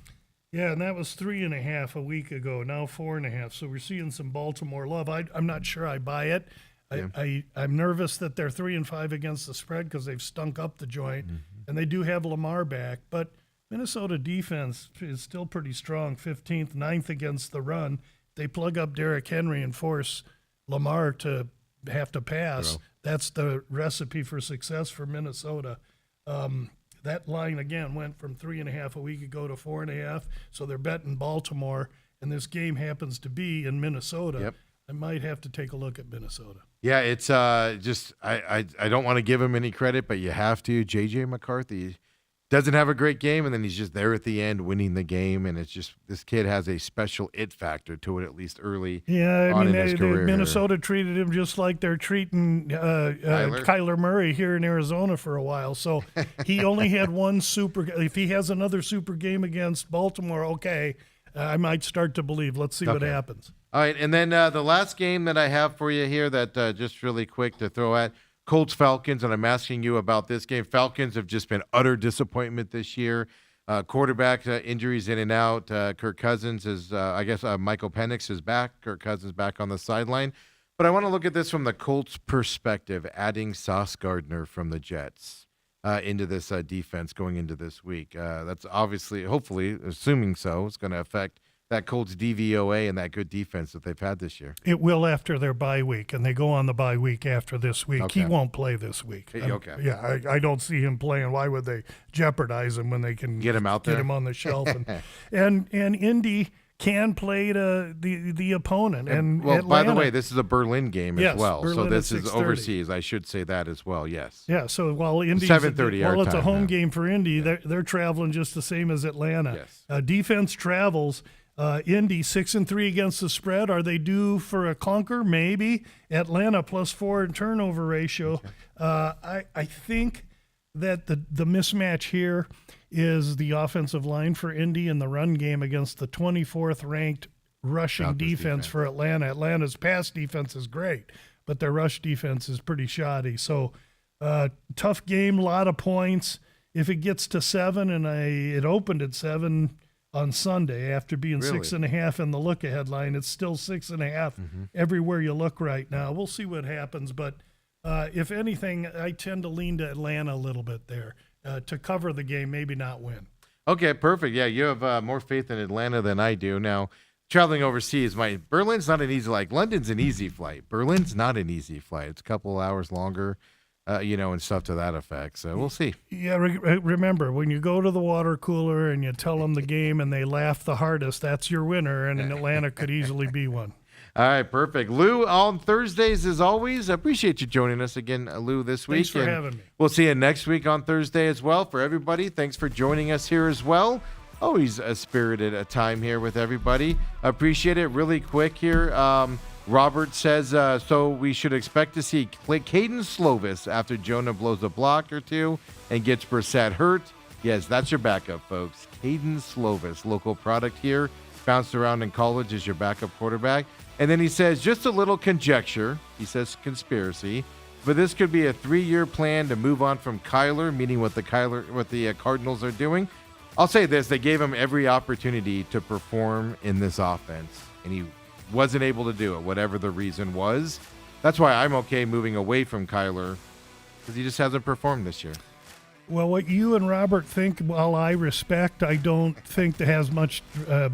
Yeah, and that was 3.5 a week ago. Now 4.5. So we're seeing some Baltimore love. I'm not sure I buy it. Yeah. I'm nervous that they're 3-5 against the spread because they've stunk up the joint, and they do have Lamar back. But Minnesota defense is still pretty strong, 15th, 9th against the run. They plug up Derrick Henry and force Lamar to have to pass. That's the recipe for success for Minnesota. That line, again, went from 3.5 a week ago to 4.5, so they're betting Baltimore, and this game happens to be in Minnesota. Yep. I might have to take a look at Minnesota. Yeah, it's just I don't want to give him any credit, but you have to. J.J. McCarthy doesn't have a great game, and then he's just there at the end winning the game, and it's just this kid has a special it factor to it, at least early on in his career. Minnesota treated him just like they're treating Kyler Murray here in Arizona for a while. So he only had one super. If he has another super game against Baltimore, okay, I might start to believe. Let's see what happens. All right, and then the last game that I have for you here that just really quick to throw at, Colts-Falcons, and I'm asking you about this game. Falcons have just been utter disappointment this year. Quarterback injuries in and out. Kirk Cousins is, Michael Penix is back. Kirk Cousins back on the sideline. But I want to look at this from the Colts' perspective, adding Sauce Gardner from the Jets into this defense going into this week. That's obviously, hopefully, assuming so, it's going to affect that Colts DVOA and that good defense that they've had this year. It will after their bye week, and they go on the bye week after this week. Okay. He won't play this week. Okay. Yeah, I don't see him playing. Why would they jeopardize him when they can Get him out there? Get him on the shelf, and Indy can play the opponent. And well, Atlanta, by the way, this is a Berlin game Yes, as well. Berlin so this at is 6:30. overseas. I should say that as well. Yes. yeah. So while Indy's 7:30 our while it's a time home now. game for Indy, they're traveling just the same as Atlanta. Yes. Defense travels. Indy 6-3 against the spread. Are they due for a clunker? Maybe. Atlanta +4 in turnover ratio. I think that the mismatch here is the offensive line for Indy and the run game against the 24th ranked rushing Falcons defense for Atlanta. Atlanta's pass defense is great, but their rush defense is pretty shoddy. So tough game, a lot of points. If it gets to 7, and it opened at 7 on Sunday after being Really? 6.5 in the look-ahead line, it's still 6.5 everywhere you look right now. We'll see what happens, but if anything, I tend to lean to Atlanta a little bit there to cover the game, maybe not win. Okay, perfect. Yeah, you have more faith in Atlanta than I do. Now, traveling overseas, Berlin's not an easy, like London's an easy flight. Berlin's not an easy flight. It's a couple hours longer, and stuff to that effect. So we'll see. Yeah, remember, when you go to the water cooler and you tell them the game and they laugh the hardest, that's your winner, and Atlanta could easily be one. All right, perfect. Lou, on Thursdays, as always, I appreciate you joining us again, Lou, this week. Thanks for And having me. We'll see you next week on Thursday as well. For everybody, thanks for joining us here as well. Always a spirited time here with everybody. Appreciate it. Really quick here. Robert says, so we should expect to see Caden Slovis after Jonah blows a block or two and gets Brissett hurt. Yes, that's your backup, folks. Caden Slovis, local product here. Bounced around in college as your backup quarterback. And then he says, just a little conjecture. He says conspiracy. But this could be a 3-year plan to move on from Kyler, meaning what the Cardinals are doing. I'll say this. They gave him every opportunity to perform in this offense, and he wasn't able to do it, whatever the reason was. That's why I'm okay moving away from Kyler, because he just hasn't performed this year. Well, what you and Robert think, while I respect, I don't think that has much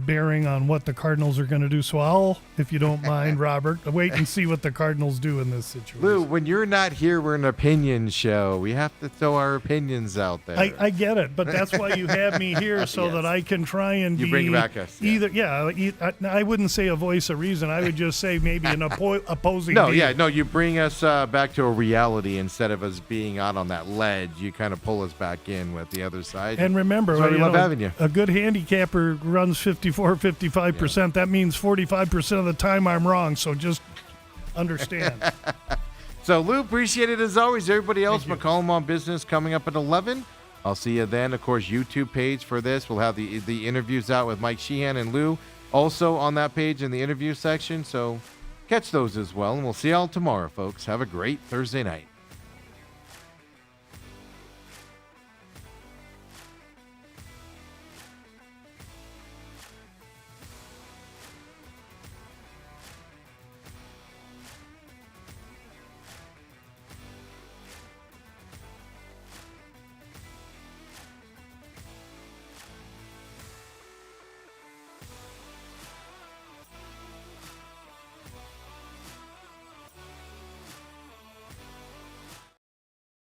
bearing on what the Cardinals are going to do. So I'll, if you don't mind, Robert, wait and see what the Cardinals do in this situation. Lou, when you're not here, we're an opinion show. We have to throw our opinions out there. I get it, but that's why you have me here so Yes. that I can try and You be bring back us, yeah. I wouldn't say a voice of reason. I would just say maybe an opposing No, view. yeah, no, you bring us back to a reality instead of us being out on that ledge. You kind of pull us back in with the other side. And remember, That's why we love having you. A good handicapper runs 54, 55%. That means 45% of the time I'm wrong. So just understand. So, Lou, appreciate it as always. Everybody else, McCollum on Business coming up at 11. I'll see you then. Of course, YouTube page for this. We'll have the interviews out with Mike Sheehan and Lou also on that page in the interview section. So catch those as well. And we'll see y'all tomorrow, folks. Have a great Thursday night.